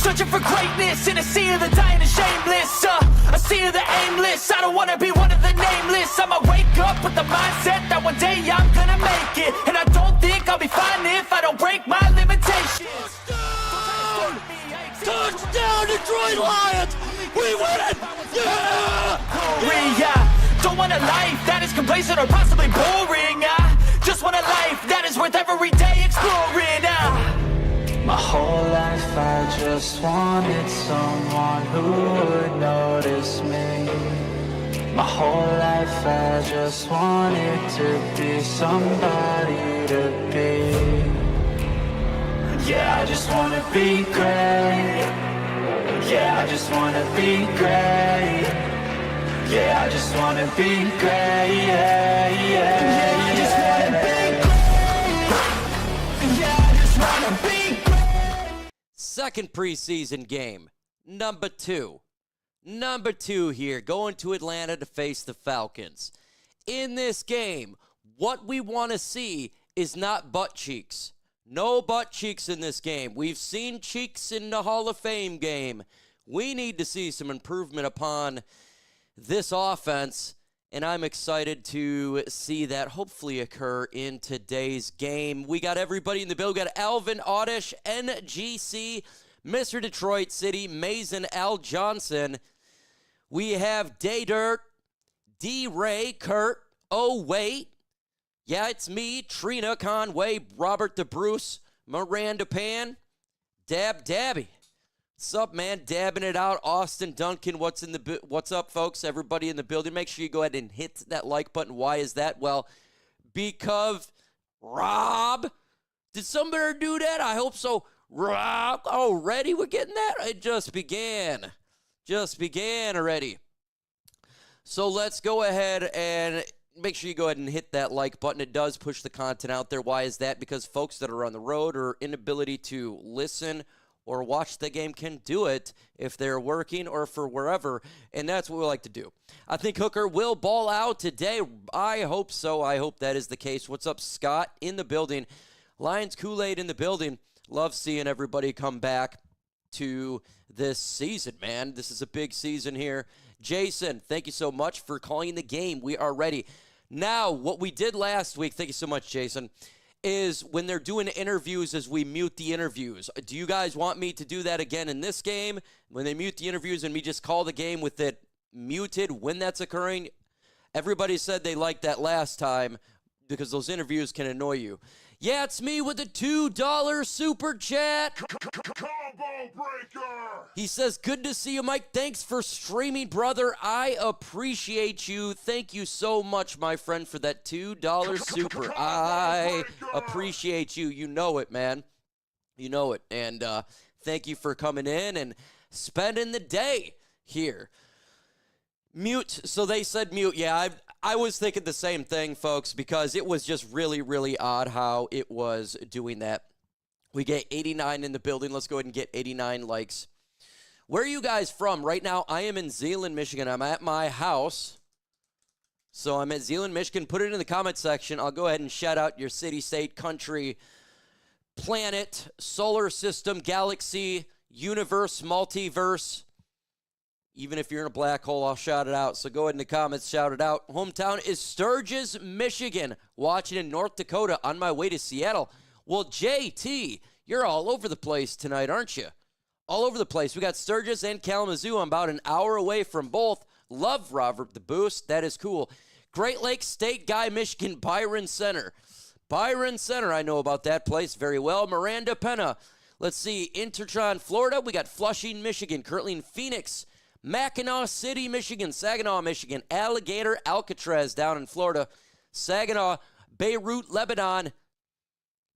Searching for greatness in a sea of the dying and shameless. A sea of the aimless. I don't wanna be one of the nameless. I'ma wake up with the mindset that one day I'm gonna make it. And I don't think I'll be fine if I don't break my limitations. Touchdown, Detroit Lions! We win it! Yeah! Don't want a life that is complacent or possibly boring. I just want a life that is worth every day exploring. My whole life I just wanted someone who would notice me. My whole life I just wanted to be somebody to be. Yeah, I just wanna be great. Yeah, I just wanna be great. Yeah, I just wanna be great. Yeah, yeah, I just wanna be great. Yeah, I just wanna be great. Second preseason game, number two. Number two here, going to Atlanta to face the Falcons. In this game, what we want to see is not butt cheeks. No butt cheeks in this game. We've seen cheeks in the Hall of Fame game. We need to see some improvement upon this offense, and I'm excited to see that hopefully occur in today's game. We got everybody in the building. We got Alvin Oddish, NGC, Mr. Detroit City, Mason L. Johnson. We have Day Dirt, D. Ray, Kurt, Oh Wait. Yeah, it's me, Trina Conway, Robert DeBruce, Miranda Pan, Dab Dabby. What's up, man? Dabbing it out. Austin Duncan, what's up, folks? Everybody in the building, make sure you go ahead and hit that like button. Why is that? Well, because Rob, did somebody do that? I hope so. Rob, already we're getting that? It just began. Just began already. So let's go ahead and make sure you go ahead and hit that like button. It does push the content out there. Why is that? Because folks that are on the road or inability to listen or watch the game can do it if they're working or for wherever, and that's what we like to do. I think Hooker will ball out today. I hope so. I hope that is the case. What's up, Scott, in the building? Lions Kool-Aid in the building. Love seeing everybody come back to this season, man. This is a big season here. Jason, thank you so much for calling the game. We are ready. Now, what we did last week, thank you so much, Jason, is when they're doing interviews is we mute the interviews. Do you guys want me to do that again in this game? When they mute the interviews and me just call the game with it muted when that's occurring? Everybody said they liked that last time because those interviews can annoy you. Yeah, it's me with the $2 super chat. Combo breaker! He says, good to see you, Mike. Thanks for streaming, brother. I appreciate you. Thank you so much, my friend, for that $2 super. I appreciate you. You know it, man. You know it. And thank you for coming in and spending the day here. Mute. So they said mute. Yeah, I was thinking the same thing, folks, because it was just really, really odd how it was doing that. We get 89 in the building. Let's go ahead and get 89 likes. Where are you guys from? Right now, I am in Zeeland, Michigan. I'm at my house. So I'm at Zeeland, Michigan. Put it in the comment section. I'll go ahead and shout out your city, state, country, planet, solar system, galaxy, universe, multiverse. Even if you're in a black hole, I'll shout it out. So go ahead in the comments, shout it out. Hometown is Sturgis, Michigan. Watching in North Dakota on my way to Seattle. Well, JT, you're all over the place tonight, aren't you? All over the place. We got Sturgis and Kalamazoo. I'm about an hour away from both. Love Robert the Boost. That is cool. Great Lakes State Guy, Michigan, Byron Center. Byron Center, I know about that place very well. Miranda Penna. Let's see, Intertron, Florida. We got Flushing, Michigan. Currently in Phoenix. Mackinac City, Michigan, Saginaw, Michigan, Alligator, Alcatraz down in Florida, Saginaw, Beirut, Lebanon.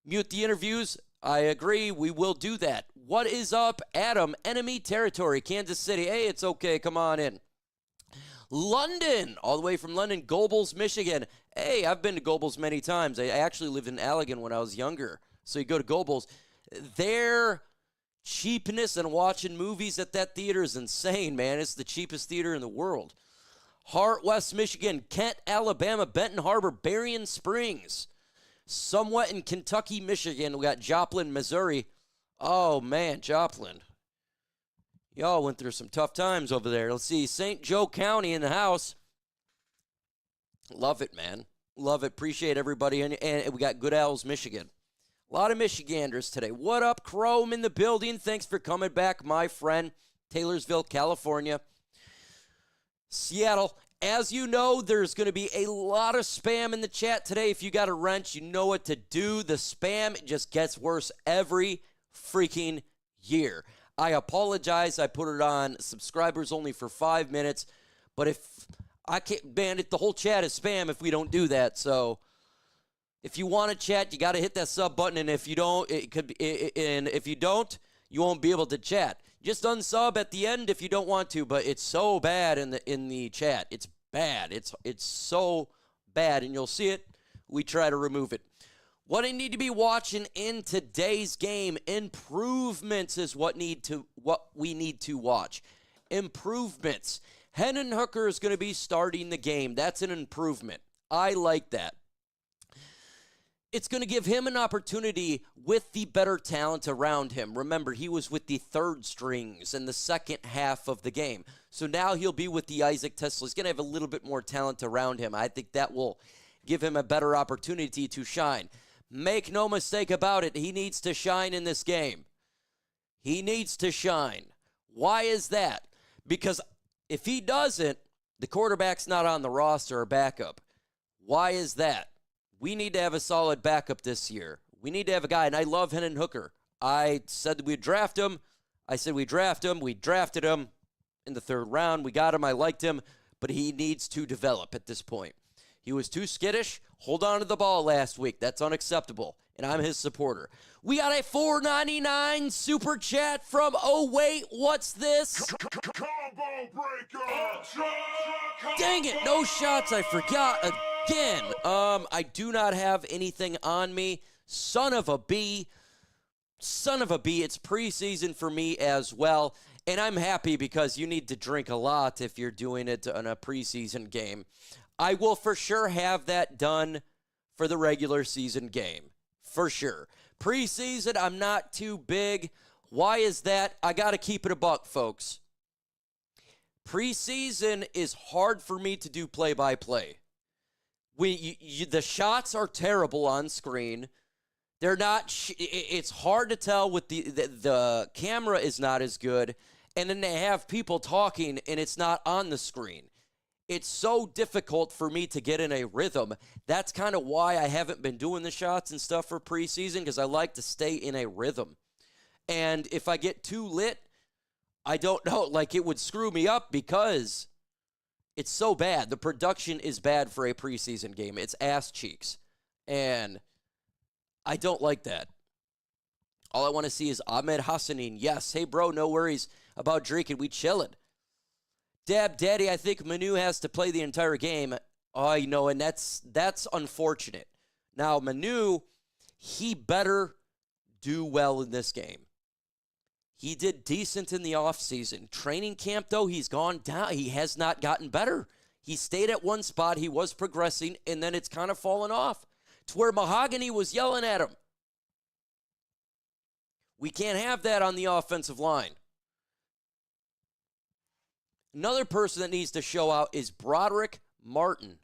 Mute the interviews. I agree. We will do that. What is up, Adam? Enemy territory, Kansas City. Hey, it's okay. Come on in. London, all the way from London, Gobles, Michigan. Hey, I've been to Gobles many times. I actually lived in Allegan when I was younger. So you go to Gobles. Their cheapness and watching movies at that theater is insane, man. It's the cheapest theater in the world. Hart, West Michigan, Kent, Alabama, Benton Harbor, Berrien Springs. Somewhat in Kentucky, Michigan. We got Joplin, Missouri. Oh, man, Joplin. Y'all went through some tough times over there. Let's see. St. Joe County in the house. Love it, man. Love it. Appreciate everybody. And we got Good Al's, Michigan. A lot of Michiganders today. What up, Chrome in the building? Thanks for coming back, my friend. Taylorsville, California. Seattle. As you know, there's going to be a lot of spam in the chat today. If you got a wrench, you know what to do. The spam just gets worse every freaking year. I apologize. I put it on subscribers only for 5 minutes. But if I can't ban it, the whole chat is spam if we don't do that. So if you want to chat, you got to hit that sub button. And if you don't, you won't be able to chat. Just unsub at the end if you don't want to, but it's so bad in the chat. It's bad. It's so bad, and you'll see it. We try to remove it. What I need to be watching in today's game, improvements is what we need to watch. Improvements. Hendon Hooker is going to be starting the game. That's an improvement. I like that. It's going to give him an opportunity with the better talent around him. Remember, he was with the third strings in the second half of the game. So now he'll be with the Isaac Tesla. He's going to have a little bit more talent around him. I think that will give him a better opportunity to shine. Make no mistake about it, he needs to shine in this game. He needs to shine. Why is that? Because if he doesn't, the quarterback's not on the roster or backup. Why is that? We need to have a solid backup this year. We need to have a guy, and I love Hendon Hooker. I said we'd draft him. I said we'd draft him. We drafted him in the third round. We got him. I liked him, but he needs to develop at this point. He was too skittish. Hold on to the ball last week. That's unacceptable, and I'm his supporter. We got a $4.99 super chat from, oh, wait, what's this? Combo breaker. Dang it, no shots. I forgot again. I do not have anything on me. Son of a B. It's preseason for me as well. And I'm happy because you need to drink a lot if you're doing it in a preseason game. I will for sure have that done for the regular season game. For sure. Preseason, I'm not too big. Why is that? I got to keep it a buck, folks. Preseason is hard for me to do play-by-play. The shots are terrible on screen. They're not. It's hard to tell with the camera is not as good, and then they have people talking, and it's not on the screen. It's so difficult for me to get in a rhythm. That's kind of why I haven't been doing the shots and stuff for preseason, because I like to stay in a rhythm. And if I get too lit, I don't know, like it would screw me up because it's so bad. The production is bad for a preseason game. It's ass cheeks. And I don't like that. All I want to see is Ahmed Hassanin. Yes, hey, bro, no worries about drinking. We chillin'. Dab Daddy, I think Manu has to play the entire game. Oh, you know, and that's unfortunate. Now, Manu, he better do well in this game. He did decent in the offseason. Training camp, though, he's gone down. He has not gotten better. He stayed at one spot. He was progressing, and then it's kind of fallen off to where Mahogany was yelling at him. We can't have that on the offensive line. Another person that needs to show out is Broderick Martin.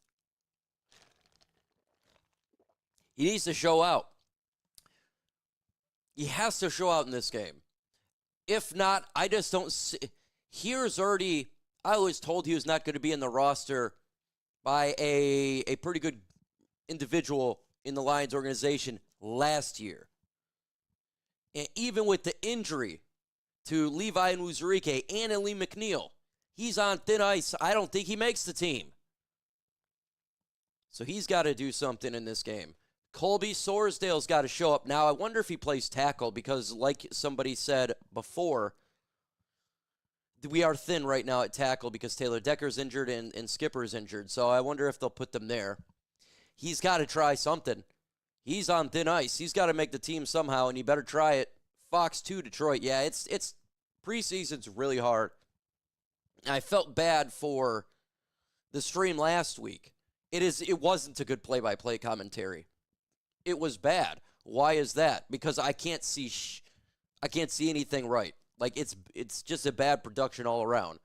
He needs to show out. He has to show out in this game. If not, I just don't see. I was told he was not going to be in the roster by a pretty good individual in the Lions organization last year. And even with the injury to Levi and Uzurike and Ali McNeil, he's on thin ice. I don't think he makes the team. So he's got to do something in this game. Colby Sorsdale's got to show up. Now, I wonder if he plays tackle because, like somebody said before, we are thin right now at tackle because Taylor Decker's injured and Skipper's injured. So I wonder if they'll put them there. He's got to try something. He's on thin ice. He's got to make the team somehow, and he better try it. Fox 2, Detroit. Yeah, it's preseason's really hard. I felt bad for the stream last week. It wasn't a good play-by-play commentary. It was bad. Why is that? Because I can't see anything right. Like, it's just a bad production all around.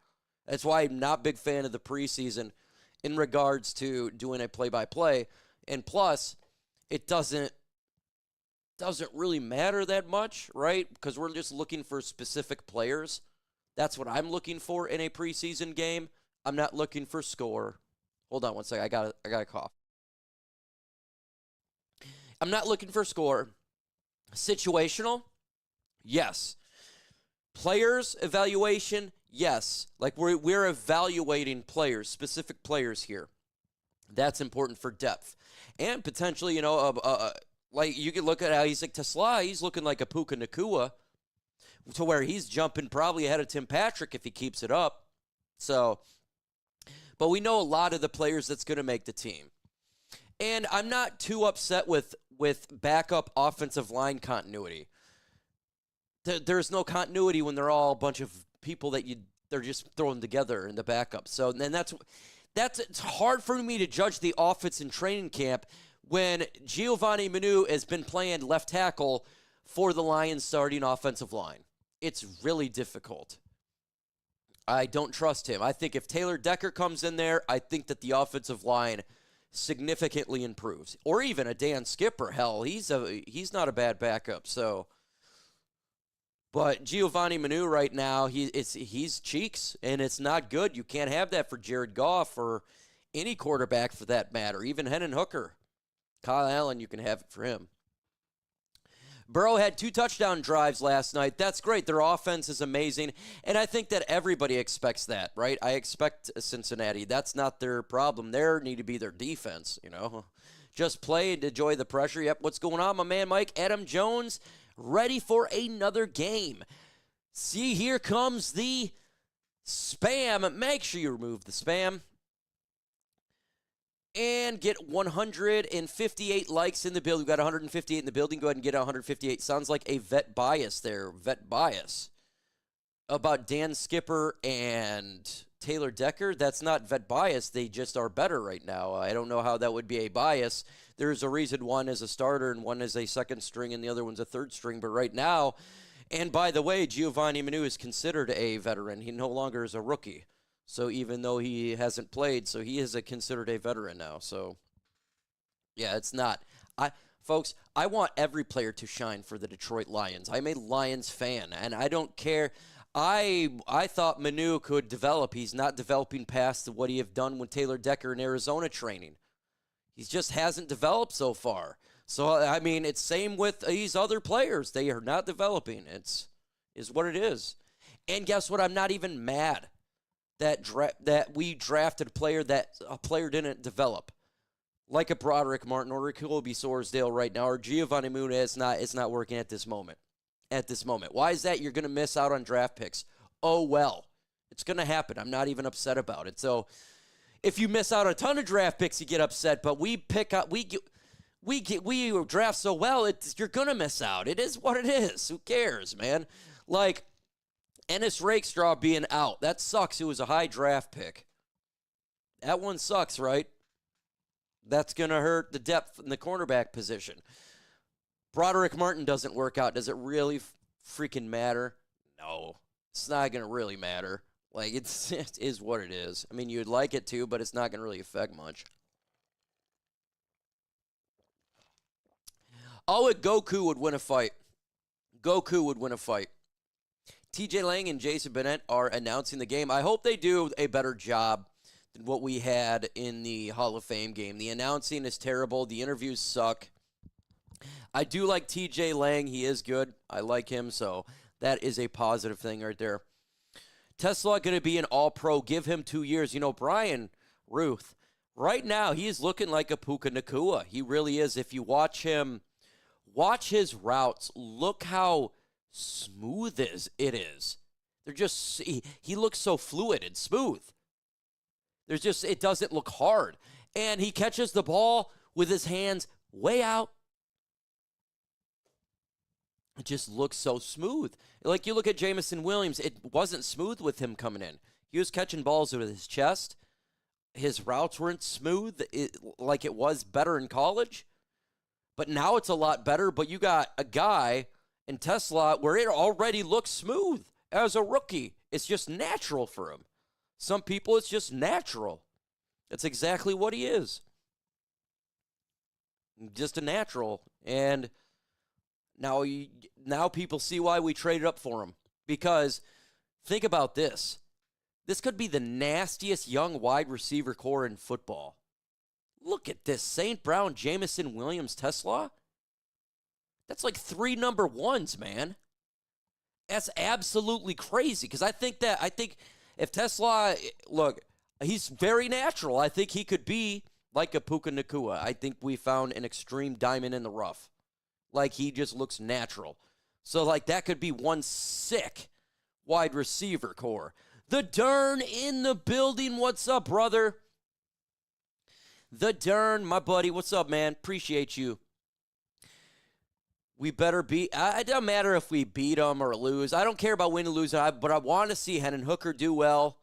That's why I'm not a big fan of the preseason in regards to doing a play-by-play. And plus, it doesn't really matter that much, right? Because we're just looking for specific players. That's what I'm looking for in a preseason game. I'm not looking for score. Hold on one second. I got a cough. I'm not looking for score. Situational? Yes. Players evaluation? Yes. Like we're evaluating players, specific players here. That's important for depth. And potentially, like you can look at Isaac Tesla, he's looking like a Puka Nacua to where he's jumping probably ahead of Tim Patrick if he keeps it up. So, but we know a lot of the players that's going to make the team. And I'm not too upset with backup offensive line continuity. There's no continuity when they're all a bunch of people that they're just throwing together in the backup. So then it's hard for me to judge the offense in training camp when Giovanni Manu has been playing left tackle for the Lions starting offensive line. It's really difficult. I don't trust him. I think if Taylor Decker comes in there, I think that the offensive line significantly improves. Or even a Dan Skipper. Hell, he's not a bad backup. So, but Giovanni Manu right now, he's cheeks, and it's not good. You can't have that for Jared Goff or any quarterback for that matter. Even Hendon Hooker. Kyle Allen, you can have it for him. Burrow had 2 touchdown drives last night. That's great. Their offense is amazing, and I think that everybody expects that, right? I expect Cincinnati. That's not their problem. There need to be their defense, Just play and enjoy the pressure. Yep, what's going on, my man Mike? Adam Jones ready for another game. See, here comes the spam. Make sure you remove the spam. And get 158 likes in the building. We've got 158 in the building. Go ahead and get 158. Sounds like a vet bias there. Vet bias. About Dan Skipper and Taylor Decker, that's not vet bias. They just are better right now. I don't know how that would be a bias. There's a reason one is a starter and one is a second string and the other one's a third string. But right now, and by the way, Giovanni Manu is considered a veteran. He no longer is a rookie. So even though he hasn't played, so he is considered a veteran now. So, yeah, it's not. Folks, I want every player to shine for the Detroit Lions. I'm a Lions fan, and I don't care. I thought Manu could develop. He's not developing past what he have done with Taylor Decker in Arizona training. He just hasn't developed so far. So, I mean, it's same with these other players. They are not developing. Is what it is. And guess what? I'm not even mad that we drafted a player that a player didn't develop, like a Broderick Martin or a Colby Sorsdale right now, or Giovanni Manu is not working at this moment. Why is that? You're going to miss out on draft picks. Oh, well, it's going to happen. I'm not even upset about it. So if you miss out on a ton of draft picks, you get upset, but we draft so well, you're going to miss out. It is what it is. Who cares, man? Like, Ennis Rakestraw being out. That sucks. It was a high draft pick. That one sucks, right? That's going to hurt the depth in the cornerback position. Broderick Martin doesn't work out. Does it really freaking matter? No. It's not going to really matter. Like, it is what it is. I mean, you'd like it to, but it's not going to really affect much. Oh, Goku would win a fight. Goku would win a fight. TJ Lang and Jason Bennett are announcing the game. I hope they do a better job than what we had in the Hall of Fame game. The announcing is terrible. The interviews suck. I do like TJ Lang. He is good. I like him, so that is a positive thing right there. Tesla going to be an all-pro. Give him 2 years. Brian Ruth, right now he is looking like a Puka Nacua. He really is. If you watch him, watch his routes. Look how smooth it is. They're just, he looks so fluid and smooth. It doesn't look hard. And he catches the ball with his hands way out. It just looks so smooth. Like you look at Jamison Williams, it wasn't smooth with him coming in. He was catching balls with his chest. His routes weren't smooth like it was better in college. But now it's a lot better. But you got a guy in Tesla where it already looks smooth. as a rookie. It's just natural for him. Some people, it's just natural. That's exactly what he is. Just a natural. And now people see why we traded up for him. Because think about this. This could be the nastiest young wide receiver core in football. Look at this. St. Brown, Jamison, Williams, Tesla. That's like 3 number ones, man. That's absolutely crazy. Because I think if Tesla, look, he's very natural. I think he could be like a Puka Nacua. I think we found an extreme diamond in the rough. Like, he just looks natural. So, like, that could be one sick wide receiver core. The Dern in the building. What's up, brother? The Dern, my buddy. What's up, man? Appreciate you. We better beat. It doesn't matter if we beat them or lose. I don't care about winning or losing, but I want to see Hendon Hooker do well.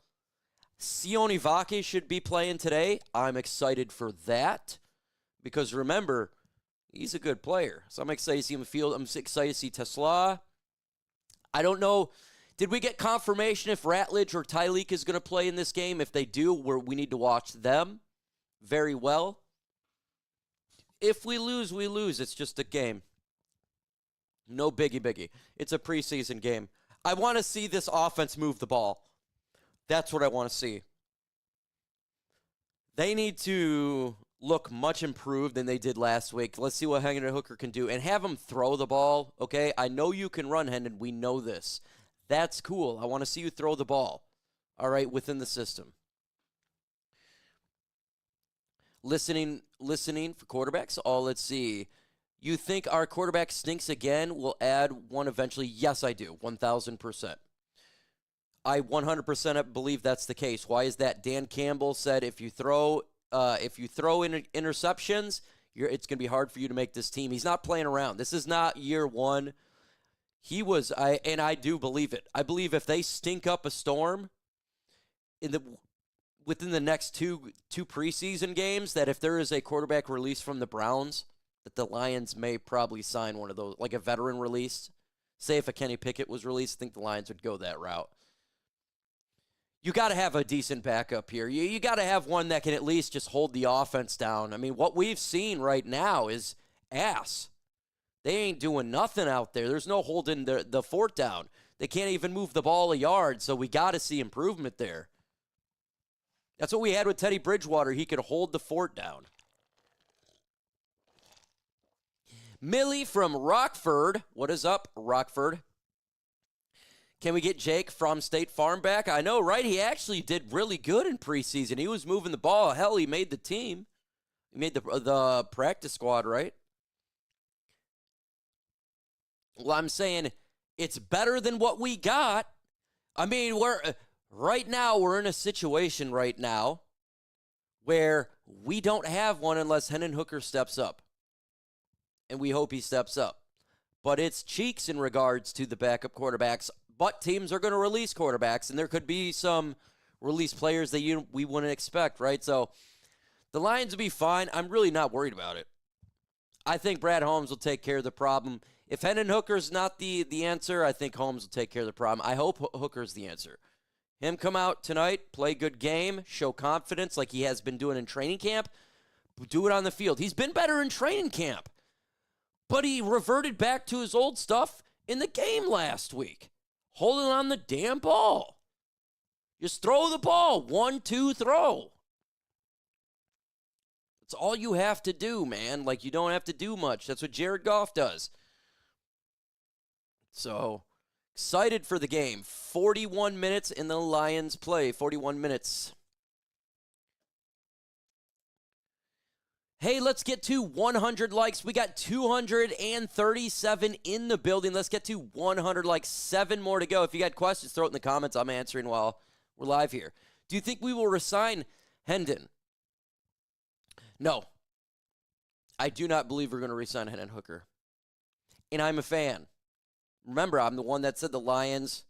Sione Vake should be playing today. I'm excited for that because, remember, he's a good player. So I'm excited to see him field. I'm excited to see Tesla. I don't know. Did we get confirmation if Ratledge or Tyleek is going to play in this game? If they do, we need to watch them very well. If we lose, we lose. It's just a game. No biggie. It's a preseason game. I want to see this offense move the ball. That's what I want to see. They need to look much improved than they did last week. Let's see what Hendon Hooker can do. And have him throw the ball, okay? I know you can run, Hendon. We know this. That's cool. I want to see you throw the ball, all right, within the system. Listening for quarterbacks. Let's see. You think our quarterback stinks again? We'll add one eventually. Yes, I do. 1,000%. I 100% believe that's the case. Why is that? Dan Campbell said if you throw in interceptions, it's going to be hard for you to make this team. He's not playing around. This is not year one. And I do believe it. I believe if they stink up a storm within the next two preseason games, that if there is a quarterback release from the Browns, that the Lions may probably sign one of those, like a veteran release. Say if a Kenny Pickett was released, I think the Lions would go that route. You got to have a decent backup here. You got to have one that can at least just hold the offense down. I mean, what we've seen right now is ass. They ain't doing nothing out there. There's no holding the fort down. They can't even move the ball a yard, so we got to see improvement there. That's what we had with Teddy Bridgewater. He could hold the fort down. Millie from Rockford. What is up, Rockford? Can we get Jake from State Farm back? I know, right? He actually did really good in preseason. He was moving the ball. Hell, he made the team. He made the practice squad, right? Well, I'm saying it's better than what we got. I mean, we're in a situation right now where we don't have one unless Hendon Hooker steps up. And we hope he steps up. But it's cheeks in regards to the backup quarterbacks. But teams are going to release quarterbacks, and there could be some release players that we wouldn't expect, right? So the Lions will be fine. I'm really not worried about it. I think Brad Holmes will take care of the problem. If Hendon Hooker's not the answer, I think Holmes will take care of the problem. I hope Hooker's the answer. Him come out tonight, play good game, show confidence like he has been doing in training camp, do it on the field. He's been better in training camp, but he reverted back to his old stuff in the game last week. Holding on the damn ball. Just throw the ball. 1-2 throw. That's all you have to do, man. Like, you don't have to do much. That's what Jared Goff does. So, excited for the game. 41 minutes in the Lions play. 41 minutes. Hey, let's get to 100 likes. We got 237 in the building. Let's get to 100 likes. 7 more to go. If you got questions, throw it in the comments. I'm answering while we're live here. Do you think we will resign Hendon? No. I do not believe we're going to resign Hendon Hooker. And I'm a fan. Remember, I'm the one that said the Lions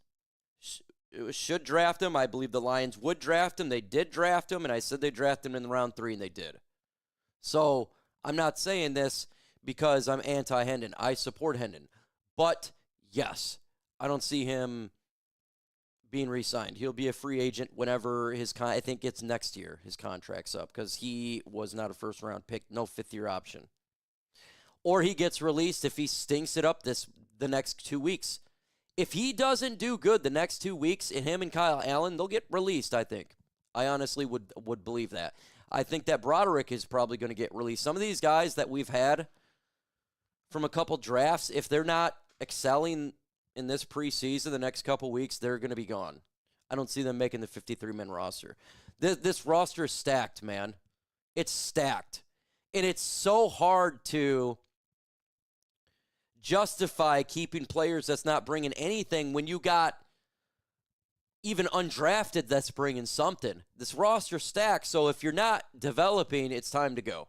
should draft him. I believe the Lions would draft him. They did draft him, and I said they drafted him in round 3, and they did. So I'm not saying this because I'm anti-Hendon. I support Hendon. But, yes, I don't see him being re-signed. He'll be a free agent whenever I think it's next year, his contract's up, because he was not a first-round pick, no fifth-year option. Or he gets released if he stinks it up the next 2 weeks. If he doesn't do good the next 2 weeks, and him and Kyle Allen, they'll get released, I think. I honestly would believe that. I think that Broderick is probably going to get released. Some of these guys that we've had from a couple drafts, if they're not excelling in this preseason the next couple weeks, they're going to be gone. I don't see them making the 53-man roster. This roster is stacked, man. It's stacked. And it's so hard to justify keeping players that's not bringing anything when you got even undrafted that's bringing something. This roster stacked, so if you're not developing, it's time to go.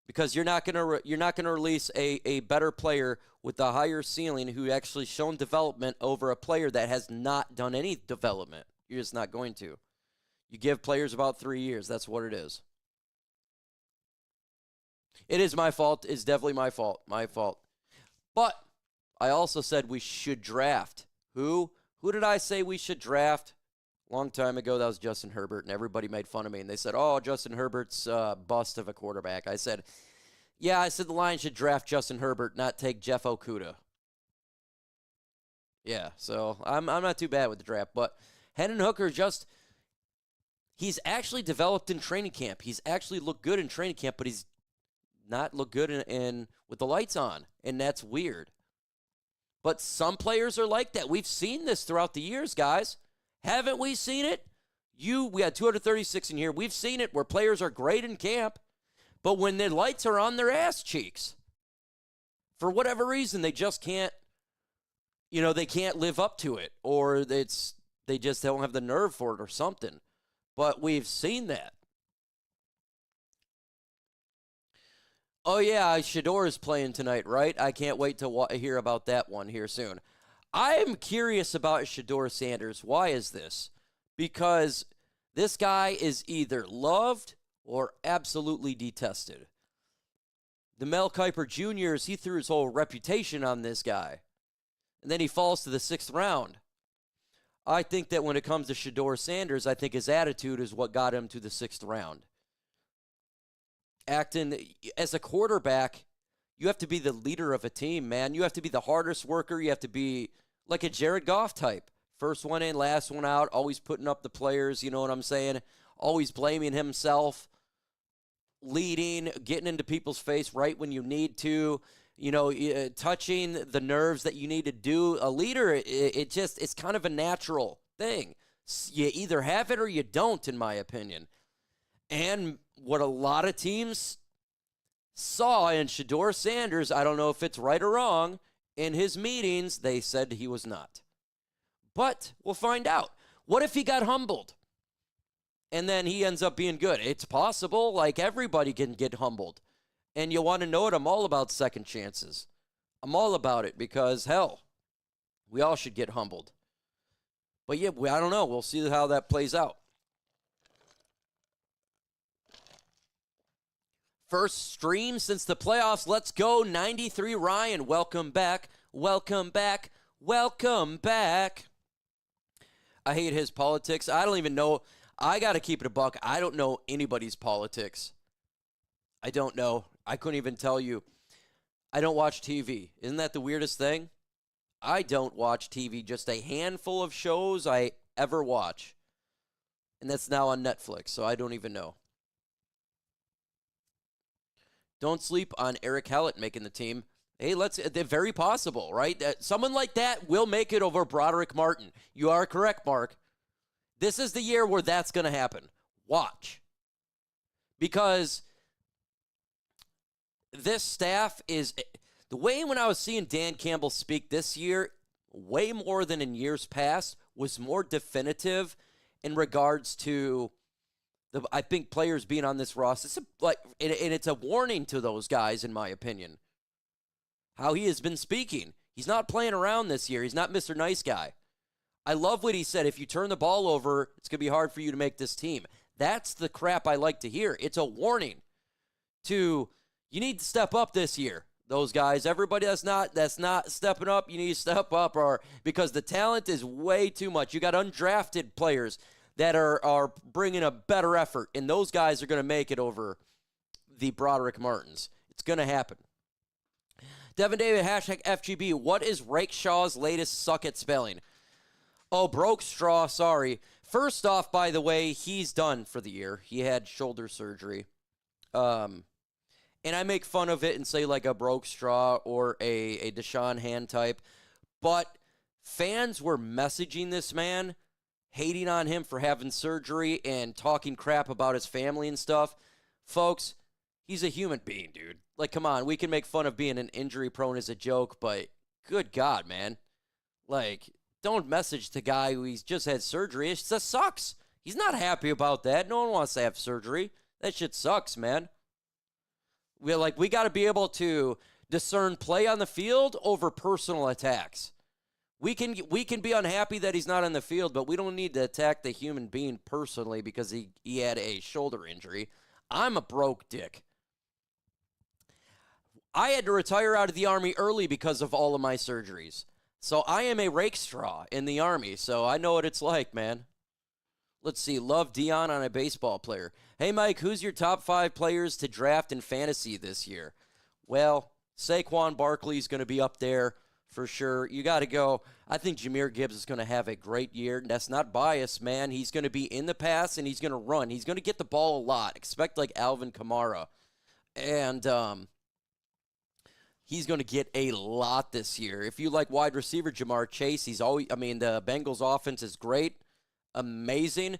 Because you're not gonna release a better player with a higher ceiling who actually shown development over a player that has not done any development. You're just not going to. You give players about 3 years. That's what it is. It is my fault. It's definitely my fault. My fault. But I also said we should draft. Who did I say we should draft? A long time ago, that was Justin Herbert, and everybody made fun of me. And they said, oh, Justin Herbert's bust of a quarterback. I said the Lions should draft Justin Herbert, not take Jeff Okudah. Yeah, so I'm not too bad with the draft. But Hendon Hooker he's actually developed in training camp. He's actually looked good in training camp, but he's not look good in with the lights on, and that's weird. But some players are like that. We've seen this throughout the years, guys. Haven't we seen it? We had 236 in here. We've seen it where players are great in camp, but when the lights are on their ass cheeks, for whatever reason, they just can't, they can't live up to it, or they just don't have the nerve for it or something. But we've seen that. Oh, yeah, Shador is playing tonight, right? I can't wait to hear about that one here soon. I am curious about Shador Sanders. Why is this? Because this guy is either loved or absolutely detested. The Mel Kiper Jr., he threw his whole reputation on this guy. And then he falls to the 6th round. I think that when it comes to Shador Sanders, I think his attitude is what got him to the 6th round. Acting as a quarterback, you have to be the leader of a team, man. You have to be the hardest worker. You have to be like a Jared Goff type. First one in, last one out, always putting up the players, you know what I'm saying? Always blaming himself, leading, getting into people's face right when you need to, touching the nerves that you need to do. A leader, it's kind of a natural thing. You either have it or you don't, in my opinion. And what a lot of teams saw in Shador Sanders, I don't know if it's right or wrong, in his meetings, they said he was not. But we'll find out. What if he got humbled and then he ends up being good? It's possible. Like, everybody can get humbled. And you want to know it? I'm all about second chances. I'm all about it because, hell, we all should get humbled. But, yeah, I don't know. We'll see how that plays out. First stream since the playoffs. Let's go, 93 Ryan. Welcome back. Welcome back. Welcome back. I hate his politics. I don't even know. I got to keep it a buck. I don't know anybody's politics. I don't know. I couldn't even tell you. I don't watch TV. Isn't that the weirdest thing? I don't watch TV. Just a handful of shows I ever watch. And that's now on Netflix, so I don't even know. Don't sleep on Eric Hallett making the team. Hey, they're very possible, right? Someone like that will make it over Broderick Martin. You are correct, Mark. This is the year where that's going to happen. Watch. Because this staff is, the way when I was seeing Dan Campbell speak this year, way more than in years past, was more definitive in regards to I think players being on this roster. It's a warning to those guys, in my opinion. How he has been speaking. He's not playing around this year. He's not Mr. Nice Guy. I love what he said. If you turn the ball over, it's going to be hard for you to make this team. That's the crap I like to hear. It's a warning to, you need to step up this year. Those guys, everybody that's not stepping up, you need to step up, or because the talent is way too much. You got undrafted players that are bringing a better effort, and those guys are going to make it over the Broderick Martins. It's going to happen. Devin David, hashtag FGB. What is Rakeshaw's latest suck at spelling? Oh, broke straw, sorry. First off, by the way, he's done for the year. He had shoulder surgery. And I make fun of it and say like a broke straw or a Deshaun Hand type. But fans were messaging this man, hating on him for having surgery and talking crap about his family and stuff. Folks, he's a human being, dude. Like, come on, we can make fun of being an injury prone as a joke, but good God, man. Like, don't message the guy who he's just had surgery. It just sucks. He's not happy about that. No one wants to have surgery. That shit sucks, man. We got to be able to discern play on the field over personal attacks. We can be unhappy that he's not on the field, but we don't need to attack the human being personally because he had a shoulder injury. I'm a broke dick. I had to retire out of the Army early because of all of my surgeries. So I am a rake straw in the Army, so I know what it's like, man. Let's see. Love Dion on a baseball player. Hey, Mike, who's your top 5 players to draft in fantasy this year? Well, Saquon Barkley's going to be up there for sure. You got to go. I think Jahmyr Gibbs is going to have a great year. That's not biased, man. He's going to be in the pass, and he's going to run. He's going to get the ball a lot. Expect like Alvin Kamara. And he's going to get a lot this year. If you like wide receiver Jamar Chase, the Bengals offense is great. Amazing.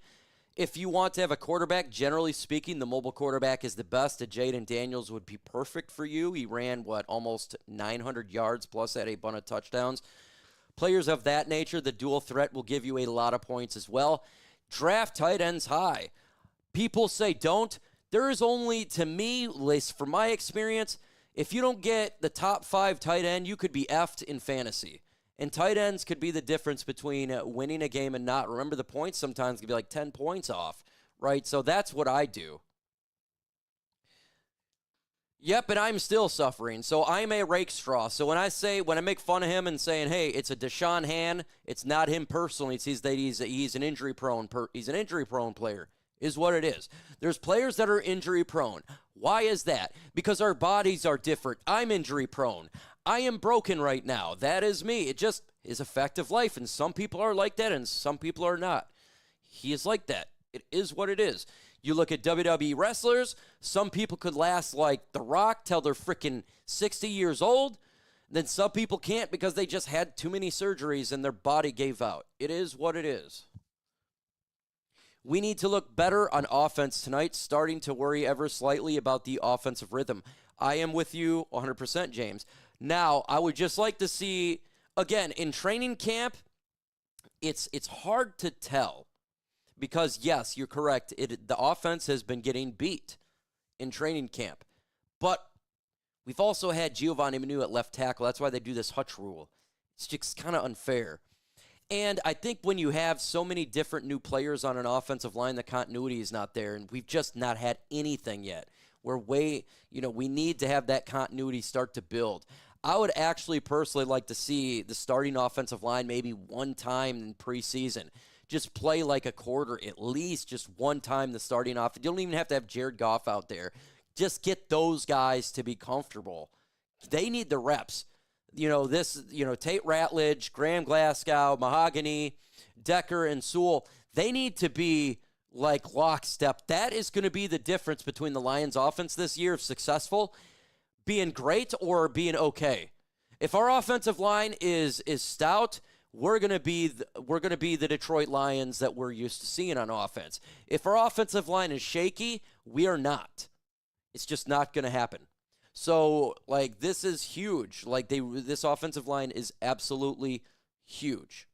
If you want to have a quarterback, generally speaking, the mobile quarterback is the best. Jaden Daniels would be perfect for you. He ran, almost 900 yards, plus had a bunch of touchdowns. Players of that nature, the dual threat will give you a lot of points as well. Draft tight ends high. People say don't. There is only, to me, at least from my experience, if you don't get the top 5 tight end, you could be effed in fantasy. And tight ends could be the difference between winning a game and not. Remember, the points sometimes can be like 10 points off, right? So that's what I do. Yep, and I'm still suffering. So I'm a rake straw. So when I make fun of him and saying, hey, it's a Deshaun Hand, it's not him personally. It's that he's an injury prone player, is what it is. There's players that are injury prone. Why is that? Because our bodies are different. I'm injury prone. I am broken right now. That is me. It just is a fact of life, and some people are like that, and some people are not. He is like that. It is what it is. You look at WWE wrestlers, some people could last like The Rock till they're freaking 60 years old. Then some people can't because they just had too many surgeries and their body gave out. It is what it is. We need to look better on offense tonight, starting to worry ever slightly about the offensive rhythm. I am with you 100%, James. Now, I would just like to see, again, in training camp, it's hard to tell because, yes, you're correct. The offense has been getting beat in training camp. But we've also had Giovanni Manu at left tackle. That's why they do this Hutch rule. It's just kind of unfair. And I think when you have so many different new players on an offensive line, the continuity is not there, and we've just not had anything yet. We need to have that continuity start to build. I would actually personally like to see the starting offensive line maybe one time in preseason. Just play like a quarter at least, just one time the starting off. You don't even have to have Jared Goff out there. Just get those guys to be comfortable. They need the reps. Tate Ratledge, Graham Glasgow, Mahogany, Decker, and Sewell, they need to be like lockstep. That is going to be the difference between the Lions offense this year, if successful, being great or being okay. If our offensive line is stout, we're going to be the Detroit Lions that we're used to seeing on offense. If our offensive line is shaky, we are not. It's just not going to happen. So, this is huge. This offensive line is absolutely huge.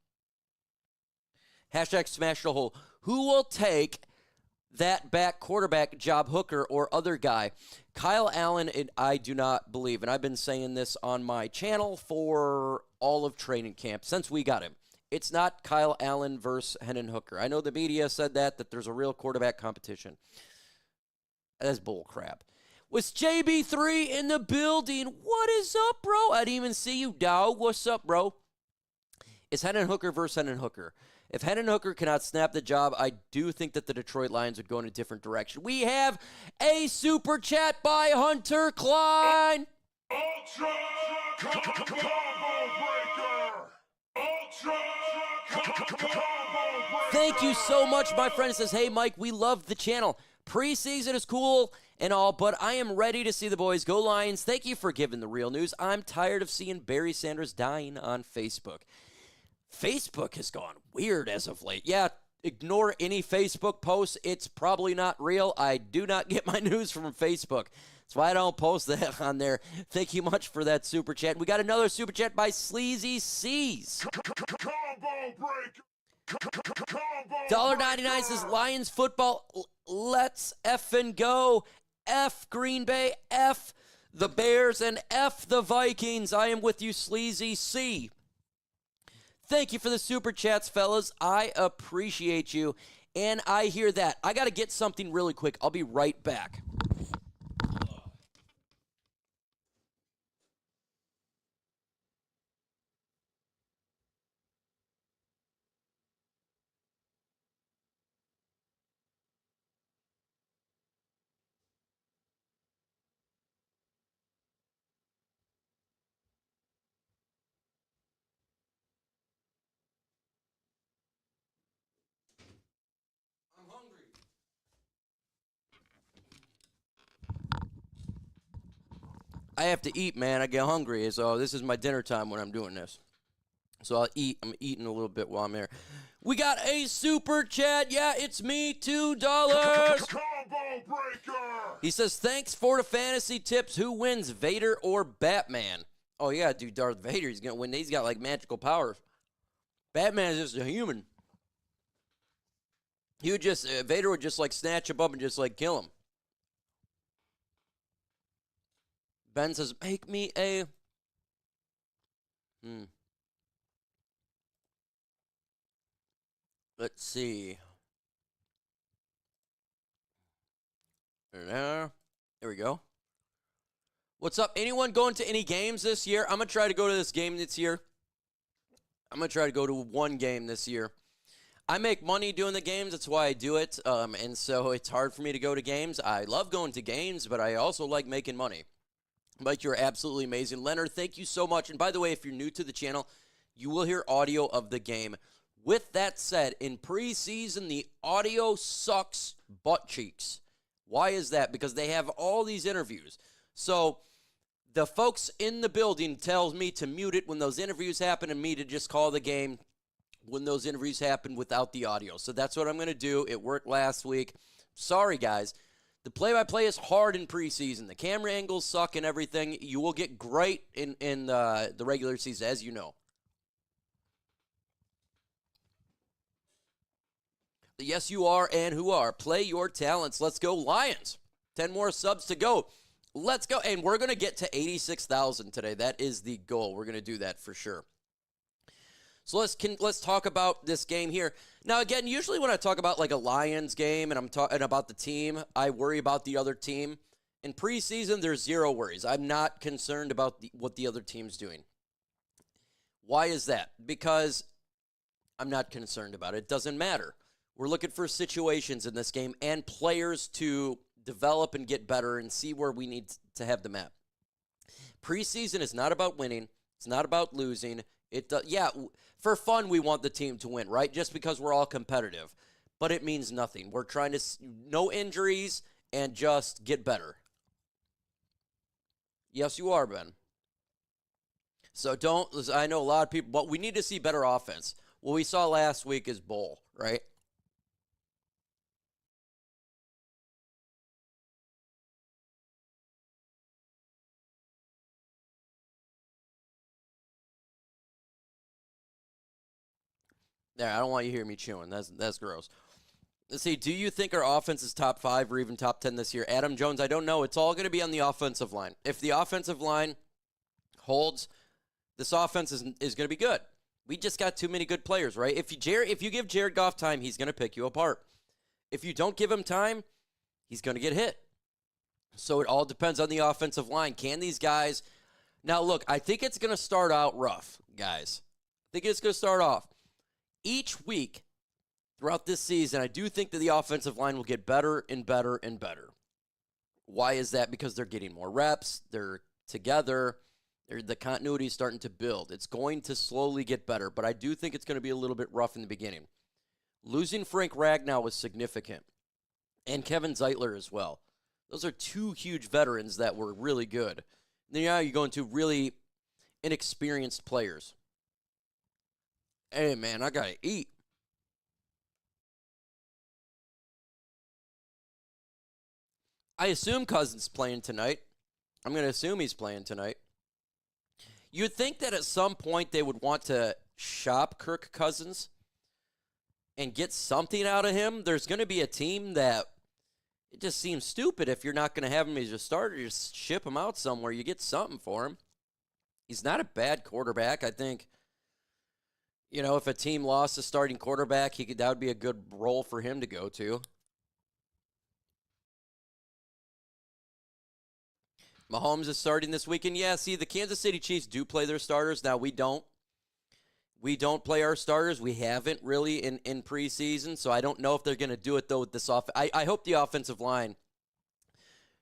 Hashtag smash the hole. Who will take that back quarterback job, Hooker or other guy? Kyle Allen, I do not believe, and I've been saying this on my channel for all of training camp since we got him. It's not Kyle Allen versus Hendon Hooker. I know the media said that there's a real quarterback competition. That's bull crap. Was JB3 in the building? What is up, bro? I didn't even see you, dog. What's up, bro? It's Hendon Hooker versus Hendon Hooker. If Hendon Hooker cannot snap the job, I do think that the Detroit Lions would go in a different direction. We have a super chat by Hunter Klein. Ultra combo breaker. Ultra combo breaker. Thank you so much, my friend. It says, hey, Mike, we love the channel. Preseason is cool and all, but I am ready to see the boys go Lions. Thank you for giving the real news. I'm tired of seeing Barry Sanders dying on Facebook. Facebook has gone weird as of late. Yeah, ignore any Facebook posts. It's probably not real. I do not get my news from Facebook. That's why I don't post that on there. Thank you much for that super chat. We got another super chat by Sleazy C's. Combo breaker. $1.99 says Lions football. Let's effing go. F Green Bay, F the Bears, and F the Vikings. I am with you, Sleazy C. Thank you for the super chats, fellas. I appreciate you. And I hear that. I got to get something really quick. I'll be right back. I have to eat, man. I get hungry. So this is my dinner time when I'm doing this. So I'll eat. I'm eating a little bit while I'm here. We got a super chat. Yeah, it's me, $2. Combo breaker. He says, thanks for the fantasy tips. Who wins, Vader or Batman? Oh, yeah, dude, Darth Vader. He's going to win. He's got, like, magical powers. Batman is just a human. He would just, Vader would just, like, snatch him up and just, like, kill him. Ben says, make me a... Let's see. There we go. What's up? Anyone going to any games this year? I'm going to try to go to this game this year. I'm going to try to go to one game this year. I make money doing the games. That's why I do it. And so it's hard for me to go to games. I love going to games, but I also like making money. Mike, you're absolutely amazing. Leonard, thank you so much. And by the way, if you're new to the channel, you will hear audio of the game. With that said, in preseason, the audio sucks butt cheeks. Why is that? Because they have all these interviews. So the folks in the building tells me to mute it when those interviews happen and me to just call the game when those interviews happen without the audio. So that's what I'm going to do. It worked last week. Sorry, guys. The play-by-play is hard in preseason. The camera angles suck and everything. You will get great in the regular season, as you know. Yes, you are, and who are. Play your talents. Let's go, Lions. 10 more subs to go. Let's go. And we're going to get to 86,000 today. That is the goal. We're going to do that for sure. So let's talk about this game here. Now, again, usually when I talk about like a Lions game and I'm talking about the team, I worry about the other team. In preseason, there's zero worries. I'm not concerned about what the other team's doing. Why is that? Because I'm not concerned about it. It doesn't matter. We're looking for situations in this game and players to develop and get better and see where we need to have them at. Preseason is not about winning. It's not about losing. Yeah, for fun, we want the team to win, right? Just because we're all competitive. But it means nothing. We're trying to, no injuries and just get better. Yes, you are, Ben. So I know a lot of people, but we need to see better offense. What we saw last week is bull, right? There, I don't want you to hear me chewing. That's gross. Let's see, do you think our offense is top 5 or even top 10 this year? Adam Jones, I don't know. It's all going to be on the offensive line. If the offensive line holds, this offense is going to be good. We just got too many good players, right? If you give Jared Goff time, he's going to pick you apart. If you don't give him time, he's going to get hit. So it all depends on the offensive line. Can these guys – now, look, I think it's going to start out rough, guys. I think it's going to start off. Each week throughout this season, I do think that the offensive line will get better and better and better. Why is that? Because they're getting more reps. They're together. The continuity is starting to build. It's going to slowly get better, but I do think it's going to be a little bit rough in the beginning. Losing Frank Ragnow was significant, and Kevin Zeitler as well. Those are two huge veterans that were really good. Then now you go into really inexperienced players. Hey, man, I got to eat. I assume Cousins playing tonight. I'm going to assume he's playing tonight. You'd think that at some point they would want to shop Kirk Cousins and get something out of him. There's going to be a team that it just seems stupid if you're not going to have him as a starter. Just ship him out somewhere. You get something for him. He's not a bad quarterback. I think, if a team lost a starting quarterback, that would be a good role for him to go to. Mahomes is starting this weekend. Yeah, see, the Kansas City Chiefs do play their starters. Now, we don't. We don't play our starters. We haven't really in preseason, so I don't know if they're going to do it, though, with this I hope the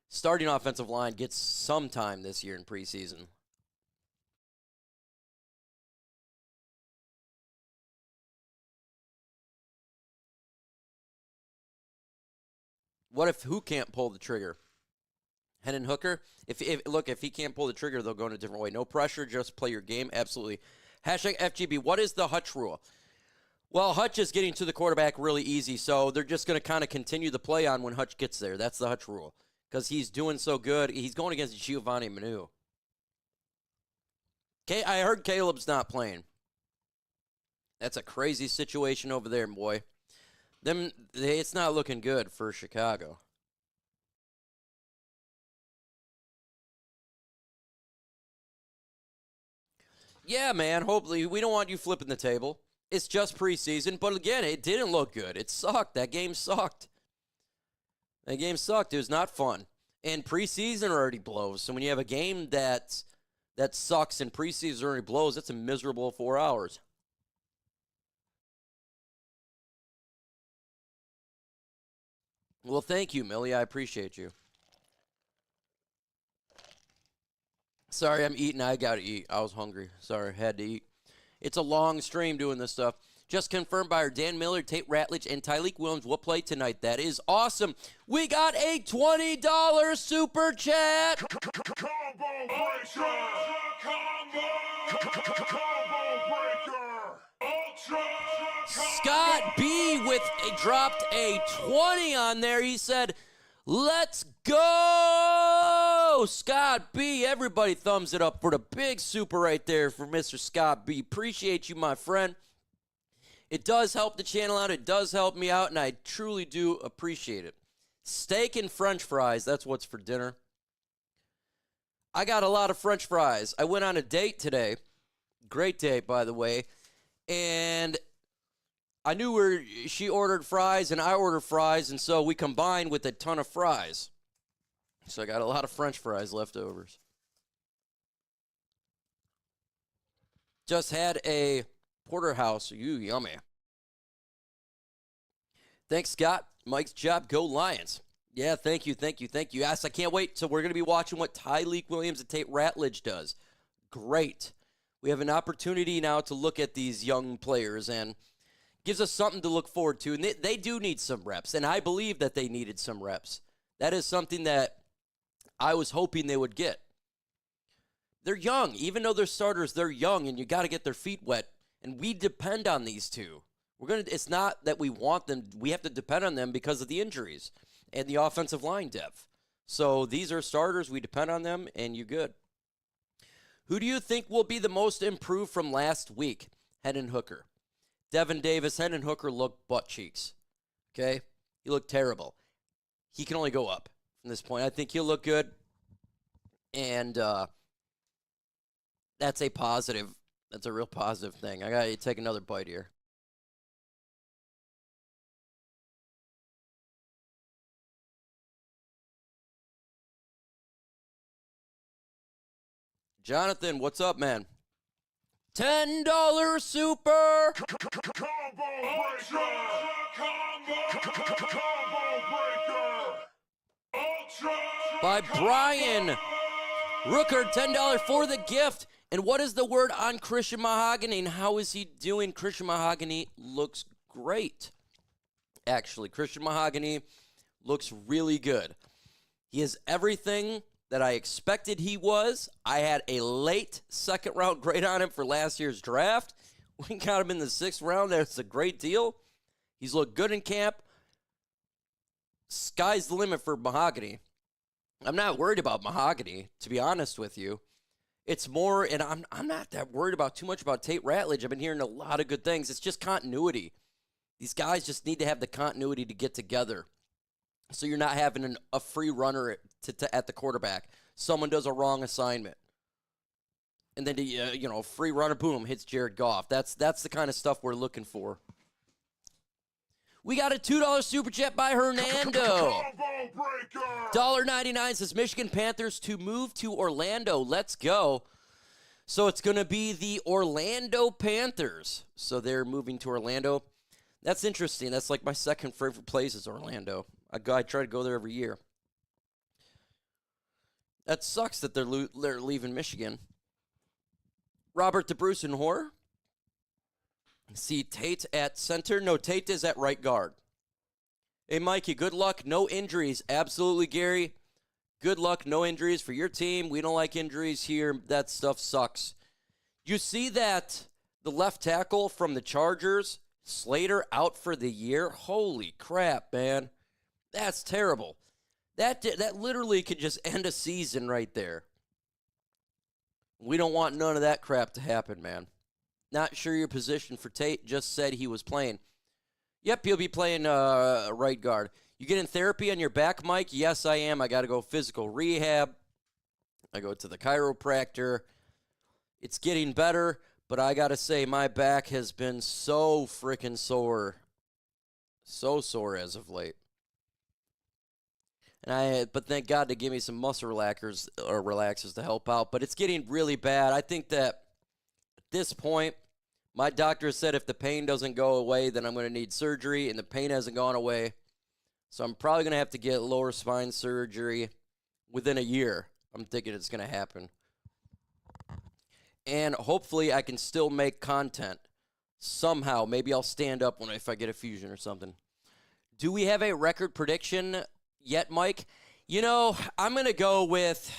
starting offensive line gets some time this year in preseason. Who can't pull the trigger? Hendon Hooker? If he can't pull the trigger, they'll go in a different way. No pressure, just play your game. Absolutely. Hashtag FGB, what is the Hutch rule? Well, Hutch is getting to the quarterback really easy, so they're just going to kind of continue the play on when Hutch gets there. That's the Hutch rule. Because he's doing so good. He's going against Giovanni Manu. I heard Caleb's not playing. That's a crazy situation over there, boy. It's not looking good for Chicago. Yeah, man, hopefully. We don't want you flipping the table. It's just preseason, but again, it didn't look good. It sucked. That game sucked. It was not fun. And preseason already blows. So when you have a game that sucks and preseason already blows, that's a miserable 4 hours. Well, thank you, Millie. I appreciate you. Sorry, I'm eating. I got to eat. I was hungry. Sorry, had to eat. It's a long stream doing this stuff. Just confirmed by our Dan Miller, Tate Ratledge, and Tyleek Williams will play tonight. That is awesome. We got a $20 super chat. Combo breaker! Combo breaker! Ultra! Scott B dropped a 20 on there. He said, "Let's go!" Scott B. Everybody thumbs it up for the big super right there for Mr. Scott B. Appreciate you, my friend. It does help the channel out. It does help me out, and I truly do appreciate it. Steak and French fries, that's what's for dinner. I got a lot of French fries. I went on a date today. Great date, by the way. And I knew where she ordered fries and I ordered fries, and so we combined with a ton of fries. So I got a lot of French fries leftovers. Just had a porterhouse. Ooh, yummy. Thanks, Scott. Mike's job. Go Lions. Yeah, thank you. Yes, I can't wait. So we're going to be watching what Tyleek Williams and Tate Ratledge does. Great. We have an opportunity now to look at these young players, and gives us something to look forward to. And they do need some reps, and I believe that they needed some reps. That is something that I was hoping they would get. They're young. Even though they're starters, they're young, and you got to get their feet wet. And we depend on these two. It's not that we want them. We have to depend on them because of the injuries and the offensive line depth. So these are starters. We depend on them, and you're good. Who do you think will be the most improved from last week? Hendon Hooker. Devin Davis, Hendon Hooker looked butt cheeks. Okay? He looked terrible. He can only go up from this point. I think he'll look good. And that's a positive. That's a real positive thing. I got to take another bite here. Jonathan, what's up, man? $10 super. Combo breaker. Combo breaker. Ultra. By Brian Rooker, $10 for the gift. And what is the word on Christian Mahogany, and how is he doing? Christian Mahogany looks great. Actually, Christian Mahogany looks really good. He is everything that I expected he was. I had a late second-round grade on him for last year's draft. We got him in the 6th round. That's a great deal. He's looked good in camp. Sky's the limit for Mahogany. I'm not worried about Mahogany, to be honest with you. It's more, and I'm not that worried about too much about Tate Ratledge. I've been hearing a lot of good things. It's just continuity. These guys just need to have the continuity to get together. So you're not having a free runner at the quarterback. Someone does a wrong assignment. And then, free runner, boom, hits Jared Goff. That's the kind of stuff we're looking for. We got a $2 super chat by Hernando. $1.99 says Michigan Panthers to move to Orlando. Let's go. So it's going to be the Orlando Panthers. So they're moving to Orlando. That's interesting. That's like my second favorite place is Orlando. I try to go there every year. That sucks that they're leaving Michigan. Robert DeBrucenhor. See Tate at center. No, Tate is at right guard. Hey, Mikey, good luck. No injuries. Absolutely, Gary. Good luck. No injuries for your team. We don't like injuries here. That stuff sucks. You see that the left tackle from the Chargers, Slater, out for the year? Holy crap, man. That's terrible. That literally could just end a season right there. We don't want none of that crap to happen, man. Not sure your position for Tate. Just said he was playing. Yep, he'll be playing right guard. You getting therapy on your back, Mike? Yes, I am. I got to go physical rehab. I go to the chiropractor. It's getting better, but I got to say my back has been so freaking sore. So sore as of late. But thank God to give me some muscle relaxers to help out. But it's getting really bad. I think that at this point, my doctor said if the pain doesn't go away, then I'm going to need surgery, and the pain hasn't gone away. So I'm probably going to have to get lower spine surgery within a year. I'm thinking it's going to happen. And hopefully I can still make content somehow. Maybe I'll stand up if I get a fusion or something. Do we have a record prediction yet, Mike? I'm going to go with,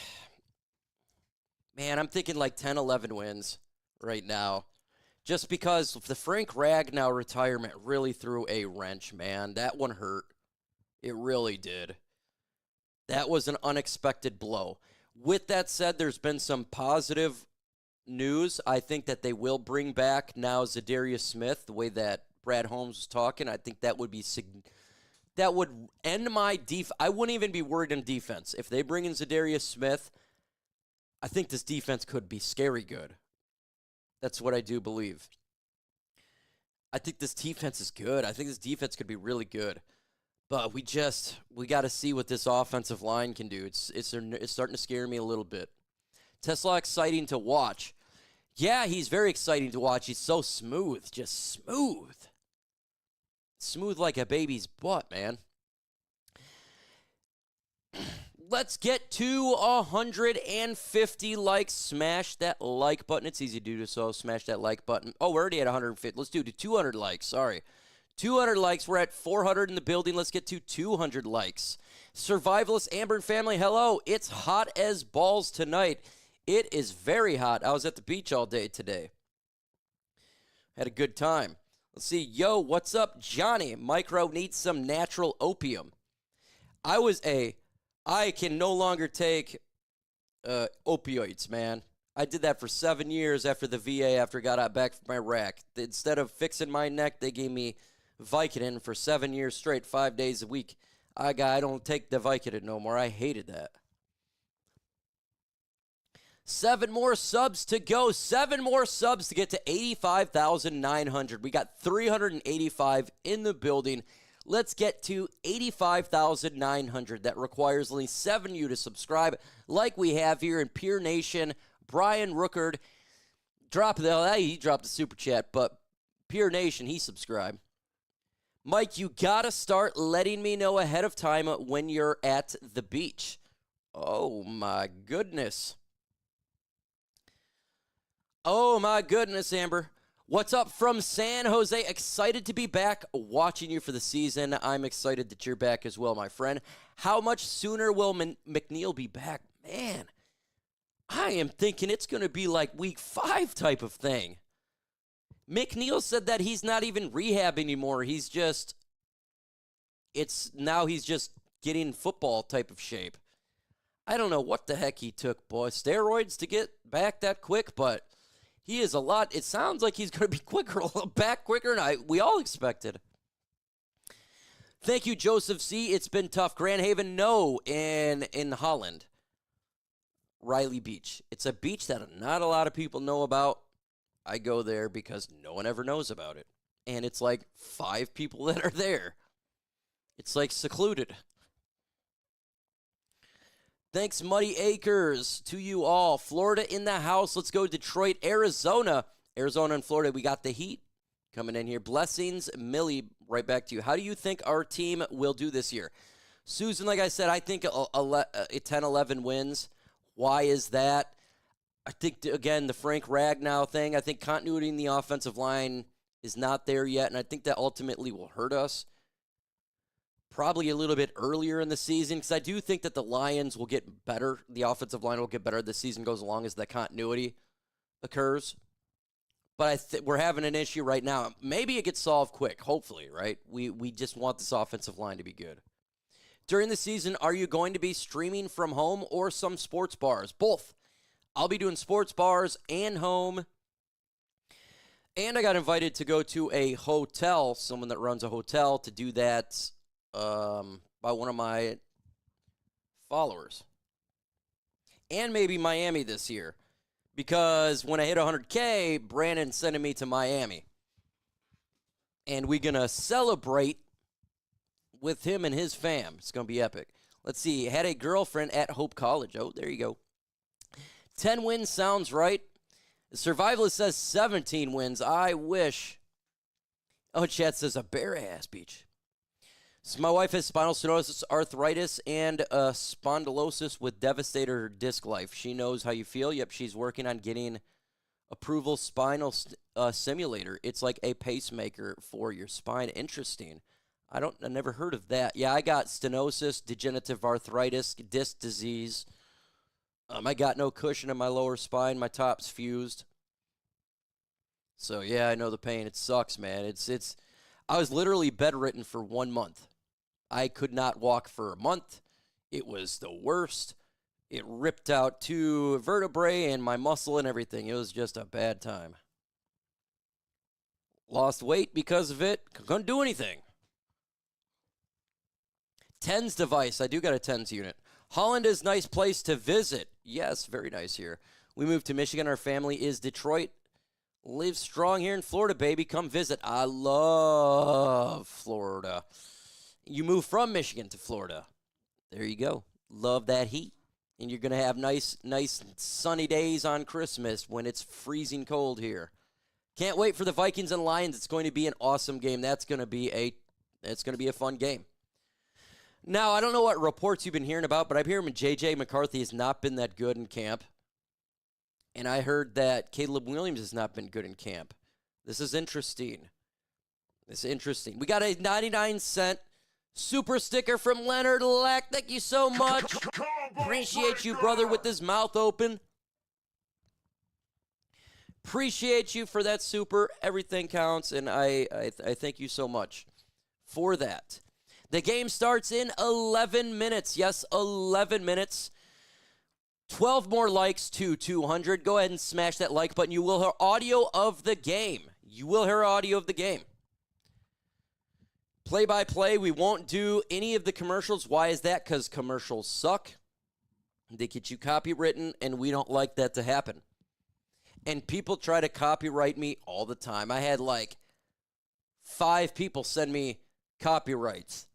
I'm thinking like 10, 11 wins right now. Just because the Frank Ragnow retirement really threw a wrench, man. That one hurt. It really did. That was an unexpected blow. With that said, there's been some positive news. I think that they will bring back now Zadarius Smith, the way that Brad Holmes was talking. I think that would be that would end my I wouldn't even be worried in defense. If they bring in Zadarius Smith, I think this defense could be scary good. That's what I do believe. I think this defense is good. I think this defense could be really good. But we got to see what this offensive line can do. It's starting to scare me a little bit. Tesla exciting to watch. Yeah, he's very exciting to watch. He's so smooth, just smooth. Smooth like a baby's butt, man. Let's get to 150 likes. Smash that like button. It's easy to do so. Smash that like button. Oh, we're already at 150. Let's do 200 likes. Sorry. 200 likes. We're at 400 in the building. Let's get to 200 likes. Survivalist Amber and family, hello. It's hot as balls tonight. It is very hot. I was at the beach all day today. Had a good time. Let's see. Yo, what's up, Johnny? Micro needs some natural opium. I can no longer take opioids, man. I did that for 7 years after the VA, after I got back from Iraq. Instead of fixing my neck, they gave me Vicodin for 7 years straight, 5 days a week. I don't take the Vicodin no more. I hated that. 7 more subs to go. 7 more subs to get to 85,900. We got 385 in the building. Let's get to 85,900. That requires only 7 of you to subscribe like we have here in Pure Nation Brian Rookard he dropped the super chat, but Pure Nation, he subscribed. Mike, you gotta start letting me know ahead of time when you're at the beach. Oh my goodness. Oh my goodness, Amber. What's up from San Jose? Excited to be back watching you for the season. I'm excited that you're back as well, my friend. How much sooner will McNeil be back? Man, I am thinking it's going to be like week 5 type of thing. McNeil said that he's not even rehab anymore. He's just getting football type of shape. I don't know what the heck he took, boy. Steroids to get back that quick, but he is a lot. It sounds like he's going to be back quicker than we all expected. Thank you, Joseph C. It's been tough. Grand Haven, no, in Holland. Riley Beach. It's a beach that not a lot of people know about. I go there because no one ever knows about it. And it's like 5 people that are there. It's like secluded. Thanks, Muddy Acres, to you all. Florida in the house. Let's go Detroit, Arizona. Arizona and Florida, we got the heat coming in here. Blessings, Millie, right back to you. How do you think our team will do this year? Susan, like I said, I think 10, 11 wins. Why is that? I think, again, the Frank Ragnow thing, I think continuity in the offensive line is not there yet, and I think that ultimately will hurt us. Probably a little bit earlier in the season, because I do think that the Lions will get better. The offensive line will get better as the season goes along as that continuity occurs. But we're having an issue right now. Maybe it gets solved quick, hopefully, right? We just want this offensive line to be good. During the season, are you going to be streaming from home or some sports bars? Both. I'll be doing sports bars and home. And I got invited to go to a hotel, someone that runs a hotel, to do that by one of my followers. And maybe Miami this year. Because when I hit 100K, Brandon's sending me to Miami. And we're going to celebrate with him and his fam. It's going to be epic. Let's see. Had a girlfriend at Hope College. Oh, there you go. 10 wins sounds right. The Survivalist says 17 wins. I wish. Oh, chat says a bare-ass beach. So my wife has spinal stenosis, arthritis, and spondylosis with devastator disc life. She knows how you feel. Yep, she's working on getting approval spinal simulator. It's like a pacemaker for your spine. Interesting. I never heard of that. Yeah, I got stenosis, degenerative arthritis, disc disease. I got no cushion in my lower spine. My top's fused. So yeah, I know the pain. It sucks, man. I was literally bedridden for 1 month. I could not walk for a month. It was the worst. It ripped out 2 vertebrae and my muscle and everything. It was just a bad time. Lost weight because of it. Couldn't do anything. TENS device. I do got a TENS unit. Holland is a nice place to visit. Yes, very nice here. We moved to Michigan. Our family is Detroit. Live strong here in Florida, baby. Come visit. I love Florida. You moved from Michigan to Florida. There you go. Love that heat. And you're going to have nice sunny days on Christmas when it's freezing cold here. Can't wait for the Vikings and Lions. It's going to be an awesome game. That's going to be a fun game. Now, I don't know what reports you've been hearing about, but I'm hearing J.J. McCarthy has not been that good in camp. And I heard that Caleb Williams has not been good in camp. This is interesting. We got a 99-cent super sticker from Leonard Lack. Thank you so much. Appreciate you, brother, with his mouth open. Appreciate you for that super. Everything counts, and I thank you so much for that. The game starts in 11 minutes. Yes, 11 minutes. 12 more likes to 200. Go ahead and smash that like button. You will hear audio of the game. Play-by-play, we won't do any of the commercials. Why is that? Because commercials suck. They get you copywritten, and we don't like that to happen. And people try to copyright me all the time. I had like 5 people send me copyrights.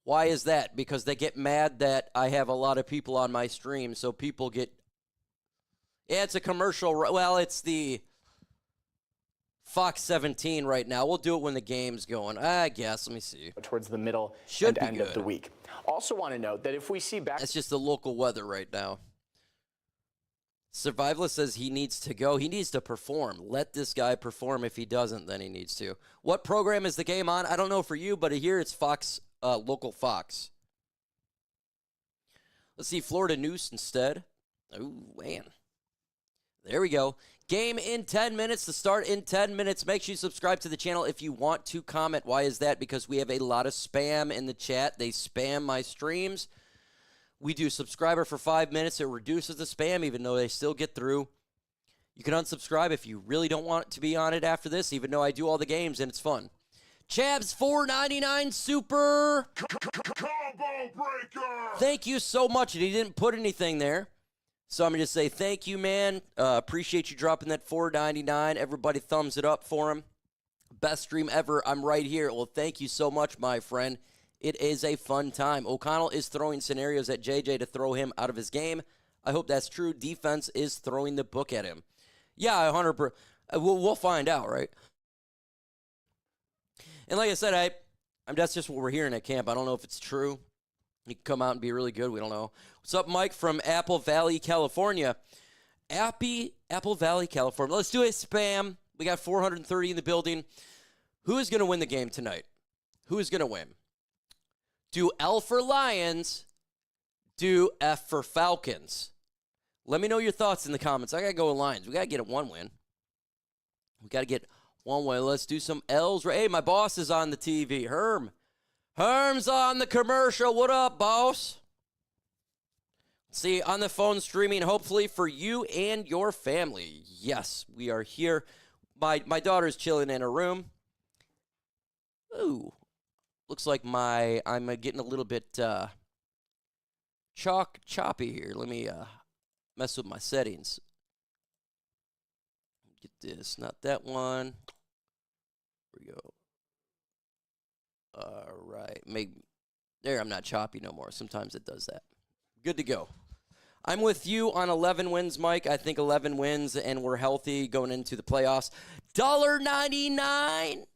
Why is that? Because they get mad that I have a lot of people on my stream, so people get Yeah, it's a commercial. Well, it's the Fox 17 right now. We'll do it when the game's going, I guess. Let me see. Towards the middle Should and be end of good. the week. Also want to note that if we see back... That's just the local weather right now. Survivalist says he needs to go. He needs to perform. Let this guy perform. If he doesn't, then he needs to. What program is the game on? I don't know for you, but here it's Fox, local Fox. Let's see, Florida News instead. Oh, man. There we go. Game in 10 minutes. The start in 10 minutes. Make sure you subscribe to the channel if you want to comment. Why is that? Because we have a lot of spam in the chat. They spam my streams. We do subscriber for 5 minutes. It reduces the spam, even though they still get through. You can unsubscribe if you really don't want to be on it after this, even though I do all the games and it's fun. Chabs $4.99 super. Combo breaker. Thank you so much. And he didn't put anything there. So I'm going to say thank you, man. Appreciate you dropping that $4.99. Everybody thumbs it up for him. Best stream ever. I'm right here. Well, thank you so much, my friend. It is a fun time. O'Connell is throwing scenarios at JJ to throw him out of his game. I hope that's true. Defense is throwing the book at him. Yeah, 100%. We'll find out, right? And like I said, that's just what we're hearing at camp. I don't know if it's true. He could come out and be really good. We don't know. What's up, Mike from Apple Valley, California? Apple Valley, California. Let's do a spam. We got 430 in the building. Who is going to win the game tonight? Who is going to win? Do L for Lions, do F for Falcons. Let me know your thoughts in the comments. I got to go with Lions. We got to get one win. We got to get one win. Let's do some L's. Hey, my boss is on the TV. Herm's on the commercial. What up, boss? See, on the phone streaming, hopefully for you and your family. Yes, we are here. My daughter's chilling in her room. Ooh. Looks like I'm getting a little bit choppy here. Let me mess with my settings. Get this, not that one. Here we go. All right. There, I'm not choppy no more. Sometimes it does that. Good to go. I'm with you on 11 wins, Mike. I think 11 wins, and we're healthy going into the playoffs. $1.99.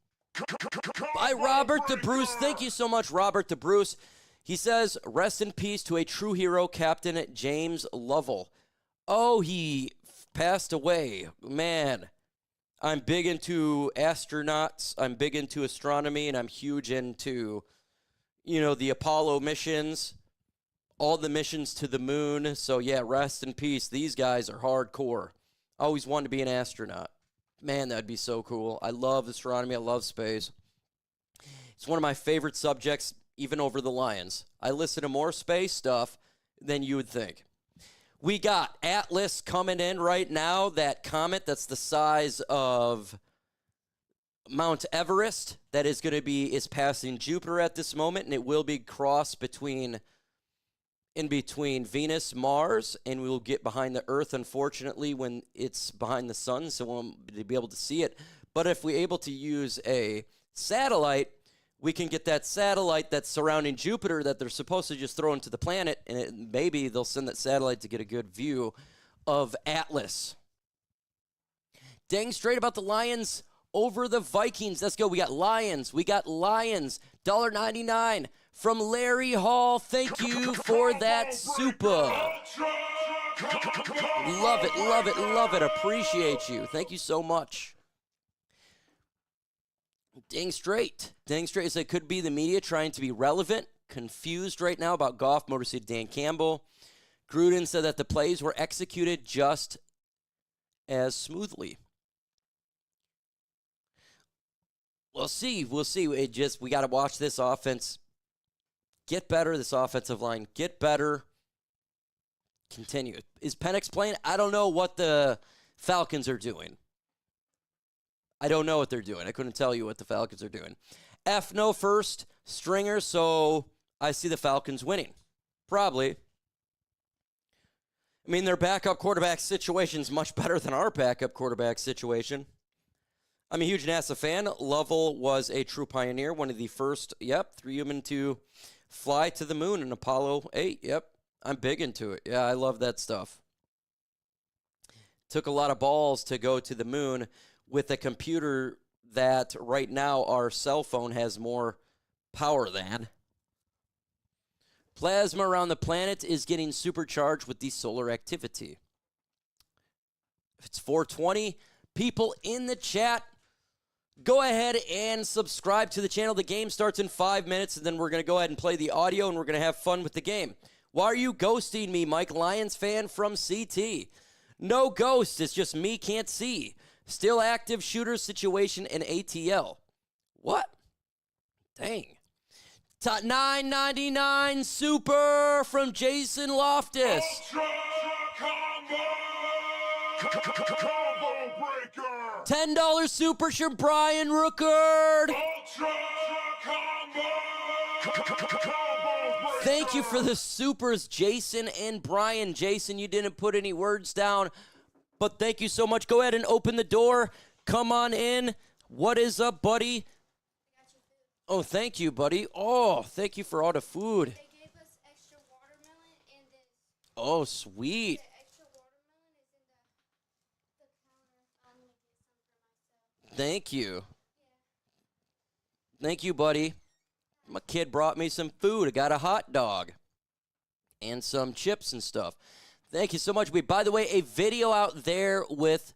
By Robert DeBruce. Thank you so much, Robert DeBruce. He says, rest in peace to a true hero, Captain James Lovell. Oh, he passed away. Man, I'm big into astronauts. I'm big into astronomy, and I'm huge into, the Apollo missions, all the missions to the moon. So, yeah, rest in peace. These guys are hardcore. I always wanted to be an astronaut. Man, that'd be so cool. I love astronomy. I love space. It's one of my favorite subjects, even over the Lions. I listen to more space stuff than you would think. We got Atlas coming in right now, that comet that's the size of Mount Everest that is passing Jupiter at this moment, and it will be crossed in between Venus, Mars, and we'll get behind the Earth, unfortunately, when it's behind the sun, so we won't be able to see it. But if we're able to use a satellite, we can get that satellite that's surrounding Jupiter that they're supposed to just throw into the planet, and maybe they'll send that satellite to get a good view of Atlas. Dang straight about the Lions over the Vikings. Let's go. We got Lions. $1.99 from Larry Hall. Thank you for that super. Love it, love it, love it. Appreciate you. Thank you so much. Dang straight. Dang straight. So it could be the media trying to be relevant, confused right now about Goff. Motor City Dan Campbell. Gruden said that the plays were executed just as smoothly. We'll see. We'll see. We got to watch this offense get better. This offensive line get better. Continue. Is Penix playing? I don't know what the Falcons are doing. I don't know what they're doing. I couldn't tell you what the Falcons are doing. F no first stringer, so I see the Falcons winning. Probably. I mean, their backup quarterback situation is much better than our backup quarterback situation. I'm a huge NASA fan. Lovell was a true pioneer, one of the first, 3 human to fly to the moon in Apollo 8. Yep, I'm big into it. Yeah, I love that stuff. Took a lot of balls to go to the moon with a computer that right now our cell phone has more power than. Plasma around the planet is getting supercharged with the solar activity. It's 4:20. People in the chat, go ahead and subscribe to the channel. The game starts in 5 minutes, and then we're going to go ahead and play the audio, and we're going to have fun with the game. Why are you ghosting me, Mike? Lions fan from CT. No ghost. It's just me can't see. Still active shooter situation in ATL. What? Dang. Top $9.99 super from Jason Loftus. Ultra combo breaker. $10 super from Brian Rookard. Ultra combo breaker. Thank you for the supers, Jason and Brian. Jason, you didn't put any words down, but thank you so much. Go ahead and open the door. Come on in. What is up, buddy? Oh, thank you, buddy. Oh, thank you for all the food. They gave us extra watermelon and this. Oh, sweet. The extra watermelon is in the counter. I'm gonna get some for myself. Thank you. Thank you, buddy. My kid brought me some food. I got a hot dog and some chips and stuff. Thank you so much. By the way, a video out there with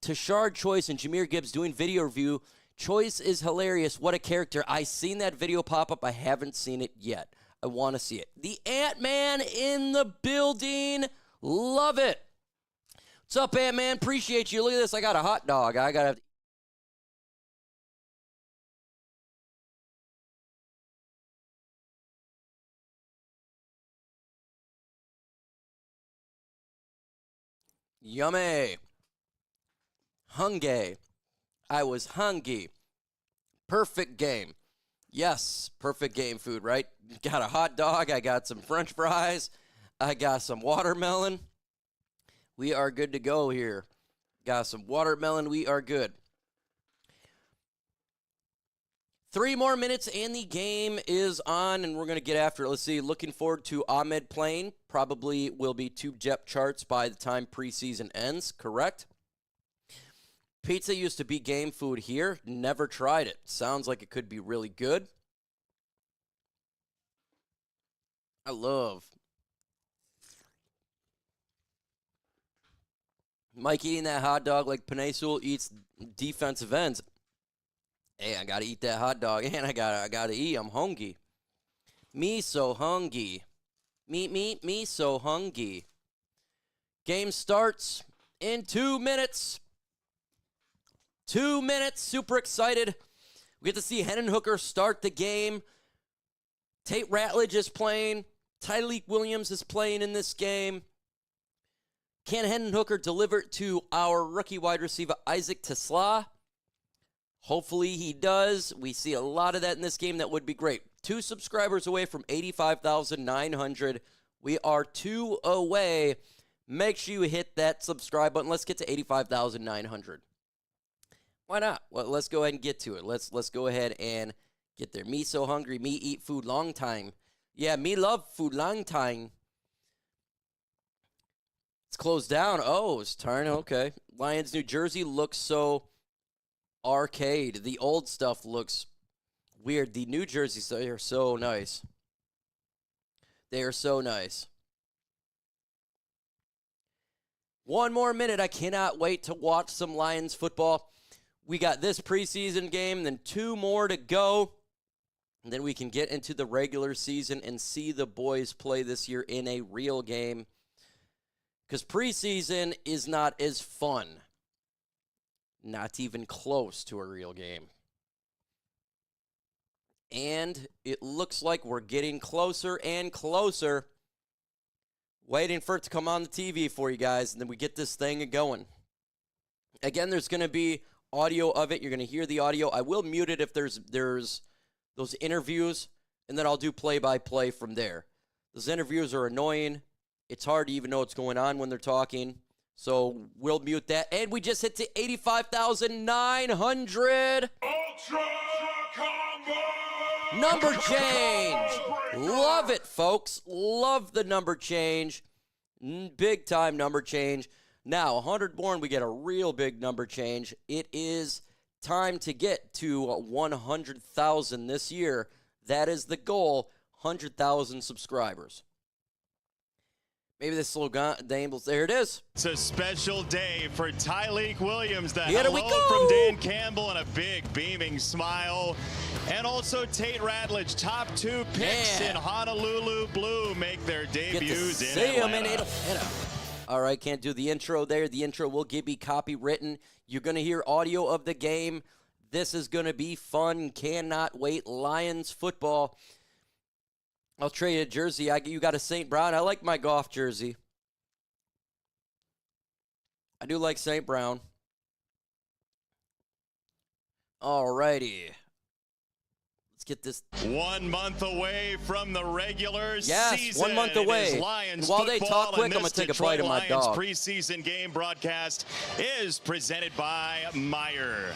Tashard Choice and Jahmyr Gibbs doing video review. Choice is hilarious. What a character. I seen that video pop up. I haven't seen it yet. I want to see it. The Ant-Man in the building. Love it. What's up, Ant-Man? Appreciate you. Look at this. I got a hot dog. I got to... Yummy. Hungry. I was hungry. Perfect game. Yes, perfect game food, right? Got a hot dog. I got some French fries. I got some watermelon. We are good to go here. Got some watermelon. We are good. 3 more minutes and the game is on, and we're going to get after it. Let's see. Looking forward to Ahmed playing. Probably will be 2 depth charts by the time preseason ends, correct? Pizza used to be game food here. Never tried it. Sounds like it could be really good. I love Mike eating that hot dog like Penei Sewell eats defensive ends. Hey, I got to eat that hot dog, and I got to eat. I'm hungry. Me so hungry. Me so hungry. Game starts in 2 minutes. 2 minutes. Super excited. We get to see Hendon Hooker start the game. Tate Ratledge is playing. Tyleik Williams is playing in this game. Can Hendon Hooker deliver it to our rookie wide receiver, Isaac Tesla? Hopefully he does. We see a lot of that in this game. That would be great. 2 subscribers away from 85,900. We are 2 away. Make sure you hit that subscribe button. Let's get to 85,900. Why not? Well, let's go ahead and get to it. Let's go ahead and get there. Me so hungry. Me eat food long time. Yeah, me love food long time. It's closed down. Oh, it's turn. Okay. Lions, New Jersey looks so arcade. The old stuff looks weird. The New Jersey stuff are so nice. They are so nice. 1 more minute. I cannot wait to watch some Lions football. We got this preseason game, then 2 more to go. And then we can get into the regular season and see the boys play this year in a real game. Because preseason is not as fun. Not even close to a real game. And it looks like we're getting closer and closer. Waiting for it to come on the TV for you guys, and then we get this thing going. Again, there's going to be audio of it. You're going to hear the audio. I will mute it if there's those interviews, and then I'll do play-by-play from there. Those interviews are annoying. It's hard to even know what's going on when they're talking. So we'll mute that. And we just hit to 85,900. Ultra combo. Number change. Love it, folks. Love the number change. Big time number change. Now, 100 born, we get a real big number change. It is time to get to 100,000 this year. That is the goal, 100,000 subscribers. Maybe this little Dambles. There it is. It's a special day for Tyleek Williams. The Here we hello go. from Dan Campbell and a big beaming smile. And also Tate Ratledge, top 2 picks Yeah. in Honolulu Blue, make their Get to debuts in see him Atlanta. in Atlanta. All right, can't do the intro there. The intro will be copywritten. You're going to hear audio of the game. This is going to be fun. Cannot wait. Lions football. I'll trade a jersey. You got a St. Brown. I like my Goff jersey. I do like St. Brown. All righty. Let's get this. 1 month away from the regular Yes, season. 1 month away. It is Lions And while they football, talk quick, and I'm gonna this take a Detroit bite of my Lions dog. preseason game broadcast is presented by Meyer.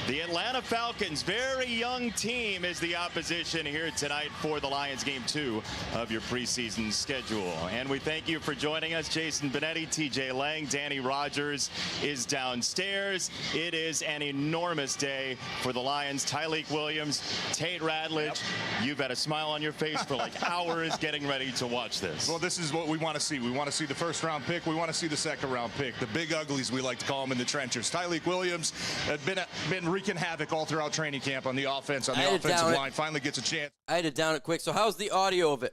The Atlanta Falcons, very young team, is the opposition here tonight for the Lions game 2 of your preseason schedule. And we thank you for joining us. Jason Benetti, TJ Lang, Danny Rogers is downstairs. It is an enormous day for the Lions. Tyleek Williams, Tate Ratledge. You've had a smile on your face for like hours getting ready to watch this. Well, this is what we want to see. We want to see the first-round pick. We want to see the second-round pick. The big uglies, we like to call them in the trenches. Tyleek Williams had been wreaking havoc all throughout training camp on the offense, on the offensive line. Finally gets a chance. I had to down it quick. So how's the audio of it?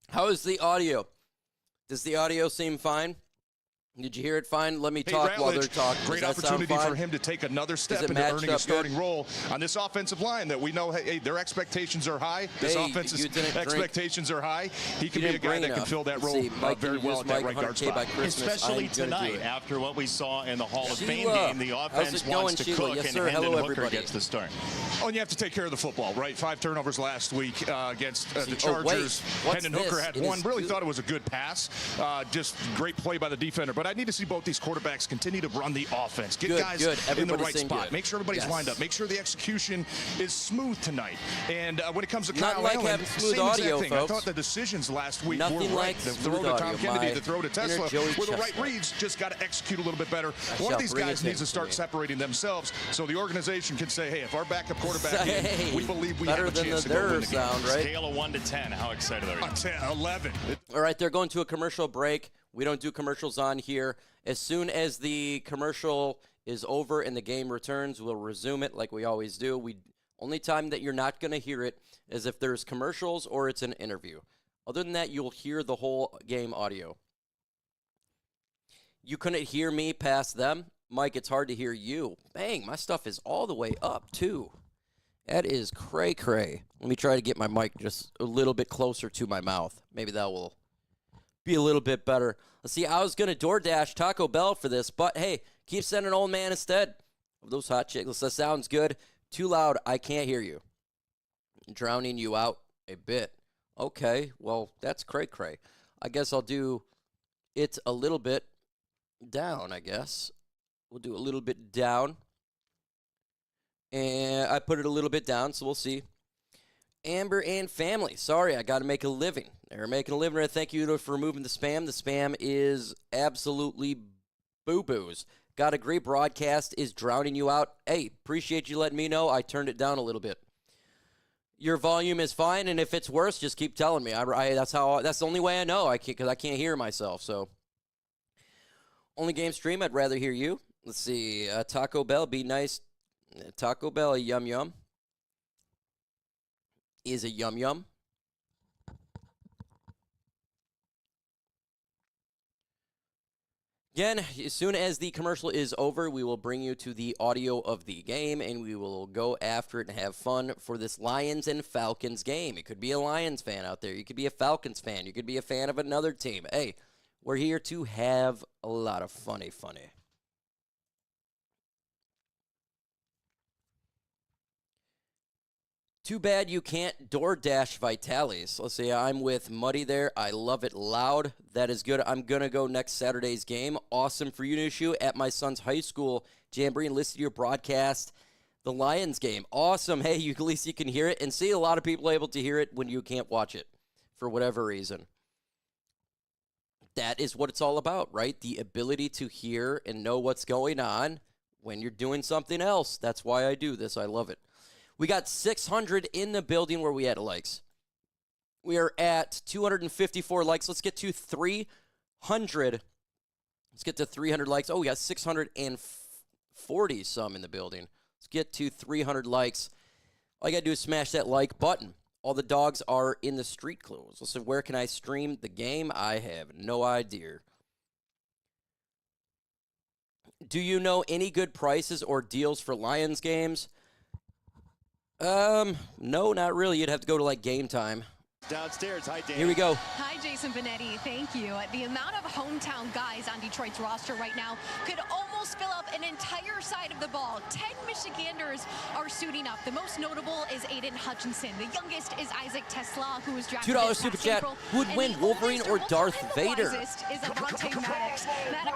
How is the audio? Does the audio seem fine? Did you hear it fine? Let me talk while they're talking. Great opportunity for him to take another step into earning a starting role on this offensive line that we know, hey, their expectations are high. This offense's expectations are high. He can be a guy that can fill that role very well at that right guard spot. Especially tonight, after what we saw in the Hall of Fame game, the offense wants to cook, and Hendon Hooker gets the start. Oh, and you have to take care of the football, right? 5 turnovers last week against the Chargers. Hendon Hooker had one. Really thought it was a good pass. Just great play by the defender. But I need to see both these quarterbacks continue to run the offense. Get guys in the right spot. Make sure everybody's lined up. Make sure the execution is smooth tonight. And when it comes to Kyle Allen, same exact thing. I thought the decisions last week were right. The throw to Tom Kennedy, the throw to Tesla were the right reads. Just got to execute a little bit better. One of these guys needs to start separating themselves so the organization can say, hey, if our backup quarterback in, we believe we have a chance to go win the game. Scale of 1 to 10, how excited are you? 10, 11. All right, they're going to a commercial break. We don't do commercials on here. As soon as the commercial is over and the game returns, we'll resume it like we always do. Only time that you're not going to hear it is if there's commercials or it's an interview. Other than that, you'll hear the whole game audio. You couldn't hear me past them. Mike, it's hard to hear you. Bang, my stuff is all the way up, too. That is cray-cray. Let me try to get my mic just a little bit closer to my mouth. Maybe that will be a little bit better. Let's see, I was going to DoorDash Taco Bell for this, but hey, keep sending old man instead of those hot chicks. That sounds good. Too loud, I can't hear you. Drowning you out a bit. Okay, well, that's cray-cray. I guess I'll do it a little bit down, I guess. We'll do a little bit down. And I put it a little bit down, so we'll see. Amber and family. Sorry, I got to make a living. They're making a living. Thank you for removing the spam. The spam is absolutely boo-boos. Got a great broadcast. Is drowning you out. Hey, appreciate you letting me know. I turned it down a little bit. Your volume is fine, and if it's worse, just keep telling me. That's the only way I know. Because I can't hear myself. So, only game stream. I'd rather hear you. Let's see. Taco Bell. Be nice. Taco Bell. A yum yum. Is a yum yum. Again, as soon as the commercial is over, we will bring you to the audio of the game, and we will go after it and have fun for this Lions and Falcons game. It could be a Lions fan out there. You could be a Falcons fan. You could be a fan of another team. Hey, we're here to have a lot of funny. Too bad you can't DoorDash Vitalis. Let's see, I'm with Muddy there. I love it loud. That is good. I'm going to go next Saturday's game. Awesome for you, Nishu, at my son's high school jamboree and listen to your broadcast. The Lions game. Awesome. Hey, at least you can hear it. And see, a lot of people able to hear it when you can't watch it for whatever reason. that is what it's all about, right? The ability to hear and know what's going on when you're doing something else. That's why I do this. I love it. We got 600 in the building where we at likes. We are at 254 likes. Let's get to 300. Let's get to 300 likes. Oh, we got 640 some in the building. Let's get to 300 likes. All you got to do is smash that like button. All the dogs are in the street clothes. Listen, where can I stream the game? I have no idea. Do you know any good prices or deals for Lions games? No, not really. You'd have to go to, like, Game Time. Downstairs. Hi, Dan. Here we go. Hi, Jason Benetti. Thank you. The amount of hometown guys on Detroit's roster right now could almost fill up an entire side of the ball. 10 Michiganders are suiting up. The most notable is Aidan Hutchinson. The youngest is Isaac Tesla, who was drafted $2 super chat. Who would win, Wolverine or Darth Vader?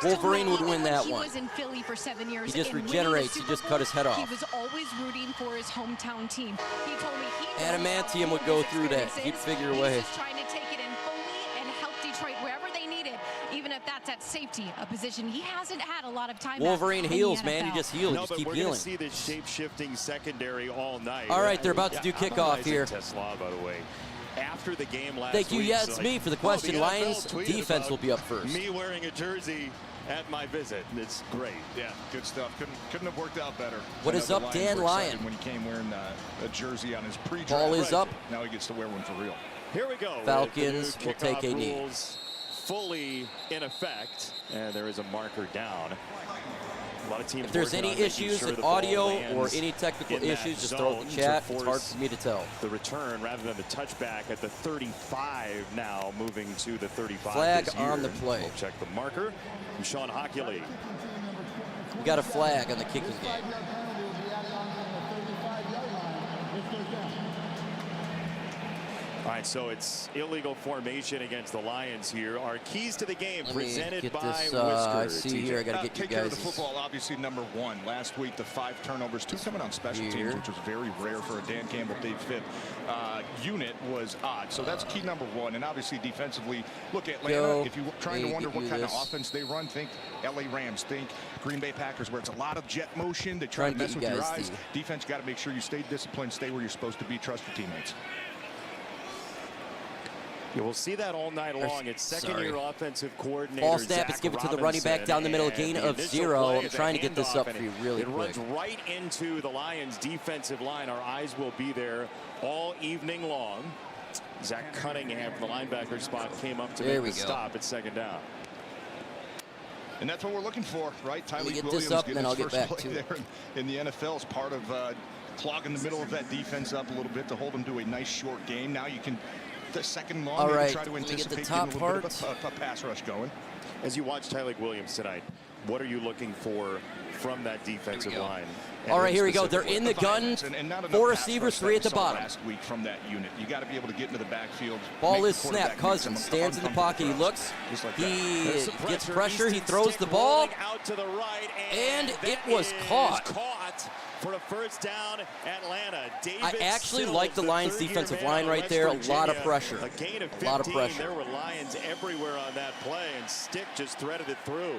Wolverine would win that one. He was in Philly for 7 years. He just regenerates. He just cut his head off. He was always rooting for his hometown team. He told me Adamantium would go through that. He'd figure a way. He's just trying to take it in fully and help Detroit wherever they need it, even if that's at safety, a position he hasn't had a lot of time. Wolverine heals, man. He just heals. No, just but keep we're healing. Gonna see this shape-shifting secondary all night. All right, they're about to do kickoff here. Tesla, by the way. After the game last Thank you. week, Yeah, it's me for the question. the Lions NFL tweeted defense about will be up first. Me wearing a jersey at my visit. It's great. Yeah, good stuff. Couldn't have worked out better. What is up, Dan Lyon? When he came wearing a jersey on his pre-draft. Ball is up. Now he gets to wear one for real. Here we go. Falcons will take a knee. Fully in effect, and there is a marker down. A lot of teams. If there's any issues in audio or any technical issues, just throw it in the chat. It's hard for me to tell. The return rather than the touchback at the 35 now, moving to the 35. Flag on the play. We'll check the marker from Sean Hockley. We got a flag on the kicking game. All right, so it's illegal formation against the Lions here. Our keys to the game presented by Whisker. I see here. I got to get you Take care of guys. the football, obviously, number one. Last week, the 5 turnovers, 2 coming on special teams, which was very rare for a Dan Campbell, Dave Fitt unit was odd. So that's key number one. And obviously, defensively, look at Atlanta. If you're trying to wonder what kind of offense they run, think LA Rams, think Green Bay Packers, where it's a lot of jet motion. They try to mess with your eyes. Defense, got to make sure you stay disciplined, stay where you're supposed to be, trust your teammates. You will see that all night long. It's second-year offensive coordinator. Ball snap. It's given to the running back down the middle. Gain of 0. I'm trying to get this up for you really quick. It runs right into the Lions' defensive line. Our eyes will be there all evening long. Zach Cunningham from the linebacker spot came up to make the stop at second down. And that's what we're looking for, right? Tyler get Williams this up, and then I'll his get first back to play there in the NFL is part of clogging the middle of that defense up a little bit to hold them to a nice short game. Now you can the second long all right, try to anticipate the top getting a little bit of a pass rush going. As you watch Tyler Williams tonight, what are you looking for from that defensive line? All right, here we go. They're in the gun. 4 receivers, 3 at the bottom. Last week from that unit, you got to be able to get into the backfield. Ball is snapped. Cousins stands in the pocket. He looks. He gets pressure. He throws the ball, out to the right, and it was caught. For a first down, Atlanta. I actually like the Lions' defensive line right there. A lot of pressure. A gain of 15. A lot of pressure. There were Lions everywhere on that play, and Stick just threaded it through.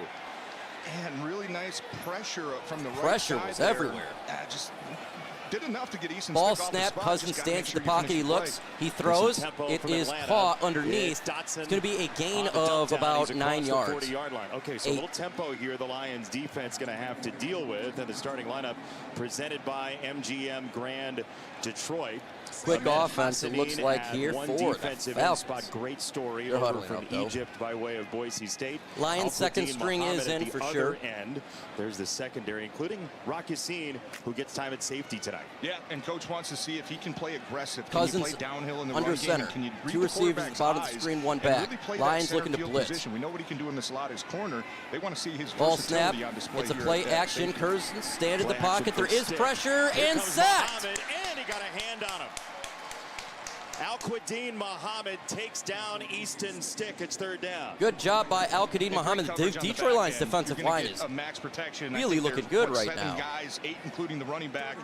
And really nice pressure from the right side. Pressure was everywhere. Just did enough to get Easton ball Stick off snap. the spot. Cousins stands in the pocket. He looks. He throws. It is caught underneath. It's going to be a gain of about 9 yards. 40-yard line. Okay, so a little tempo here the Lions defense going to have to deal with. And the starting lineup presented by MGM Grand Detroit. Quick offense, it looks like here for the Falcons. Great story over from Egypt by way of Boise State. Lions second string is in for sure. And there's the secondary, including Marcus, who gets time at safety tonight. Yeah, and coach wants to see if he can play aggressive. Cousins can you play downhill in the under run center. Game? Can you read 2 receivers, bottom of the screen, 1 back. Really Lions looking to blitz. Position. We know what he can do in the slot as corner. They want to see his ball snap. On display. It's a play action. Cousins stand in the pocket. There is pressure and sacked. And he got a hand on him. Al-Quadin Muhammad takes down Easton Stick. It's third down. Good job by Al-Quadin Muhammad. The Detroit Lions defensive line is max protection. really looking good right now. Guys, 8 including the running back.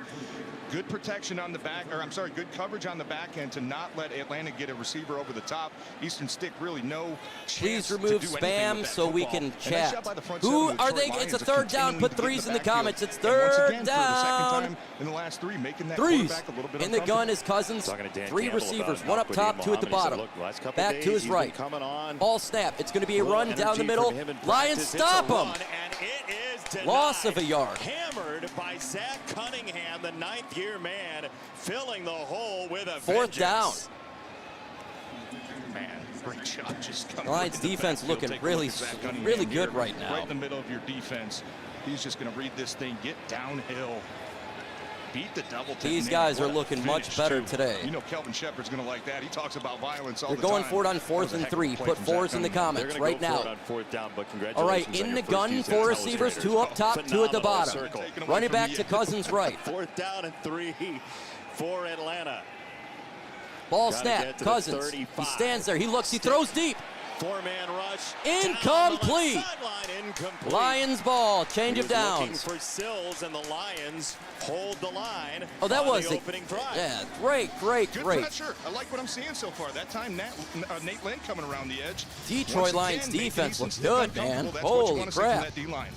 Good protection on the back, or I'm sorry, good coverage on the back end to not let Atlanta get a receiver over the top. Eastern Stick really no chance. Please remove to do anything spam with that so we football. can And that chat. shot by the front Who seven of the are they? Detroit It's a Lions third down. continuing Put to get threes in the backfield. comments. It's And once third again, for the second down. time in the last 3, making that Threes. quarterback a little bit In the gun is Cousins. 3 receivers. 1 up top, 2 at the bottom. Back to his right. Ball snap. It's going to be a run down the middle. Lions stop him. Loss of a yard. Hammered by Zach Cunningham, the 9th-year man, filling the hole with a 4th down. Man, great shot. Just coming Lions into the defense backfield. looking Take a really, look at Zach Cunningham really good here, right now. Right in the middle of your defense. He's just going to read this thing, get downhill. Beat the double team. These Man, guys are what a looking finish, much better too. today. You know Kelvin Shepard's going to like that. He talks about violence all They're the going time. for it on That 4th was a and heck of a 3. play Put from 4s Zach in the Cunningham. comments right now. All right, in the gun, 4 receivers, 2 up top, 2 at the bottom. Run it back to Cousins right. 4th down and 3 for Atlanta. Ball snap, Cousins. He stands there. He looks. He throws deep. 4-man rush. Incomplete. Incomplete. Lions ball. Change of Looking downs. for Sills, and the Lions hold the line. Oh, that on was the it. opening drive. Yeah, great. Good Great. pressure. I like what I'm seeing so far. That time, Nate Lynn coming around the edge. Detroit Once Lions again, defense making looks Easton good, Stick man. uncomfortable. That's what you Holy want to see from crap. that D-line.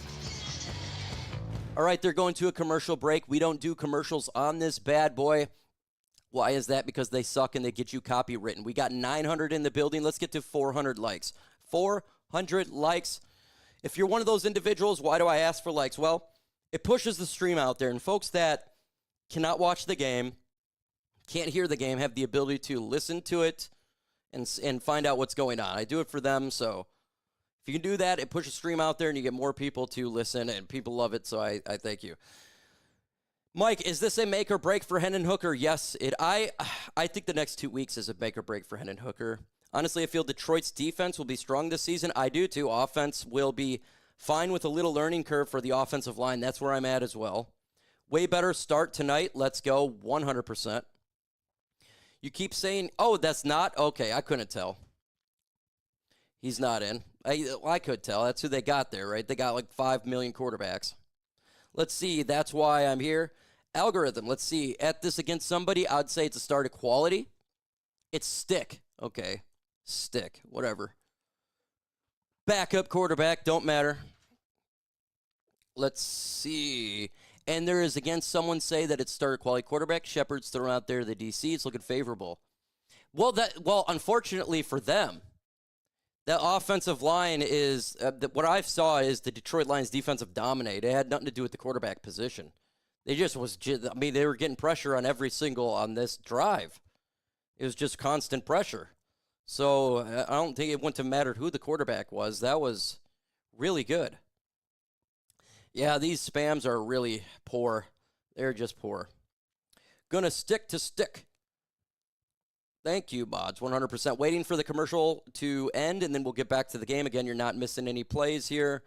All right, they're going to a commercial break. We don't do commercials on this bad boy. Why is that? Because they suck and they get you copywritten. We got 900 in the building. Let's get to 400 likes. 400 likes. If you're one of those individuals, why do I ask for likes? Well, it pushes the stream out there, and folks that cannot watch the game, can't hear the game, have the ability to listen to it and find out what's going on. I do it for them, so if you can do that, it pushes stream out there, and you get more people to listen, and people love it, so I thank you. Mike, is this a make or break for Hendon Hooker? Yes, I think the next 2 weeks is a make or break for Hendon Hooker. Honestly, I feel Detroit's defense will be strong this season. I do, too. Offense will be fine with a little learning curve for the offensive line. That's where I'm at as well. Way better start tonight. Let's go 100%. You keep saying, oh, that's not? Okay, I couldn't tell. He's not in. I could tell. That's who they got there, right? They got like 5 million quarterbacks. Let's see. That's why I'm here. Algorithm. Let's see. At this against somebody, I'd say it's a start of quality. It's Stick. Okay. Stick. Whatever. Backup quarterback. Don't matter. Let's see. And there is, again, someone say that it's start of quality quarterback. Shepard's thrown out there the DC. It's looking favorable. Well, unfortunately for them, the offensive line is, what I saw is the Detroit Lions defensive dominate. It had nothing to do with the quarterback position. They they were getting pressure on every single on this drive. It was just constant pressure. So I don't think it wouldn't have mattered who the quarterback was. That was really good. Yeah, these spams are really poor. They're just poor. Gonna stick to stick. Thank you, Mods. 100%. Waiting for the commercial to end, and then we'll get back to the game. Again, you're not missing any plays here.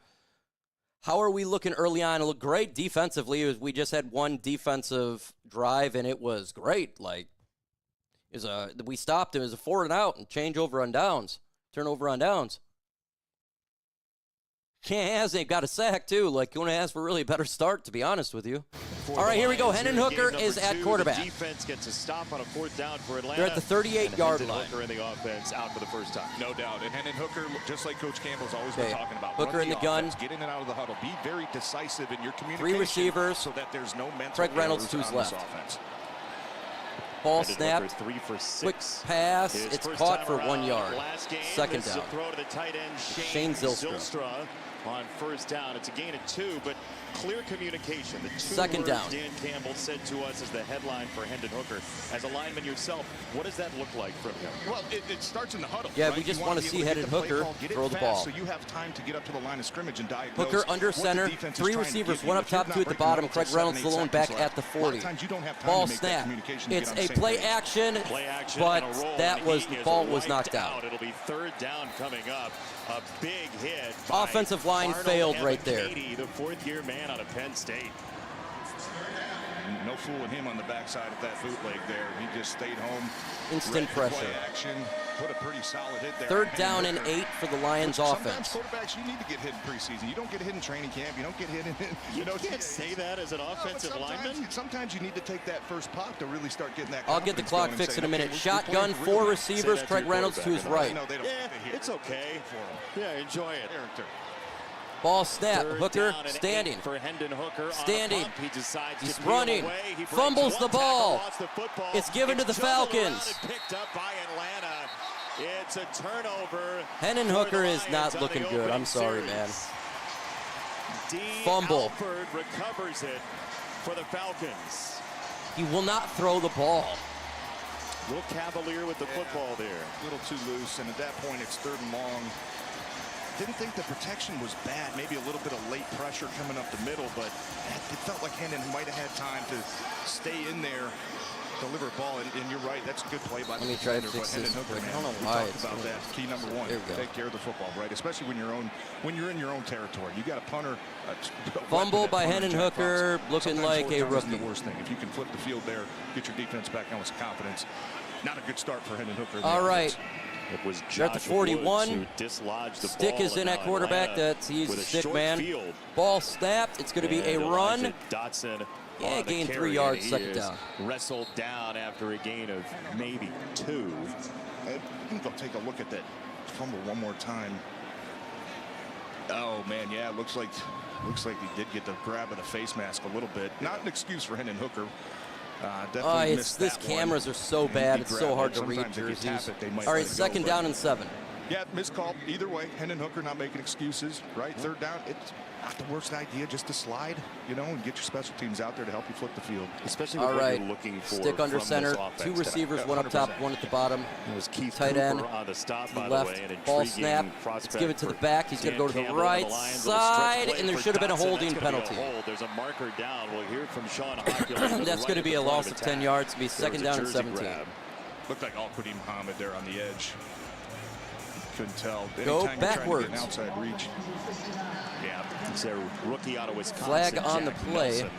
How are we looking early on? It looked great defensively. We just had one defensive drive, and it was great. We stopped. It was a 4 and out and changeover on downs. Turnover on downs. They've got a sack, too. Going to ask for a really better start, to be honest with you. All right, here we go. Hendon Hooker is at quarterback. The defense gets a stop on a 4th down for Atlanta. They're at the 38-yard line. Hooker in the offense out for the first time. No doubt. And Hendon Hooker, just like Coach Campbell's always been talking about. Hooker in the gun. Get in and out of the huddle. Be very decisive in your communication. 3 receivers. So that there's no mental Craig Reynolds, errors 2's on left. this offense. Ball Hendon snapped. Hooker, 3 for 6. Quick pass. His It's first caught time for around 1 yard. last game. Second This is down. a throw to the tight end, Shane Zylstra. On 1st down. It's a gain of 2, but clear communication. The 2 Second words down. Dan Campbell said to us as the headline for Hendon Hooker. As a lineman yourself, what does that look like from him? Well, it starts in the huddle. Yeah, right? we just You want wanna to be see able Hendon get the play Hooker call, get it throw the fast ball. So you have time to get up to the line of scrimmage and diagnose. Hooker under what the center, defense is 3 trying to receivers, give you. 1 up If you're top, not 2 at the breaking bottom. out Craig till Reynolds, 7, the 8 lone back seconds at the left. A 40. lot of times you don't have time Ball to make that snap. communication to It's get on a the same play page. action, Play action but and a roll, that and was he the is ball was wiped knocked out. It'll be 3rd down coming up. A big hit by Offensive line Arnold failed right there. Ebiketie, the 4th-year man out of Penn State. No fooling him on the backside of that bootleg there. He just stayed home. Instant ready to play pressure. action. Put a pretty solid hit there. Third down and 8 for the Lions offense. Sometimes quarterbacks, you need to get hit in preseason. You don't get hit in training camp. You don't get hit in you can't say that as an offensive lineman. Sometimes you need to take that first pop to really start getting that. I'll get the clock fixed in a minute. Shotgun, 4 receivers. Craig Reynolds to his right. It's okay. Yeah, enjoy it. Ball snap. Hooker standing. For Hendon Hooker. Standing. He decides He's to running. He fumbles the ball. Football. It's given to the Falcons. Picked up by Atlanta. It's a turnover. Hendon Hooker is not looking good. I'm sorry, man. Fumble. Alford recovers it for the Falcons. He will not throw the ball. A little cavalier with the football there. A little too loose, and at that point, it's 3rd and long. Didn't think the protection was bad. Maybe a little bit of late pressure coming up the middle, but it felt like Hendon might have had time to stay in there, deliver a ball, and you're right. That's a good play by the defender. But Hendon Hooker, man, I don't know we why. talked about that. Key number 1, take care of the football, right? Especially when you're in your own territory. You got a punter. Fumble by Hendon Hooker, looking like a rookie. The worst thing. If you can flip the field there, get your defense back on with confidence. Not a good start for Hendon Hooker. All right. It was They're at the 41. who dislodged the Stick ball, is in at quarterback. He's a stick man. Field. Ball snapped. It's going to be a run. Dotson. Yeah, gain 3 yards, second down. Wrestled down after a gain of maybe 2. I think I'll take a look at that fumble one more time. Oh man, yeah, looks like he did get the grab of the face mask a little bit. Not an excuse for Hendon Hooker. Definitely missed that These cameras are so bad. It's so hard to read jerseys. All right, 2nd down and 7. Yeah, missed call. Either way, Hendon Hooker not making excuses, right? 3rd down, it's not the worst idea just to slide, and get your special teams out there to help you flip the field. Especially with what you're looking for. Stick under center. 2 receivers, 1 up top, 1 at the bottom. It was Keith tight end Cooper on the stop, by left. the way. An Ball snap. Let's give it to the back. He's going to go to the right side, and there should have been a holding penalty. There's a marker down. We'll hear from Sean Hopkins. That's going to be a loss of 10 yards. It'll be 2nd down and 17. Looked like Al-Qadim Muhammad there on the edge. Couldn't tell. Go Anytime backwards. You're trying to get an outside reach. Yeah, it's a rookie out of Wisconsin. Flag on the Jack play Nelson.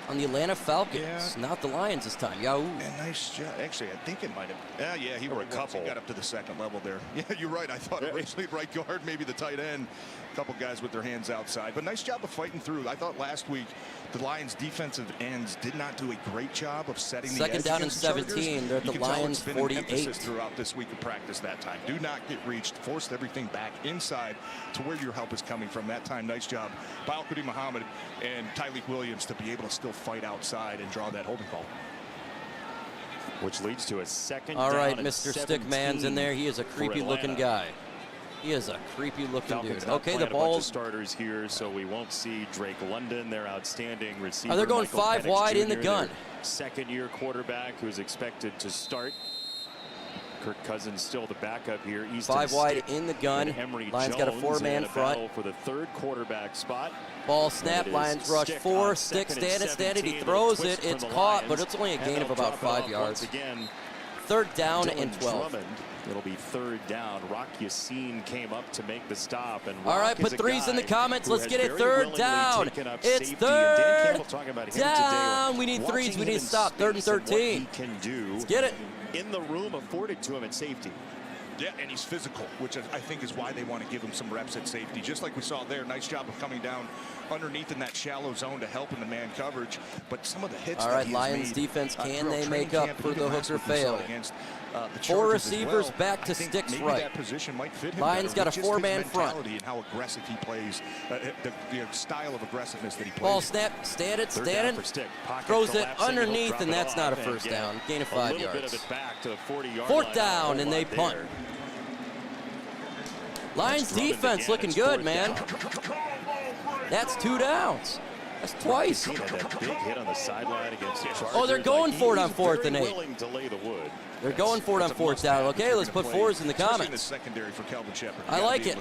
on the Atlanta Falcons, not the Lions this time. Yahoo! And nice job. Actually, I think it might have. Yeah, he were a couple. He got up to the 2nd level there. Yeah, you're right. I thought originally right guard, maybe the tight end. A couple guys with their hands outside. But nice job of fighting through. I thought last week the Lions defensive ends did not do a great job of setting the edge. 2nd down and against the 17. They're at the Lions 48. Throughout this week of practice that time. Do not get reached. Force everything back inside to where your help is coming from. That time, nice job by Al-Qadim Muhammad and Tyleik Williams to be able to still fight outside and draw that holding call. Which leads to a 2nd All down right, and Mr. 17 Stickman's in there. He is a creepy looking guy. He is a creepy looking dude. Okay, the ball. Starters here, so we won't see Drake London, their outstanding receiver. They're going Michael 5 Penix wide Jr., in the gun. 2nd-year quarterback who's expected to start. Kirk Cousins still the backup here. 5 wide in the gun. Lions got a 4-man front. For the 3rd quarterback spot. Ball snap. Lions rush 4. Stick standing. He throws it. It's caught, but it's only a gain of about 5 yards. Again, 3rd down and 12. It'll be 3rd down. Rock Yassin came up to make the stop. And all right, put 3s in the comments. Let's get it 3rd down. It's 3rd down. We need 3s. We need to stop. 3rd and 13. He can do. Let's get it. In the room afforded to him at safety. Yeah, and he's physical, which I think is why they want to give him some reps at safety. Just like we saw there, nice job of coming down underneath in that shallow zone to help in the man coverage. But some of the hits. All right, Lions defense, can they make up for the Hooker fail? 4 receivers back to Stick's right. That position might fit him Lions got a 4-man front. And how aggressive he plays, the style of aggressiveness that he plays. Ball snap, standing, throws it underneath, and that's not a 1st down. Gain of 5 yards. Bit of it back to the 40-yard 4th down, and they punt. Lions defense looking good, man. That's 2 downs. That's twice. That big hit on the sideline against the Chargers. Oh, they're going for it on 4th and 8. Willing to lay the wood. They're going for it on 4th down. Okay, let's put 4s in the comments. I like it.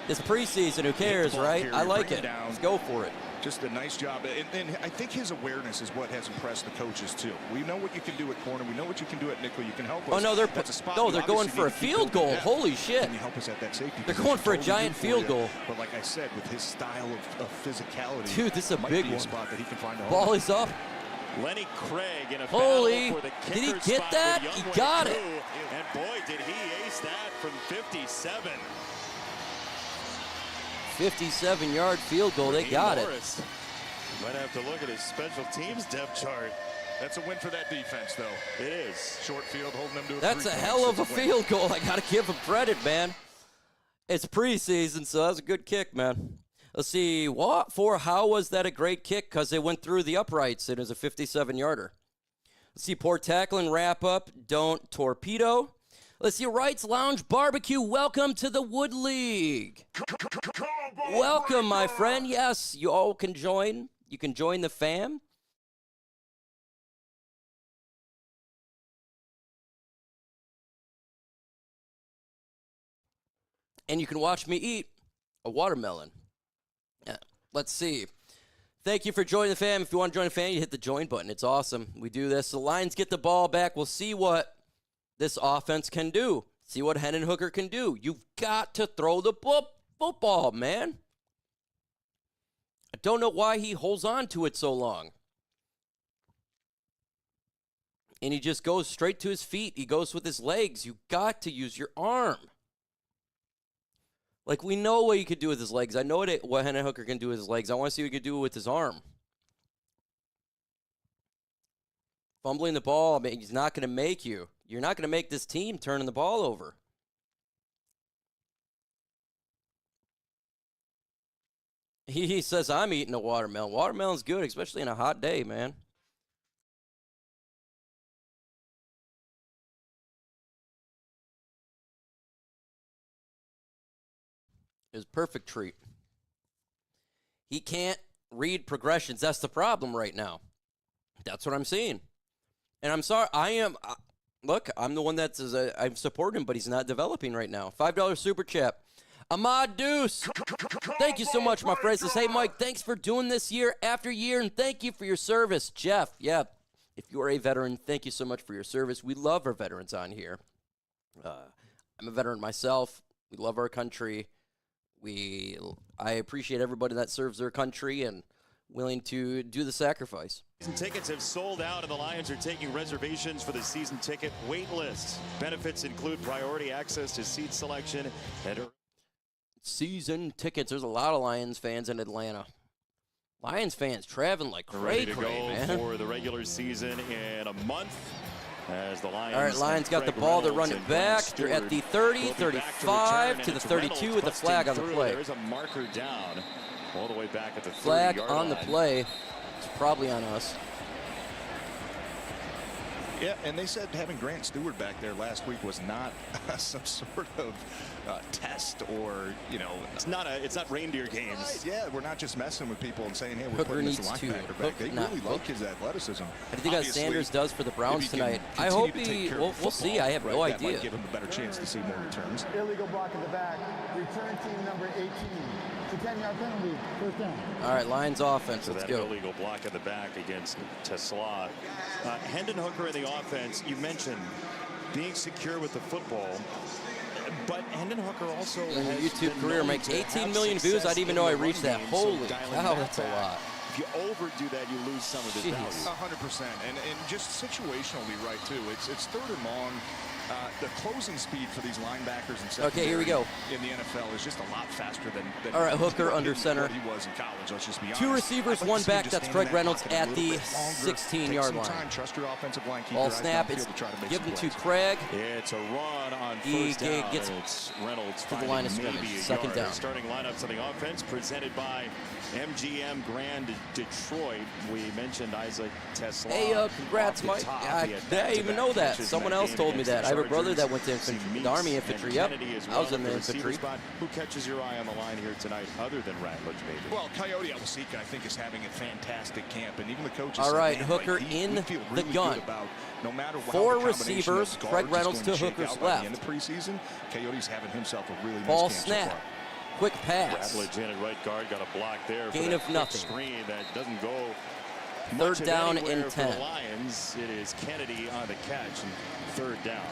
It's preseason. Who cares, right? I like it. Let's go for it. Just a nice job. And I think his awareness is what has impressed the coaches, too. We know what you can do at corner. We know what you can do at nickel. You can help us. Oh, no, they're going for a field goal. Holy shit. Can you help us at that safety? They're going for a giant field goal. But like I said, with his style of physicality, dude, this is a big one. Spot that he can find a ball is up. Lenny Craig in a holy, for the did he get that? He got it. And boy, did he 57. 57-yard field goal. They got it. Norris might have to look at his special teams depth chart. That's a win for that defense, though. It is. Short field, holding them to a That's a 3 hell of points. a It's win. field goal. I got to give him credit, man. It's preseason, so that was a good kick, man. Let's see. How was that a great kick? Because it went through the uprights. It is a 57-yarder. Let's see. Poor tackling, wrap up. Don't torpedo. Let's see. Wright's Lounge Barbecue. Welcome to the Wood League. Welcome, my friend. Yes, you all can join. You can join the fam. And you can watch me eat a watermelon. Let's see. Thank you for joining the fam. If you want to join the fam, you hit the join button. It's awesome. We do this. The Lions get the ball back. We'll see what this offense can do. See what Hendon Hooker can do. You've got to throw the football, man. I don't know why he holds on to it so long. And he just goes straight to his feet. He goes with his legs. You got to use your arm. Like, we know what he could do with his legs. I know what Hendon Hooker can do with his legs. I want to see what he could do with his arm. Fumbling the ball, I mean, he's not going to make you. You're not going to make this team turning the ball over. He says, I'm eating a watermelon. Watermelon's good, especially in a hot day, man. It was a perfect treat. He can't read progressions. That's the problem right now. That's what I'm seeing. And I'm sorry. Look, I'm the one that's, I support him, but he's not developing right now. $5 super chat. Ahmad Deuce. Thank you so much, my friend. Says, hey, Mike, thanks for doing this year after year, and thank you for your service. Jeff, yeah, if you are a veteran, thank you so much for your service. We love our veterans on here. I'm a veteran myself. We love our country. I appreciate everybody that serves their country and willing to do the sacrifice. Season tickets have sold out, and the Lions are taking reservations for the season ticket wait list. Benefits include priority access to seat selection and season tickets. There's a lot of Lions fans in Atlanta. Lions fans traveling like ready to cray, go man. for the regular season in a month. As the Lions. All right, Lions got the ball. They're running back. They're at the 30, 35 to the 32 with the flag on the play. There's a marker down all the way back at the flag 30-yard on the line. play. It's probably on us. Yeah, and they said having Grant Stewart back there last week was not some sort of test or, you know. It's not reindeer games. Right, yeah, we're not just messing with people and saying, hey, we're Hooker putting this needs to. linebacker back. They really like his athleticism. I think as Sanders does for the Browns tonight. I hope we'll see. I have no idea. That might give him a better chance to see more returns. Illegal block in the back. Return team number 18. It's a 10-yard penalty. First down. All right, Lions offense. So Let's that go. illegal block at the back against Tesla. Hendon Hooker in the offense, you mentioned being secure with the football. But Hendon Hooker also In has your YouTube been career known makes to 18 have million views. I success didn't even in know I the reached run that. game, Holy dialing cow, that that's a back. lot. If you overdo that, you lose some of his Jeez. value. 100%. And just situationally right, too. It's third and long. The closing speed for these linebackers and secondary Okay, here we go. in the NFL is just a lot faster than All right, Hooker under center. what he was in college. Let's just be honest. Two receivers, I'd like one to see him back. just That's stand Craig in that Reynolds pocket a at little the bit longer, 16-yard take some line. time, trust your offensive line keeper Ball out snap. downfield It's to try to make given some to plays. Craig. It's a run on He first down. gets and it's Reynolds to the line of finding scrimmage. maybe a Second yard. down. Starting lineups on the offense presented by MGM Grand Detroit. We mentioned Isaac Tesla. Hey, congrats, off the Mike. top. I He had didn't back-to-back even know that. catches in Someone that else game told me against that. I have a brother that went to Chargers. the Army infantry. Yep, Kennedy as I was well in the at receiver infantry. spot. Who catches your eye on the line here tonight other than Ratledge, maybe? Well, Coyote Awosika, I think, is having a fantastic camp, and even the coaches. All said, right, man, Hooker like, in we feel the really gun. good about no matter how Four the combination receivers, of Craig guards is Reynolds going to shake Hooker's out by left. the end of preseason, Coyote's having himself a really Ball nice camp snap. so far. Quick pass. Ratledge in at right guard, got a block there. Gain for of that quick nothing. Screen that doesn't go. Third much of down anywhere and for 10. the Lions. It is Kennedy on the catch and third down.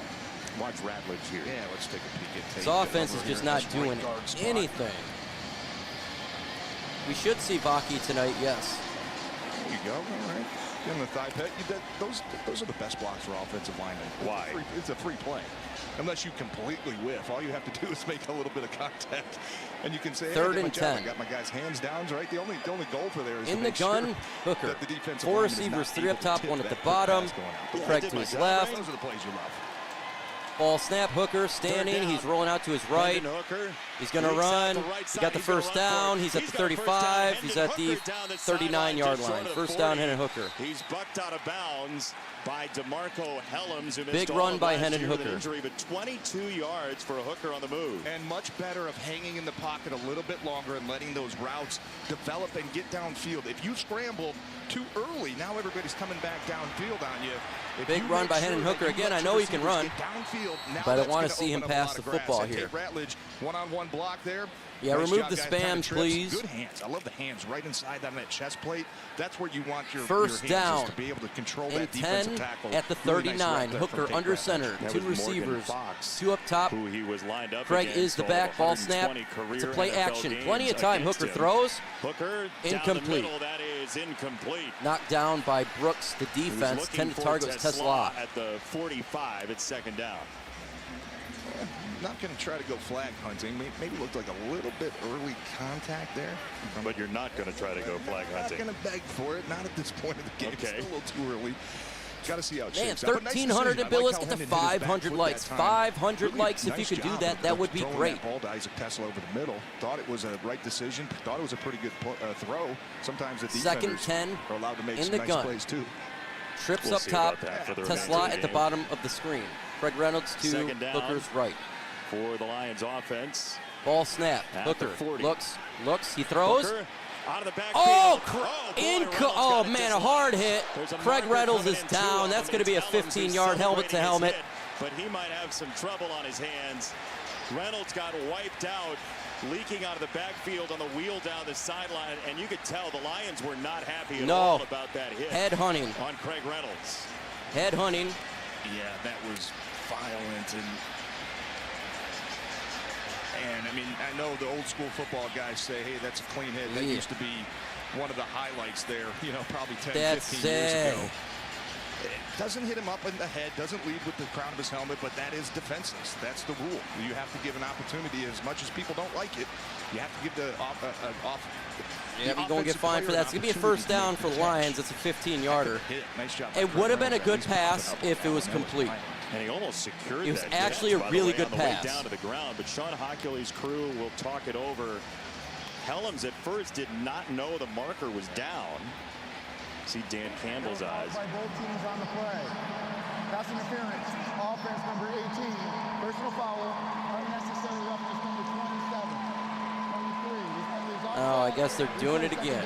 Watch Ratledge here. Yeah, let's take a peek at tape. His offense is Over just here in not this doing right guard spot. anything. We should see Vaki tonight, yes. There you go. All right. In the thigh pet, those are the best blocks for offensive linemen. Why? It's a free play. Unless you completely whiff, all you have to do is make a little bit of contact, and you can say, hey, 3rd and 10. I got my guys hands down, right? The only goal for there is in to the make gun, sure Hooker. that the defensive 4 line is receivers, not 3 able up to top, tip 1 at the that bottom. pass going out. Craig to his left. Those are the plays you love. Ball snap, Hooker standing. He's rolling out to his right. He's going to run. He got the first down. He's at the 35. He's at the 39-yard line. First down, Hendon Hooker. He's bucked out of bounds by DeMarco Helms, who missed Big all run of by last Hendon year with Hooker. an injury, but 22 yards for a Hooker on the move. And much better of hanging in the pocket a little bit longer and letting those routes develop and get downfield. If you scramble too early, now everybody's coming back downfield on you. Big run by Hendon Hooker. Again, I know he can run, but I want to see him pass the football here. Ratledge, one-on-one block there. Yeah, Nice remove job, the guys. spams, please. Good hands. I love the hands right inside on that chest plate. That's where you want your First hands down is to be able to control and that 10 defensive tackle. at the Really nice 39. route there Hooker from under Ratledge. center. That 2 was Morgan receivers. Fox, 2 up top. who he was lined up Craig against. is the All back. Ball 120 snap. career It's a play NFL action. games Plenty of time. against Hooker him. throws. Hooker down Incomplete. the middle. That is incomplete. Knocked down by Brooks, the He was defense. looking 10 to for target was Tesla. at the 45. It's 2nd down. Not going to try to go flag hunting. Maybe looked like a little bit early contact there. But you're not going to try to go flag hunting. Not going to beg for it. Not at this point of the game. Okay. It's still a little too early. Got to see how it Man, shakes out. But nice 1,300 decision. to Bill. I Let's like get how to Hendon hit his back 500 foot likes. that time. 500 Really likes. If nice you could do job that, that would be throwing great. That ball to Isaac Tesla over the middle. Thought it was a right decision. Thought it was a pretty good throw. Sometimes the defenders 2nd 10 are allowed to make in some the nice gun. plays too. Trips We'll up see top. about that for the Tesla remainder of at the game. bottom of the screen. Craig Reynolds to 2nd down. Hooker's right. For the Lions offense. Ball snap. At Hooker the 40. looks. He throws. Hooker out of the backfield. Oh, oh man, a hard hit. Craig Reynolds is down. That's going to be a 15-yard helmet to helmet. But he might have some trouble on his hands. Reynolds got wiped out, leaking out of the backfield on the wheel down the sideline, and you could tell the Lions were not happy at all about that hit. Head hunting. On Craig Reynolds. Head hunting. Yeah, that was violent and I mean, I know the old school football guys say, hey, that's a clean hit. That used to be one of the highlights there, you know, probably 10, 15 years ago. It doesn't hit him up in the head, doesn't lead with the crown of his helmet, but that is defenseless. That's the rule. You have to give an opportunity. As much as people don't like it, you have to give the Yeah, we're going to get fined for that. It's going to be a first down for the Lions. It's a 15-yarder. Nice job. It would have been a good pass if it was complete. And he almost secured it was that actually catch, a by really the way, good on the way pass. down to the ground, but Sean Hockley's crew will talk it over. Helms at first did not know the marker was down. See Dan Campbell's eyes. By both teams on the play. Pass interference. Offense number 18. Personal foul. Unnecessary roughness number 27. 23. Oh, I guess they're doing it again.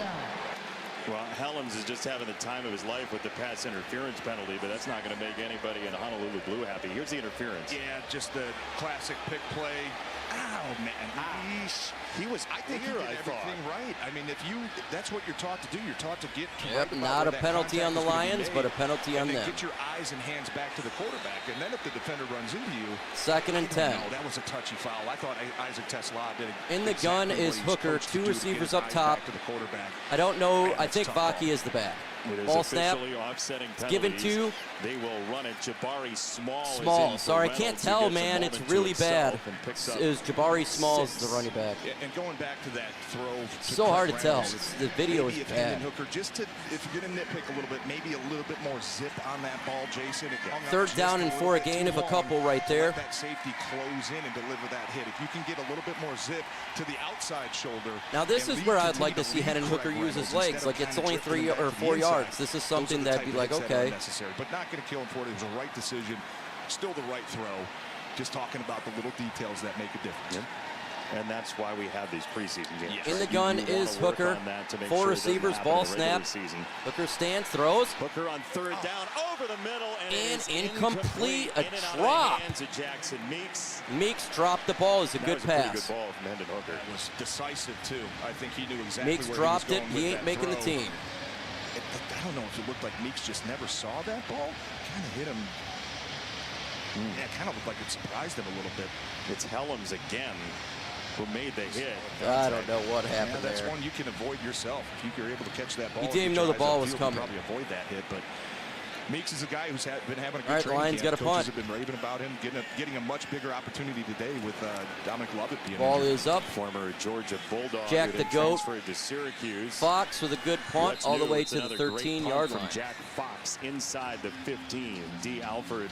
Well, Helms is just having the time of his life with the pass interference penalty, but that's not going to make anybody in Honolulu Blue happy. Here's the interference. Yeah, just the classic pick play. Ow, man. He was, I think he did everything right. I mean, that's what you're taught to do. You're taught to get Yep, not a penalty on the Lions, but a penalty on them. Get your eyes and hands back to the quarterback, and then if the defender runs into you. 2nd and 10. No, that was a touchy foul. I thought Isaac Tesla did it. In the gun is Hooker, 2 receivers up top. I don't know. I think Baki is the back. Ball snap. Given to. They will run it. Jabari Small. Sorry, I can't tell, man. It's really bad. It was Jabari Small as the running back. Yeah, and going back to that throw. So hard to tell. The video is bad. Hooker, just if you're going to nitpick a little bit, maybe a little bit more zip on that ball, Jason. 3rd down and 4, a gain of a couple right there. Let that safety close in and deliver that hit. If you can get a little bit more zip to the outside shoulder. Now this is where I'd like to see Hendon Hooker use his legs. Like it's only 3 or 4 yards. This is something that'd be like, okay. But not going to kill him for it. It was a right decision. Still the right throw. Just talking about the little details that make a difference. Yeah. And that's why we have these preseason games. In the gun is Hooker. 4 receivers, ball snap. Hooker stands, throws. Hooker on 3rd down, over the middle, and incomplete. A drop. Jackson Meeks. Meeks dropped the ball. It's a good pass. Good ball from Hendon Hooker. That was decisive too. I think he knew exactly Meeks where dropped he was it. going He with ain't that making the throw. team. I don't know if it looked like Meeks just never saw that ball. Kind of hit him. Yeah, it kind of looked like it surprised him a little bit. It's Helms again. who made the hit. I don't know what happened that's there. one you can avoid yourself. If you're able to catch that ball. He didn't even know the ball was coming. Probably avoid that hit, but Meeks is a guy who's been having a good All right, training Lions camp. got a punt. Coaches have been raving about him, getting a much bigger opportunity today with Dominic Lovett being Ball injured. is up. Former Georgia Bulldog. Jack who the then Goat. transferred to Syracuse. Fox with a good punt What's all the new? way It's to the another great 13-yard punt line. from Jack Fox inside the 15. D. Alford.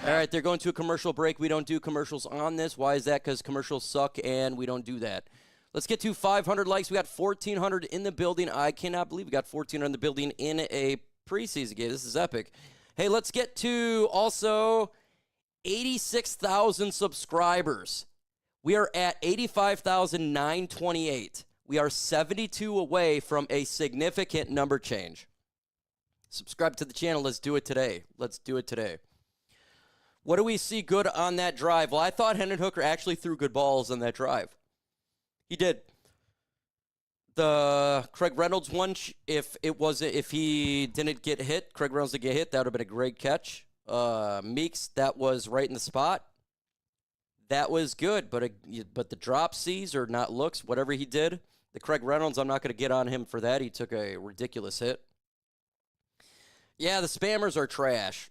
All right, they're going to a commercial break. We don't do commercials on this. Why is that? Because commercials suck, and we don't do that. Let's get to 500 likes. We got 1,400 in the building. I cannot believe we got 1,400 in the building in a preseason game. This is epic. Hey, let's get to also 86,000 subscribers. We are at 85,928. We are 72 away from a significant number change. Subscribe to the channel. Let's do it today. Let's do it today. What do we see good on that drive? Well, I thought Hendon Hooker actually threw good balls on that drive. He did. The Craig Reynolds one, if he didn't get hit, Craig Reynolds didn't get hit, that would have been a great catch. Meeks, that was right in the spot. That was good, but the drop C's or not looks, whatever he did. The Craig Reynolds, I'm not going to get on him for that. He took a ridiculous hit. Yeah, the spammers are trash.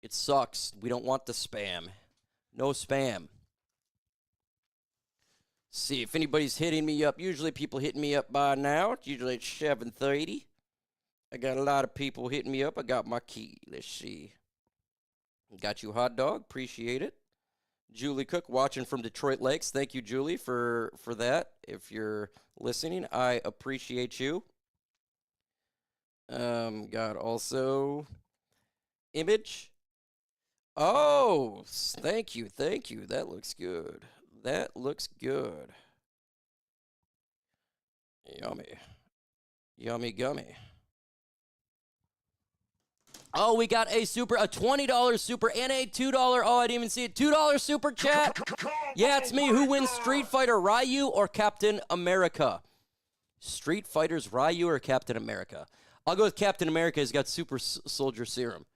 It sucks. We don't want the spam. No spam. See if anybody's hitting me up. Usually people hitting me up by now. It's usually at 7:30. I got a lot of people hitting me up. I got my key. Let's see. Got you, hot dog. Appreciate it. Julie Cook watching from Detroit Lakes. Thank you, Julie, for that. If you're listening, I appreciate you. Got also Image. Oh, thank you. That looks good. That looks good. Yummy. Yummy gummy. Oh, we got a $20 super and a $2. Oh, I didn't even see it. $2 super chat. Yeah, it's me. Who wins Street Fighter, Ryu or Captain America? Street Fighters, Ryu or Captain America? I'll go with Captain America. He's got super soldier serum.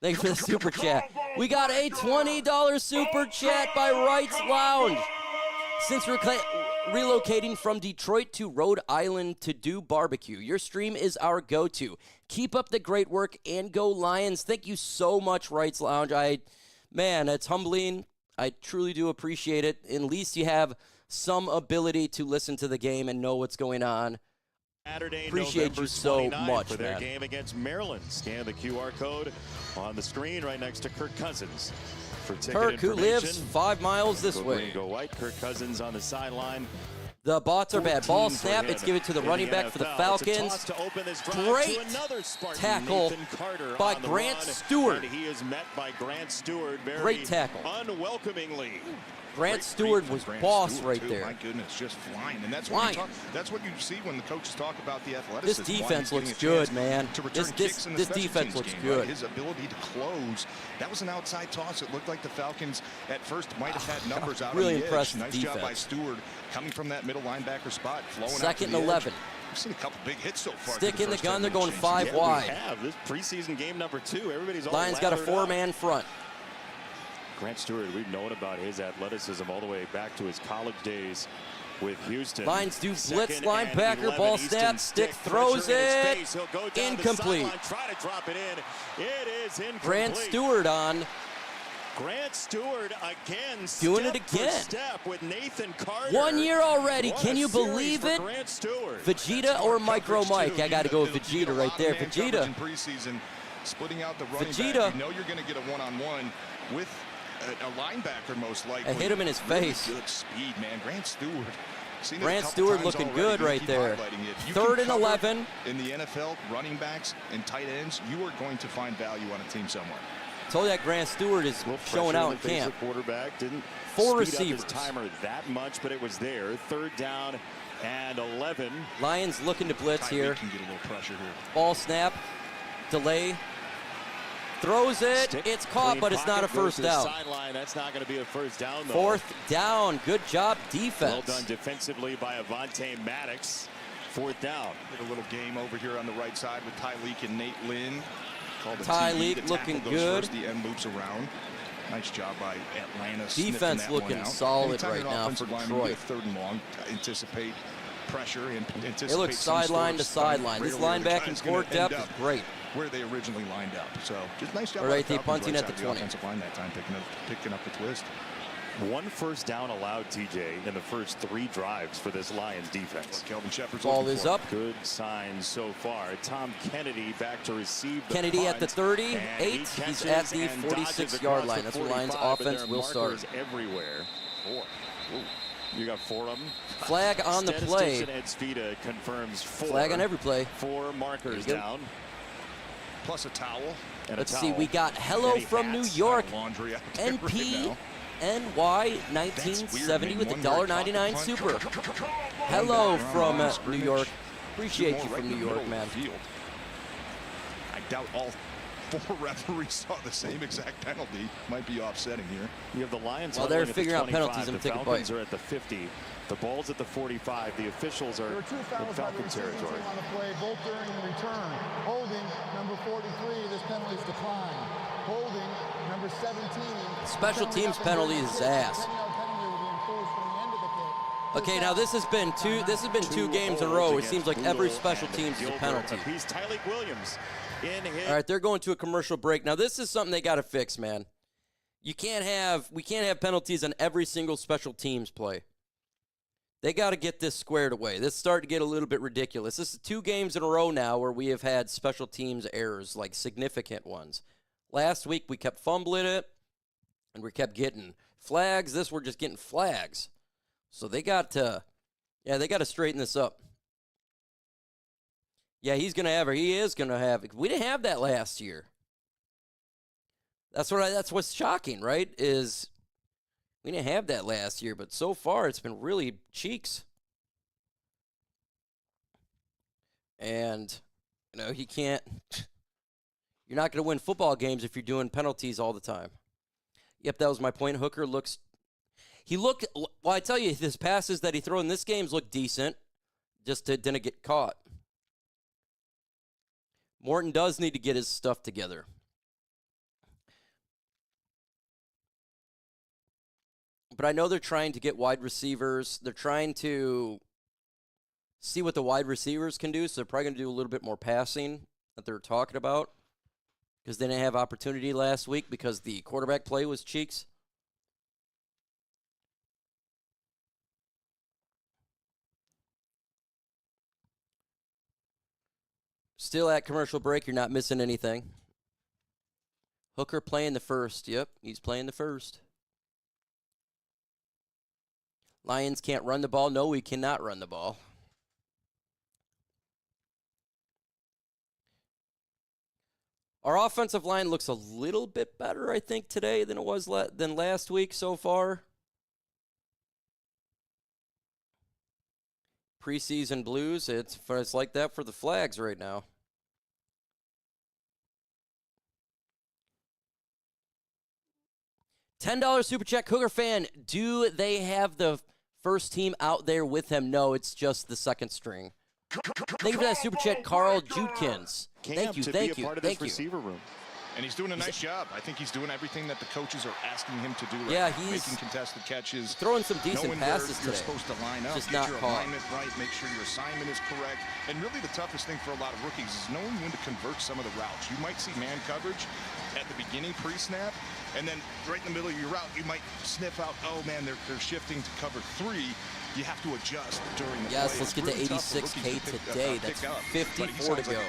Thank you for the super chat. We got a $20 super chat by Wright's Lounge. Since we're relocating from Detroit to Rhode Island to do barbecue, your stream is our go-to. Keep up the great work and go Lions. Thank you so much, Wright's Lounge. Man, it's humbling. I truly do appreciate it. At least you have some ability to listen to the game and know what's going on. Saturday, appreciate November you so 29 much, for their man. game against Maryland. Scan the QR code on the screen right next to Kirk Cousins for ticket Kirk, who lives information. 5 miles this Go way. green, go white. Kirk Cousins on the sideline. The bots are bad. Ball 14 for snap. him It's given to the in running back for the NFL. Falcons. It's a toss to open this drive Great to another Spartan, tackle Nathan Carter by on the Grant run, Stewart. And he is met by Grant Stewart very Great tackle. unwelcomingly. Grant Stewart was boss Stewart, right too. there. My goodness, just flying. And that's Flying. what you see when the coaches talk about the athleticism. This Why defense he's getting looks a chance good, man. To return kicks in the this special defense teams looks game, good. Right? His ability to close. That was an outside toss. It looked like the Falcons at first might have had numbers out really on the impressed edge. Nice defense. job by Stewart coming from that middle linebacker spot, flowing out to Second the and edge. 11. We've seen a couple big hits so far. Stick through in the first gun. 10 They're going minutes. 5 Yeah, wide. we have this preseason game number 2. Everybody's all Lions got a lathered up. 4-man front. Grant Stewart, we've known about his athleticism all the way back to his college days with Houston. Lions do blitz Second linebacker, and 11, ball Easton snap, stick, throws pressure in his it. face. He'll go down the Incomplete. sideline, try to drop it in. It is incomplete. Grant Stewart on. Grant Stewart again, Doing it step for again. step with Nathan Carter. 1 year already. What Can a you series believe for it? Grant Stewart. Vegeta or Micro Mike? I got to go with Vegeta right there. Vegeta. In preseason, splitting out the running Vegeta. back. You know you're going to get a one-on-one with a linebacker most likely. I hit him in his face. Really good speed, man. Grant Stewart. Seen it a Grant couple Stewart times looking already. good Gonna right keep there. highlighting it. You Third can and cover 11. In the NFL, running backs and tight ends, you are going to find value on a team somewhere. Told you that Grant Stewart is showing out in camp. Quarterback didn't 4 speed up receivers. his timer that much, but it was there. Third down and 11. Lions looking to blitz here. Can get a little pressure here. Ball snap. Delay. Throws it. Stick, It's caught, clean but it's not a pocket, goes first to the down. Sideline. That's not going to be a first down, though. 4th down. Good job, defense. Well done defensively by Avonte Maddox. 4th down. Get a little game over here on the right side with Tyleek and Nate Lynn. Called a Tyleek TD. The looking tackle goes good. First, the end loops around. Nice job by Atlanta. Defense looking solid right now for Detroit. Third and long, anticipate pressure and anticipate. It looks sideline to sideline. This linebacking core depth is great. Where they originally lined up. So just nice job. All right, by they punting at the 20. Offensive line that time, picking up the twist. 1 first down allowed, TJ, in the first 3 drives for this Lions defense. Kelvin Shepherd's ball is up. Good signs so far. Tom Kennedy back to receive the Kennedy punt, at the 38. He's at the 46-yard line. That's where Lions offense will start. Everywhere. 4. You got 4 of them. Flag on the play. Ed Svita confirms 4. Flag on every play. 4 markers down. Plus a towel. Let's see. We got hello from New York. NP. NY 1970 with the $1.99 super. Hello from New York. Appreciate you from New York, man. I doubt all 4 referees saw the same exact penalty. Might be offsetting here. You have the Lions. Well, they're figuring out penalties and take a bite. The Falcons are at the 50. The ball's at the 45. The officials are in Falcon territory. On the play, both during the return. Holding number 43. This penalty is declined. Holding number 17. Special teams penalty is ass. Okay, now this has been two games in a row. It seems like every special teams is a penalty. He's Tyleek Williams. All right, they're going to a commercial break. Now this is something they got to fix, man. We can't have penalties on every single special teams play. They got to get this squared away. This is starting to get a little bit ridiculous. This is 2 games in a row now where we have had special teams errors, like significant ones. Last week we kept fumbling it, and we kept getting flags. This we're just getting flags. So they got to straighten this up. Yeah, he is going to have it. We didn't have that last year. That's what's shocking, right? Is we didn't have that last year, but so far it's been really cheeks. And he can't. You're not going to win football games if you're doing penalties all the time. Yep, that was my point. Hooker well, I tell you, his passes that he threw in this game's look decent. Just didn't get caught. Morton does need to get his stuff together. But I know they're trying to get wide receivers. They're trying to see what the wide receivers can do, so they're probably going to do a little bit more passing that they're talking about because they didn't have opportunity last week because the quarterback play was cheeks. Still at commercial break. You're not missing anything. Hooker playing the first. Yep, he's playing the first. Lions can't run the ball. No, we cannot run the ball. Our offensive line looks a little bit better, I think, today than it was than last week so far. Preseason blues, it's like that for the flags right now. $10 Super Chat, Cougar fan. Do they have the first team out there with him? No, it's just the second string. Thank you for that Super Chat, Carl Judkins. Thank you. Receiver room. And he's doing a nice job. I think he's doing everything that the coaches are asking him to do. Right? Yeah, he's making contested catches, throwing some decent passes today. You're supposed to line up, just get not your caught. alignment right, make sure your assignment is correct. And really the toughest thing for a lot of rookies is knowing when to convert some of the routes. You might see man coverage at the beginning pre-snap, and then right in the middle of your route, you might sniff out, oh man, they're shifting to cover 3. You have to adjust during the play. Let's get to 86K today. That's 54 to go.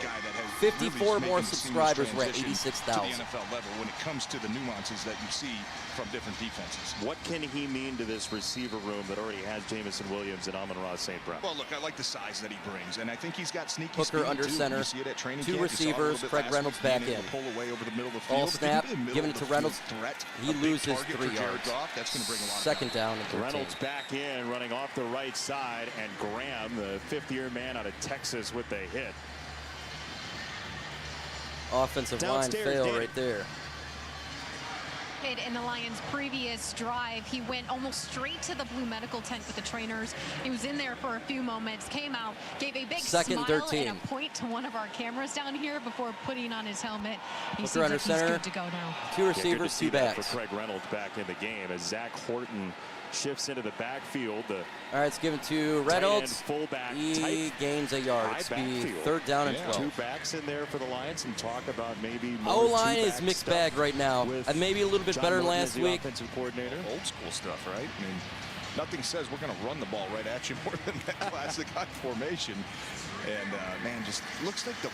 54 more subscribers. We're at 86,000. To the NFL level when it comes to the nuances that you see from different defenses. What can he mean to this receiver room that already has Jamison Williams and Amon-Ra St. Well, look, I like the size that he brings, and I think he's got sneaky Hooker speed under too. center. You see it at training 2 camp. receivers. Craig Reynolds back in. Pull away over the middle of the field. All snap. Giving it to Reynolds. He loses 3 yards. That's going to bring a lot. Second down and 13. Reynolds back in, running off the right side, and Graham, the 5th-year man out of Texas, with the hit. Offensive line fail right there. In the Lions' previous previous drive, he went almost straight to the blue medical tent with the trainers. He was in there for a few moments, came out, gave a big Second smile 13. and a point to one of our cameras down here before putting on his helmet. He Hooker seems under like center. he's good to go now. Two receivers, two backs. For Craig Reynolds back in the game as Zach Horton shifts into the backfield. All right, it's given to Reynolds. Fullback. He gains a yard. It's be third down and 12. Two backs in there for the Lions, and talk about maybe O-line is mixed bag right now. Maybe a little bit better than last week. Offensive coordinator. Old school stuff, right? I mean, nothing says we're going to run the ball right at you more than that classic high formation. And, man, just looks like the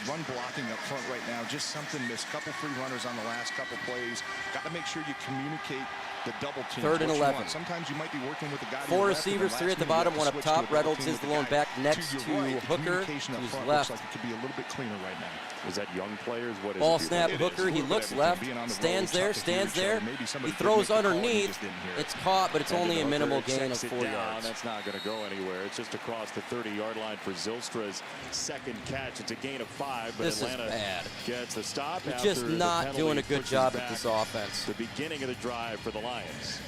run blocking up front right now, just something missed. Couple free runners on the last couple plays. Got to make sure you communicate the double team. Third and 11. Sometimes you might be working with a guy. Four receivers, three at the bottom, one up top. Reynolds is the lone back next to Hooker, who's left. Like it could be a little bit cleaner right now. Is that young players? What is Ball it? snap, Hooker, he looks left, stands there. He throws underneath. It's caught, but it's only a minimal gain of 4 yards. That's not going to go anywhere. It's just across the 30-yard line for Zylstra's second catch. It's a gain of 5, but This is Atlanta bad. gets the stop. We're just not doing a good job at this offense. The beginning of the drive for the Lions.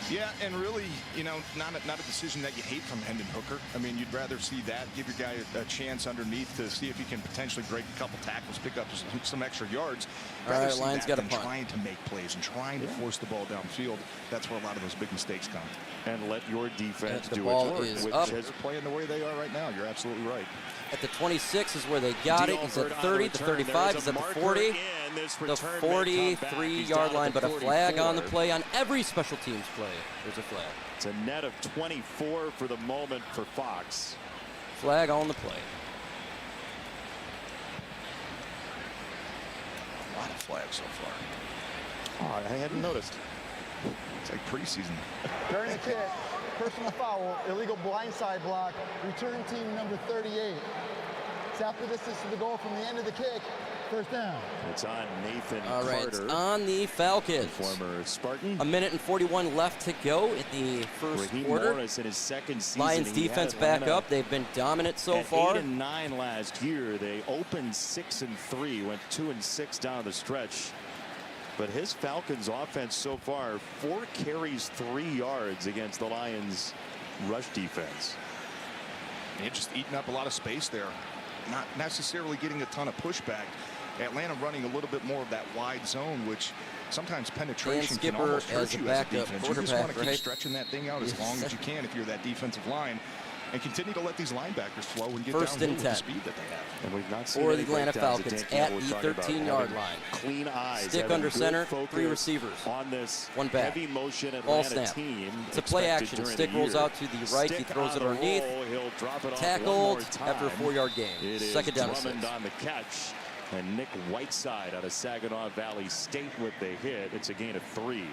Yeah, and really, you know, not a decision that you hate from Hendon Hooker. I mean, you'd rather see that, give your guy a chance underneath to see if he can potentially break a couple tackles, pick up some extra yards. All right, Lions got a punt. Trying to make plays and trying to force the ball downfield. That's where a lot of those big mistakes come. And let your defense the do ball its work. is Which up. They're playing the way they are right now. You're absolutely right. At the 26 is where they got it. He's at 30, the 35, he's at the 40, the 43-yard line, but a flag on the play on every special teams play. There's a flag. It's a net of 24 for the moment for Fox. Flag on the play. A lot of flags so far. Oh, I hadn't noticed. It's like preseason. During the kick, personal foul, illegal blindside block, return team number 38. It's after distance to the goal from the end of the kick, first down. It's on Nathan All right, Carter. it's on the Falcons. Former Spartan. A minute and 41 left to go in the first Raheem quarter. Morris in his second season. Lions defense back up. They've been dominant so far. 8-9 last year. They opened 6-3, went 2-6 down the stretch. But his Falcons offense so far, 4 carries, 3 yards against the Lions rush defense. And just eating up a lot of space there. Not necessarily getting a ton of pushback. Atlanta running a little bit more of that wide zone, which sometimes penetration can almost hurt you as a defense. You just want to keep stretching that thing out as long as you can if you're that defensive line, and continue to let these linebackers flow and get First and downhill with 10. the speed that they have. And we've not seen Or the any Atlanta breakdowns that Falcons Dan at Campbell the was talking about, 13-yard having line. Clean eyes. Stick having under good center, focus 3 receivers. on this One back. heavy motion Ball Atlanta snap. team. It's a play expected action. during Stick the rolls year. out to the right. He Stick throws it on a underneath. roll. He'll drop it off one Tackled more time. after a 4-yard gain. It is Second down and 6. Drummond on the catch. And Nick Whiteside out of Saginaw Valley State with the hit. It's a gain of 3.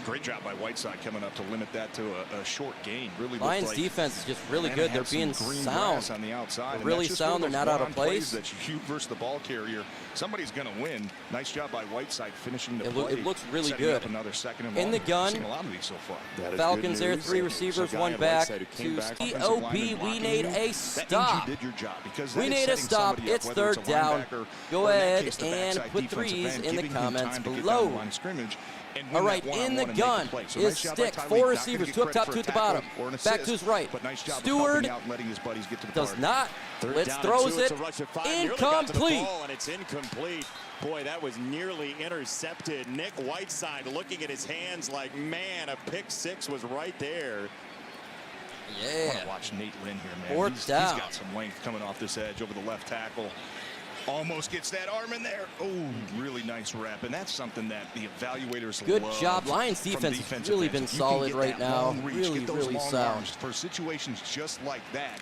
Great job by Whiteside coming up to limit that to a short gain. Really Lions like defense is just really good. They're being sound. On the outside. They're really sound. They're not out of place. That you versus the ball carrier. Somebody's going to win. Nice job by Whiteside finishing the play. It looks really setting good. Up another second and in the long. gun. Seen a lot of these so far. Falcons there, 3 receivers, 1 back. To COB, we need a stop. You did your job because we need a stop. It's third down. Go ahead and put 3s in the comments below. All right, in the gun is Stick. 4 receivers, 2 up top, 2 at the bottom. Back to his right. Stewart does not. Blitz throws it. Incomplete. And it's incomplete. Boy, that was nearly intercepted. Nick Whiteside looking at his hands like, man, a pick 6 was right there. Yeah. I want to watch Nate Lynn here, man. Fourth down. He's got some length coming off this edge over the left tackle. Almost gets that arm in there. Oh, really nice wrap. And that's something that the evaluators Good love job. Lions defense has really been solid right now. Really sound. For situations just like that,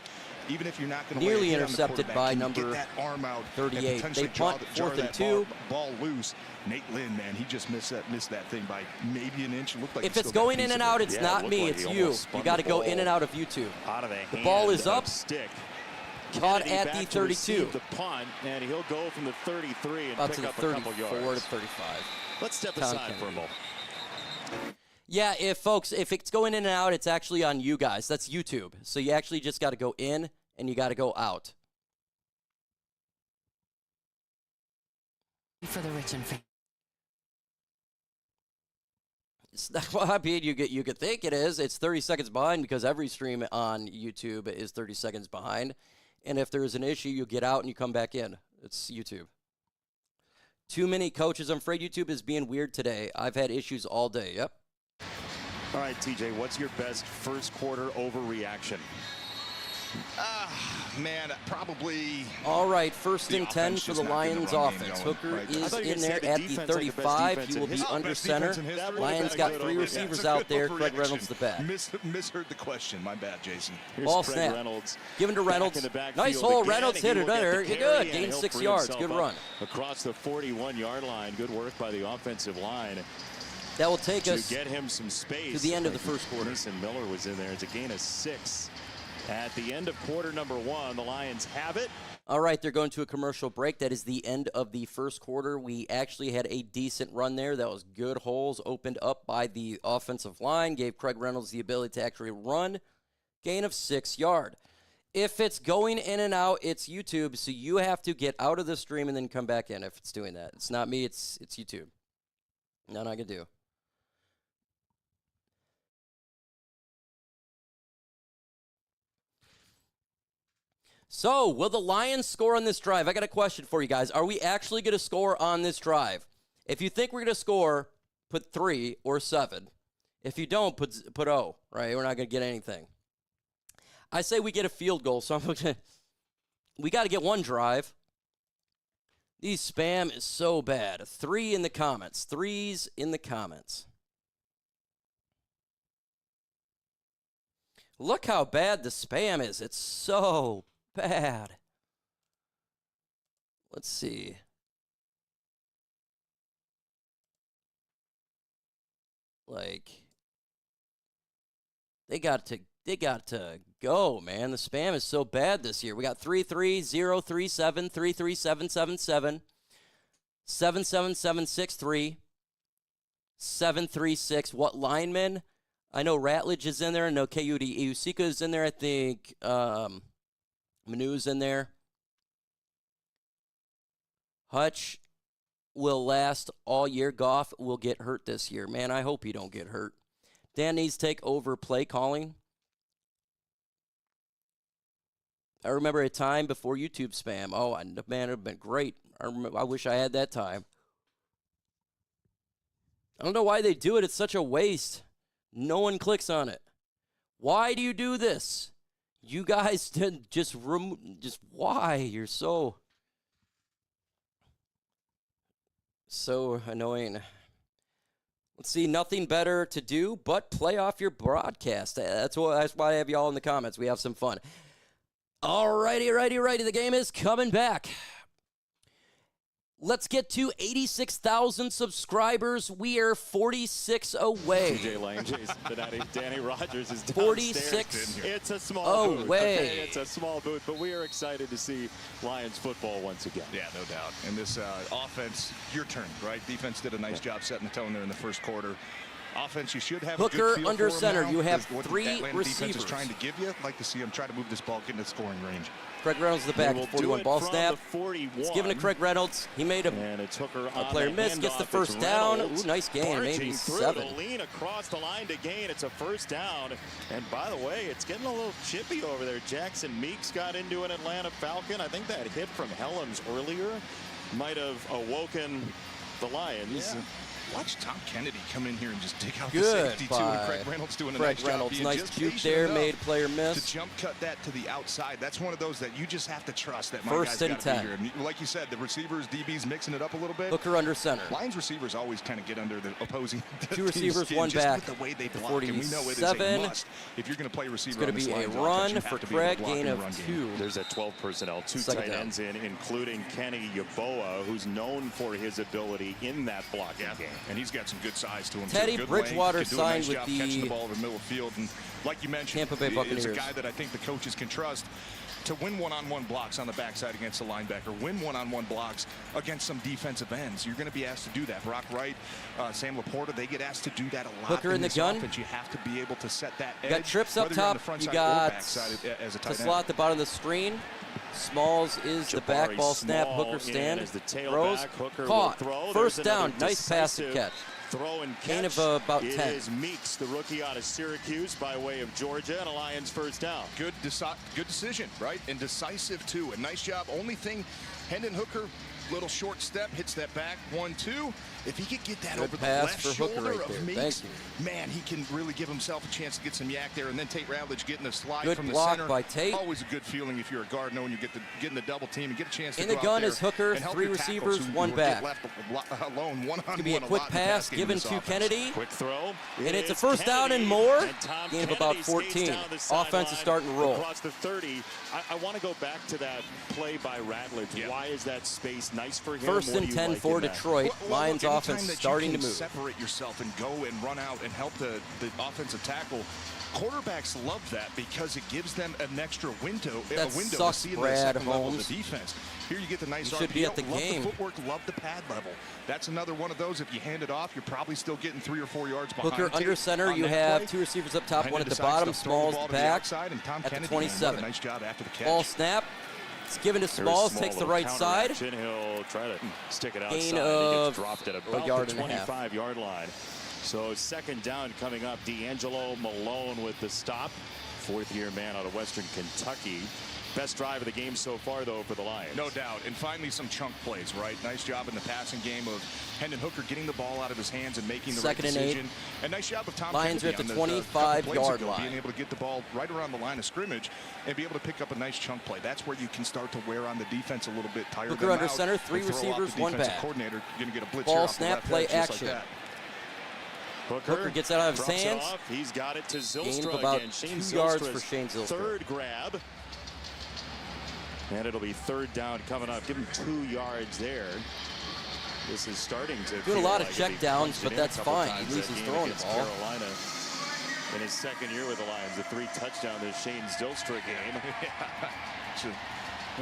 even if you're not going to nearly intercepted by number 38. They punt 4th and 2. Ball loose. Nate Lynn, man, he just missed that thing by maybe an inch. It looked like if it's going in and out, it's not me. It's you. You got to go in and out of YouTube. The ball is up. Stick. Caught Kennedy at the 32. The punt, and he'll go from the 33 and up pick to the up a couple 34 yards. to 35. Let's step Tom aside Kennedy. for a moment. Yeah, if it's going in and out, it's actually on you guys. That's YouTube. So you actually just got to go in and you got to go out. For the rich and famous. It's not, well, I mean, you could think it is. It's 30 seconds behind because every stream on YouTube is 30 seconds behind. And if there's an issue, you get out and you come back in. It's YouTube. Too many coaches. I'm afraid YouTube is being weird today. I've had issues all day. Yep. All right, TJ, what's your best first quarter overreaction? Man, probably. All right, first and 10 for the Lions offense. Hooker is in there at the 35. He will be under center. Lions got 3 receivers out there. Craig Reynolds the back. Misheard the question. My bad, Jason. Ball snap. Given to Reynolds. Nice hole. Reynolds hit it under. You're good. Gained 6 yards. Good run. Across the 41-yard line. Good work by the offensive line. That will take us to get him some space to the end of the first quarter. Mason Miller was in there. It's a gain of 6. At the end of quarter number 1, the Lions have it. All right, they're going to a commercial break. That is the end of the first quarter. We actually had a decent run there. That was good holes opened up by the offensive line, gave Craig Reynolds the ability to actually run. Gain of 6 yards. If it's going in and out, it's YouTube, so you have to get out of the stream and then come back in if it's doing that. It's not me, it's YouTube. Nothing I can do. So, will the Lions score on this drive? I got a question for you guys. Are we actually going to score on this drive? If you think we're going to score, put 3 or 7. If you don't, put 0, right? We're not going to get anything. I say we get a field goal, so we got to get 1 drive. These spam is so bad. 3 in the comments. 3s in the comments. Look how bad the spam is. It's so bad. Let's see. Like, they got to go, man. The spam is so bad this year. We got 33037, 33777, 77763, 736. What lineman? I know Ratledge is in there. I know KUD Usika is in there. I think Manu's in there. Hutch will last all year. Goff will get hurt this year. Man, I hope he don't get hurt. Dan needs to take over play calling. I remember a time before YouTube spam. Oh, man, it would have been great. I wish I had that time. I don't know why they do it. It's such a waste. No one clicks on it. Why do you do this? You guys didn't just why? You're so annoying. Let's see, nothing better to do but play off your broadcast. That's why I have y'all in the comments. We have some fun. Righty. The game is coming back. Let's get to 86,000 subscribers. We are 46 away. TJ Lane, Jason Benetti, Danny Rogers is 46 It's a small booth. away. Okay, it's a small booth, but we are excited to see Lions football once again. Yeah, no doubt. And this offense, your turn, right? Defense did a nice job setting the tone there in the first quarter. Offense, you should have Hooker a good feel under for center. now, You have what 3 the Atlanta receivers. Defense is trying to give you. I'd like to see him try to move this ball, get into scoring range. Craig Reynolds the back, 41 ball snap. It's given to Craig Reynolds. He made a player miss, gets the first down. Ooh, nice gain, maybe 7. Lean across the line to gain. It's a first down. And by the way, it's getting a little chippy over there. Jackson Meeks got into an Atlanta Falcon. I think that hit from Helms earlier might have awoken the Lions. Yeah. Watch Tom Kennedy come in here and just dig out Good the safety, too. And Craig Reynolds doing a nice job. Nice juke there, made player miss. To jump cut that to the outside. That's one of those that you just have to trust that my First guy's and got to 10. be here. And like you said, the receivers, DBs mixing it up a little bit. Hooker under center. Lions receivers always kind of get under the opposing 2 receivers, skin, 1 just back. with the way they block. 47. And we know it is a must. If you're going to play receiver, it's going to be a run for Craig, gain of 2. There's a 12 personnel, 2 tight ends in, including Kenny Yeboah, who's known for his ability in that blocking game. And he's got some good size to him. Teddy Bridgewater signed with catching the ball over the middle of the field, and like you mentioned, Tampa Bay Buccaneers. He's a guy that I think the coaches can trust to win one-on-one blocks on the backside against a linebacker, win one-on-one blocks against some defensive ends. You're going to be asked to do that. Brock Wright, Sam Laporta, they get asked to do that a lot. Hooker in the gun. Offense. You have to be able to set that edge. You got trips up top. You got to slot the bottom of the screen. Smalls is the back, ball snap, Hooker stand, throws, caught, first down, nice pass and catch. Throw and Gain catch. of about 10. It is Meeks, the rookie out of Syracuse by way of Georgia, and a Lions first down. Good decision, right? And decisive, too. A nice job. Only thing, Hendon Hooker, little short step, hits that back, 1-2. If he could get that Good over the pass left for Hooker shoulder right of there. Meeks, Thank man, he can really give himself a chance to get some yak there, and then Tate Ratledge getting the slide Good from the block center. by Tate. Always a good feeling if you're a guard knowing you're getting the double team and get a chance to In go the out gun there is Hooker, and help 3 your tackles receivers, who 1 get back. left alone, one-on-one. It's going to be a quick pass given to Kennedy. Quick throw. And it's a first down and more. And Gain of about 14. Offense is starting to roll. Across the 30. I want to go back to that play by Ratledge. Yeah. Why is that space nice for him? First What and do you 10 like for in that? Detroit. Lions look, offense anytime that starting you to can move. separate yourself and go and run out and help the offensive tackle. Quarterbacks love that because it gives them an extra window, That to sucks, see in the Brad second level of Holmes. the defense. Here you get the nice You should be RPO. at the love game. the footwork, love the pad level. That's another one of those. If you hand it off, you're probably still getting 3 or 4 yards behind. Hooker under Tate center. on You that have play. 2 receivers up top, And one he at the decides bottom, to throw the Smalls ball to back outside, and Tom at the Kennedy, 27. man, what a nice job after the catch. Ball snap. It's given to There's Smalls, Small, takes the little right counter side. action. He'll try to stick it outside. Gain He of gets dropped at a about yard the and a half. 25-yard line. So second down coming up. D'Angelo Malone with the stop. 4th-year man out of Western Kentucky. Best drive of the game so far, though, for the Lions. No doubt. And finally, some chunk plays, right? Nice job in the passing game of Hendon Hooker getting the ball out of his hands and making the Second right and 8. decision. And nice job of Tom Lions are Kennedy at the on couple 25-yard plays ago, line. being able to get the ball right around the line of scrimmage and be able to pick up a nice chunk play. That's where you can start to wear on the defense a little bit. Tire Hooker them under out center, and 3 throw off the receivers, 1 defensive back. Coordinator, you're going to get a blitz Ball here off the snap, left play edge, just action. Like that. Hooker gets it out of his drops it hands. off. He's got it to Gain of Zylstra about again. Shane 2 yards Zylstra's for Shane Zylstra. third grab. And it'll be 3rd down coming up. Give him 2 yards there. This is starting to Doing a feel lot like of if check he downs, punched but it in a that's couple fine. times At least that he's game throwing the against ball. Carolina in his 2nd year with the Lions, a 3 touchdown this Shane Zylstra game.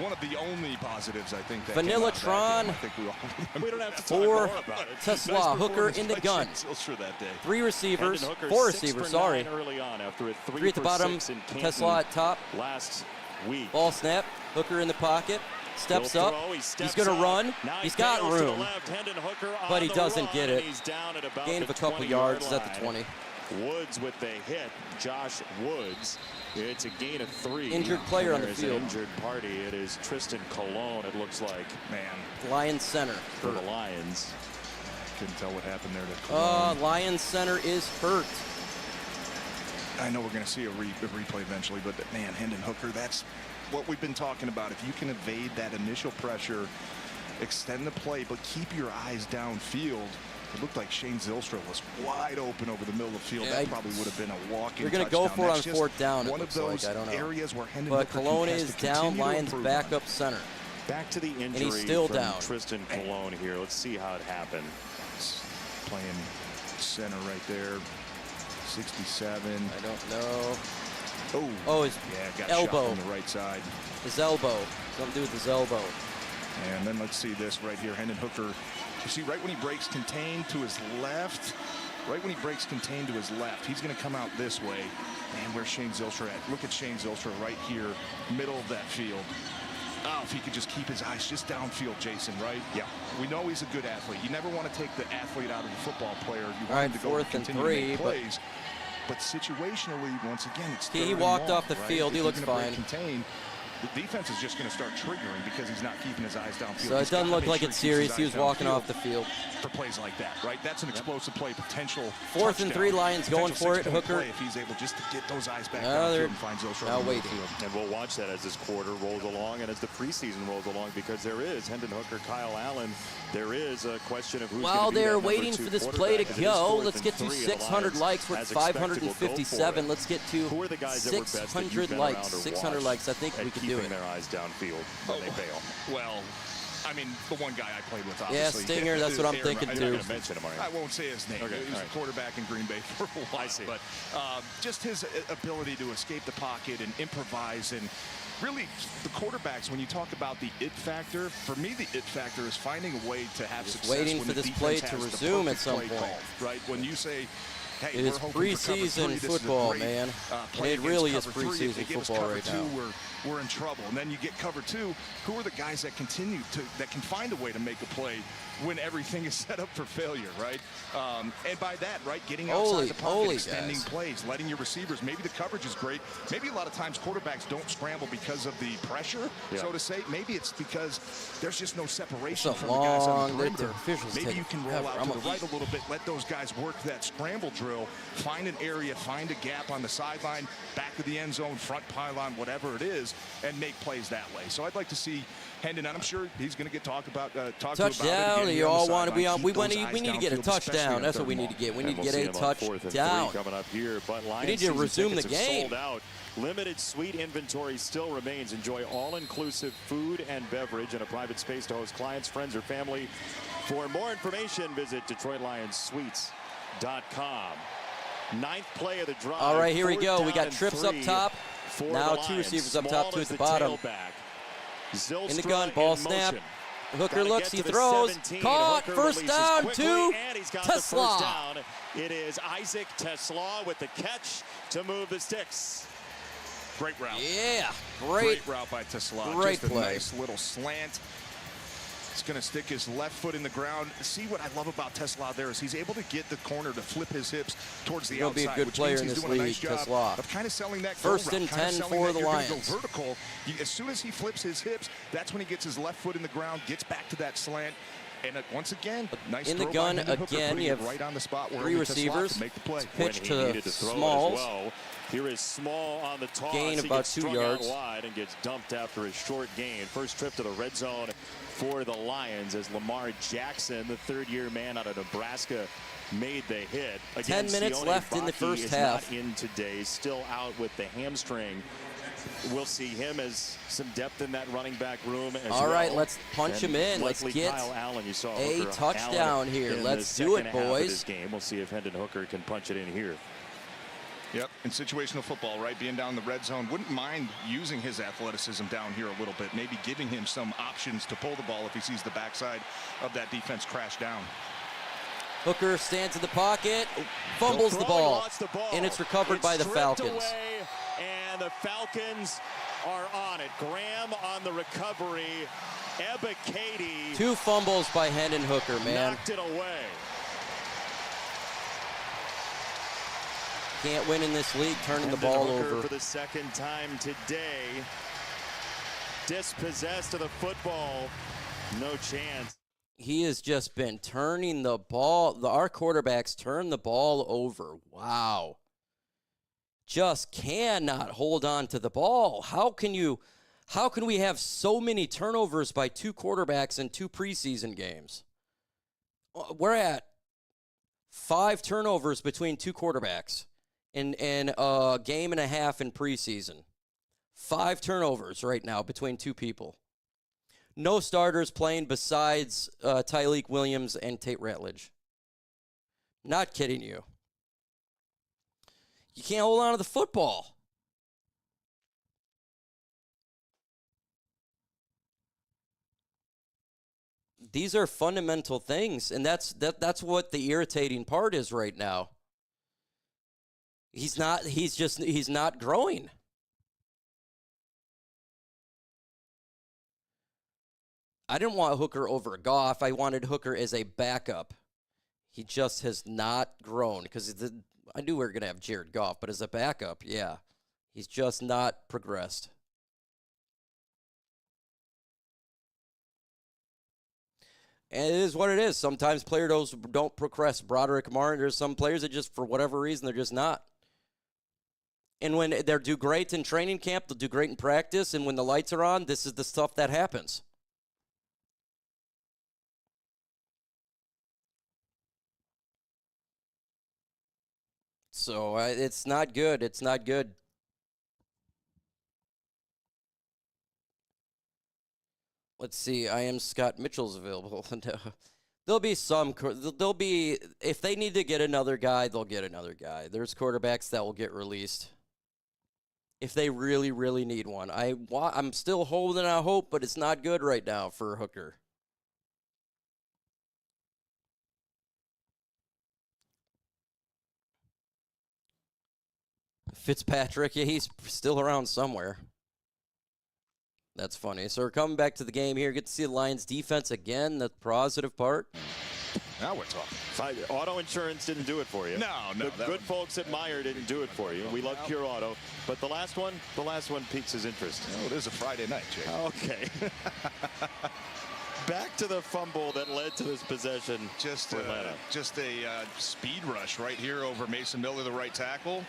One of the only positives, I think, that Vanillatron came out of that game. I think we We don't have to talk For more about it. Tesla. Hooker in the gun. That day. 3 receivers, Hendon Hooker, 4 6 receivers, for sorry. 9 early on after a 3 at the bottom, 3 for 6 in Tesla Canton at top. last week. Ball snap. Hooker in the pocket. Steps He'll up. throw, he He's steps going to up. run. Now He's he got bails to the room, left. Hendon Hooker on but he the doesn't run, get and it. He's down at about Gain the of a couple 20-yard yards at the line. 20. Woods with the hit. Josh Woods. It's a gain of 3. Injured player on the There's field. An injured party. It is Tristan Colon, it looks like, Man, Lions center. for the Lions. couldn't tell what happened there to Cologne. Lions center is hurt. I know we're going to see a replay eventually, but man, Hendon Hooker, that's what we've been talking about. If you can evade that initial pressure, extend the play, but keep your eyes downfield. It looked like Shane Zylstra was wide open over the middle of the field. Yeah, that probably would have been a walk-in They're going to touchdown. go for it on That's just 4th down. It one of looks those like. I don't know. areas where Hendon But Hooker Cologne has is to down. continue to Lions improve back on. up center. Back to the injury he's still from down. Tristan Colon here. Let's see how it happened. Playing center right there. 67. I don't know. Oh, his got elbow. shot from the right side. His elbow. Something to do with his elbow. And then let's see this right here. Hendon Hooker. You see right when he breaks contained to his left. Right when he breaks contained to his left. He's going to come out this way. Man, where's Shane Zylstra at? Look at Shane Zylstra right here, middle of that field. Oh, if he could just keep his eyes just downfield, Jason, right? Yeah. We know he's a good athlete. You never want to take the athlete out of the football player. You want him to go 4th and continue 3, to make but plays. But situationally, once again, it's He third and walked long, off the right? field. He If looks you're gonna break fine. Contain, the defense is just going to start triggering because he's not keeping his eyes downfield. So it He's gotta doesn't look make like sure it's he keeps serious. his He eyes was walking downfield off the field. for plays like that, right? That's an explosive play, potential 4th and 3, touchdown. Lions going Potential for it. 6-point Hooker. play if he's able just to get those eyes back Now they're downfield and find Zylstra now on the waiting. field. And we'll watch that as this quarter rolls along and as the preseason rolls along, because there is Hendon Hooker, Kyle Allen. There is a question of who's While going to be that they're number waiting 2 for this play to quarterback. It is go, 4th let's and get to 3, and the 600 Lions, likes. We're at as expected, will go for 557. it. Let's get to Who are the guys that were best that you've 600 been likes. around or 600 watched likes. I think at we can do keeping it. their eyes downfield when they fail? Well, I mean, the one guy I played with, Yeah, obviously. Stinger, that's what I'm Aaron thinking, Rodgers. You're too. not going to mention him, are you? I won't say his name. Okay, He was all a right. quarterback in Green Bay for a while. I see. But just his ability to escape the pocket and improvise, and really the quarterbacks, when you talk about the it factor, for me the it factor is finding a way to have Just success waiting when for the this defense play to has the resume at perfect some play point. call, right? When you say, hey, It we're is hoping for cover preseason three. This is a football, great, man. play And it really against is cover three. If preseason they give us football cover right two, now. We're in trouble. And then you get cover two. Who are the guys that that can find a way to make a play when everything is set up for failure, right? And by that, right, getting outside the pocket, extending plays, letting your receivers, maybe the coverage is great. Maybe a lot of times quarterbacks don't scramble because of the pressure, so to say. Maybe it's because there's just no separation from the guys on the perimeter. Maybe you can roll out to the right a little bit, let those guys work that scramble drill, find an area, find a gap on the sideline, back of the end zone, front pylon, whatever it is, and make plays that way. So I'd like to see Hendon, and I'm sure he's going to get touchdown. You all want to be on. We need to get a touchdown. That's what we need to get. We need to get a touchdown. Coming up here, but we need to resume the game. Sold out. Limited suite inventory still remains. Enjoy all-inclusive food and beverage and a private space to host clients, friends, or family. For more information, visit DetroitLionsSuites.com. Ninth play of the drive. All right, here we go. We got trips up top. Now two receivers up top, two at the bottom. In the gun, ball snap. Hooker looks, he throws. Caught, first down, to Tesla. It is Isaac Tesla with the catch to move the sticks. Great route. Yeah, great route by Tesla. Great Just play. A nice little slant. He's going to stick his left foot in the ground. See what I love about Tesla there is he's able to get the corner to flip his hips towards the outside. He'll be a good player in this league, Tesla. Of kind of selling that first and 10 for the Lions. Go vertical. As soon as he flips his hips, that's when he gets his left foot in the ground, gets back to that slant. And once again, nice in the throw gun by Hendon Hooker, again. You have right on the spot where three receivers. Make the play. Pitch to Smalls. Well. Here is Small on the toss. Gain about 2 yards. Wide and gets dumped after a short gain. First trip to the red zone for the Lions as Lamar Jackson, the third-year man out of Nebraska, made the hit. Again, 10 minutes Sione left in the Baki first is half. Not in today, still out with the hamstring. We'll see him as some depth in that running back room as All well. right, let's punch him in. Let's get Kyle Allen, you saw a Hooker, touchdown Allen here. in Let's the do it, second half of boys. this game. We'll see if Hendon Hooker can punch it in here. Yep, in situational football, right, being down the red zone, wouldn't mind using his athleticism down here a little bit, maybe giving him some options to pull the ball if he sees the backside of that defense crash down. Hooker stands in the pocket, fumbles the ball, and it's recovered by the Falcons. Away, and the Falcons are on it. Graham on the recovery. Ebiketie. 2 fumbles by Hendon Hooker, man. Knocked it away. Can't win in this league, turning the ball Hooker over. For the second time today. Dispossessed of the football. No chance. He has just been turning the ball. Our quarterbacks turn the ball over. Wow. Just cannot hold on to the ball. How can we have so many turnovers by 2 quarterbacks in 2 preseason games? We're at 5 turnovers between 2 quarterbacks in a game and a half in preseason. 5 turnovers right now between 2 people. No starters playing besides Tyleik Williams and Tate Ratledge. Not kidding you. You can't hold on to the football. These are fundamental things, and that's what the irritating part is right now. He's not growing. I didn't want Hooker over Goff. I wanted Hooker as a backup. He just has not grown because I knew we were going to have Jared Goff, but as a backup, yeah, he's just not progressed. And it is what it is. Sometimes players don't progress. Broderick Martin, there's some players that just, for whatever reason, they're just not. And when they do great in training camp, they'll do great in practice, and when the lights are on, this is the stuff that happens. So it's not good. It's not good. Let's see. I am Scott Mitchell's available. There'll be if they need to get another guy, they'll get another guy. There's quarterbacks that will get released if they really, really need one. I'm still holding out hope, but it's not good right now for Hooker. Fitzpatrick, yeah, he's still around somewhere. That's funny. So we're coming back to the game here. Get to see the Lions defense again, the positive part. Now we're talking. Auto insurance didn't do it for you. No. The good folks at Meyer didn't do it for you. We love Pure Auto. But the last one piques his interest. Oh, it is a Friday night, Jake. Okay. Back to the fumble that led to this possession. Just a speed rush right here over Mason Miller, the right tackle.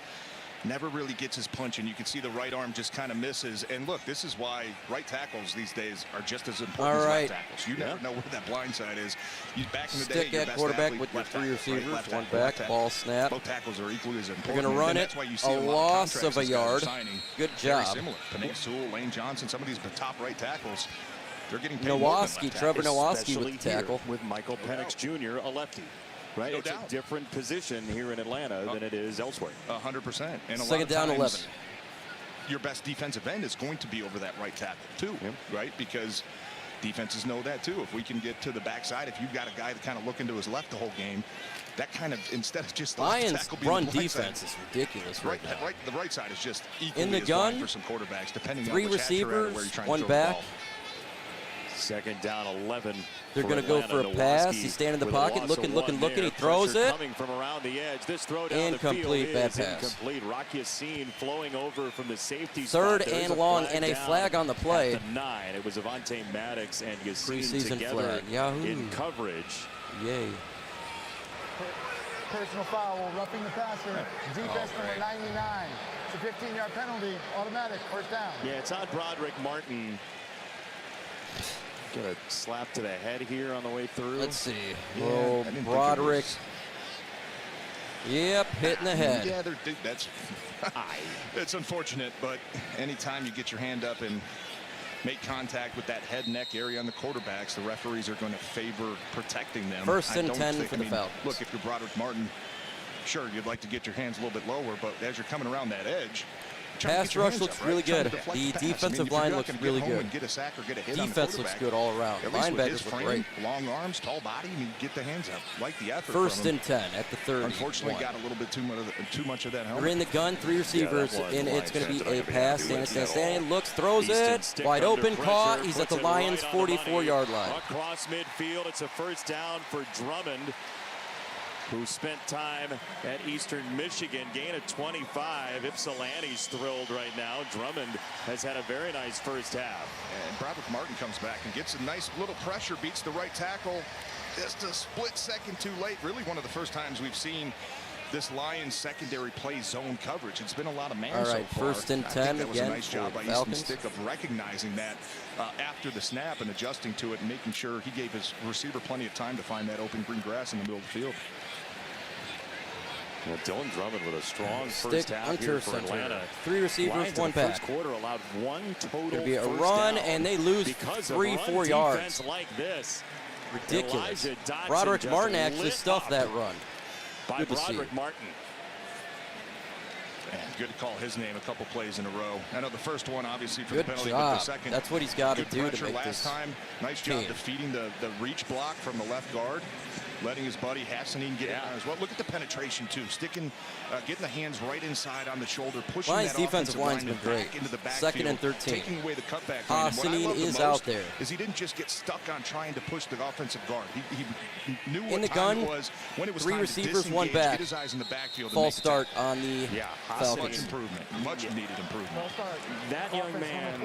Never really gets his punch, and you can see the right arm just kind of misses. And look, this is why right tackles these days are just as important as left tackles. You never know where that blind side is. Back in the day, stick at quarterback with your 3 receivers, one back, ball snap. Both tackles are equally as important. You're going to run it, a loss of a yard. Good job. Very similar. Penei Sewell, Lane Johnson, some of these top right tackles, they're getting paid. Trevor Nowoski with the tackle. With Michael Penix Jr., a lefty. Right, it's a different position here in Atlanta than it is elsewhere. 100%. And second down, 11. Your best defensive end is going to be over that right tackle too, right? Because defenses know that too. If we can get to the backside, if you've got a guy that kind of look into his left the whole game, that kind of, instead of just the Lions tackle run defense is ridiculous right now. The right side is just equally in the as gun for some quarterbacks, depending on 3 which hat you're at or receivers, where you're trying one to throw the back. ball. Second down, 11. They're going to go for a pass. He's standing in the pocket, looking. He throws it. Coming from around the edge. This throw down incomplete, the bad field pass. Incomplete. Yassine flowing over from the safety third spot. and long, and a flag on the play. At the 9. It was Avonte Maddox and Yassine Preseason together flag. in coverage. Yay. Personal foul, roughing the passer. Defense number 99. It's a 15-yard penalty, automatic, first down. Yeah, it's on Broderick Martin. Get a slap to the head here on the way through. Let's see. Oh, Broderick. Yep, hitting the head. Yeah, that's unfortunate, but anytime you get your hand up and make contact with that head neck area on the quarterbacks, the referees are going to favor protecting them. First and 10 for the Falcons. Look, if you're Broderick Martin, sure, you'd like to get your hands a little bit lower, but as you're coming around that edge, pass rush looks really good. The defensive line looks really good. Get a sack or get a hit defense looks good all around. Linebackers look great. Long arms, tall body, and get the hands up. Like the effort. First and 10 at the 30. Unfortunately, got a little bit too much of that helmet. They're in the gun, 3 receivers, and it's going to be a pass. Stanton looks, throws it, wide open, caught. He's at the Lions' 44-yard line. Across midfield, it's a first down for Drummond, who spent time at Eastern Michigan, gain of 25. Ypsilanti's thrilled right now. Drummond has had a very nice first half. And Broderick Martin comes back and gets a nice little pressure, beats the right tackle. Just a split second too late. Really one of the first times we've seen this Lions secondary play zone coverage. It's been a lot of man so far. First and 10 that was again a nice job by Easton Stick of recognizing that after the snap and adjusting to it and making sure he gave his receiver plenty of time to find that open green grass in the middle of the field. Well, Dylan Drummond with a strong first half here for Atlanta. 3 receivers, Lions 1 back. First quarter allowed 1 total. It'll be a run, and they lose 3-4 yards. Like this, ridiculous. Broderick Martin actually stuffed that run. By Broderick Martin. And good to call his name a couple plays in a row. I know the first one, obviously, for good the penalty, job. but the second. That's what he's got to do to make last this time. Nice job defeating the reach block from the left guard. Letting his buddy Hassanin get out as well. Look at the penetration too, sticking, getting the hands right inside on the shoulder, pushing Lions that defensive line's been great. Into the Second and 13. Taking away the cutback. Hassanin is out there. Is he didn't just get stuck on trying to push the offensive guard. He knew what in the time gun, it was when it was 3 time receivers, to 1 back. Get his eyes in the backfield. False start on the Falcons. Much improvement, much needed improvement. That young man,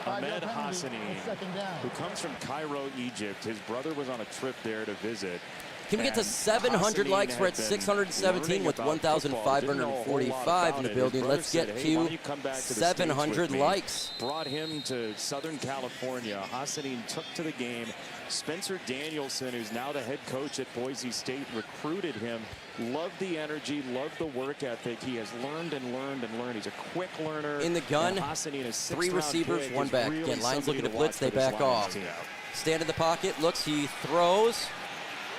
Ahmed-Hassanin, who comes from Cairo, Egypt. His brother was on a trip there to visit. Can we get to 700 likes? We're at 617 with 1,545 in the building. Let's get to 700 likes. Brought him to Southern California. Hassanin took to the game. Spencer Danielson, who's now the head coach at Boise State, recruited him. Loved the energy, loved the work ethic. He has learned and learned and learned. He's a quick learner. In the gun, 3 receivers, 1 back. Again, Lions looking to blitz, they back off. Stand in the pocket, looks, he throws.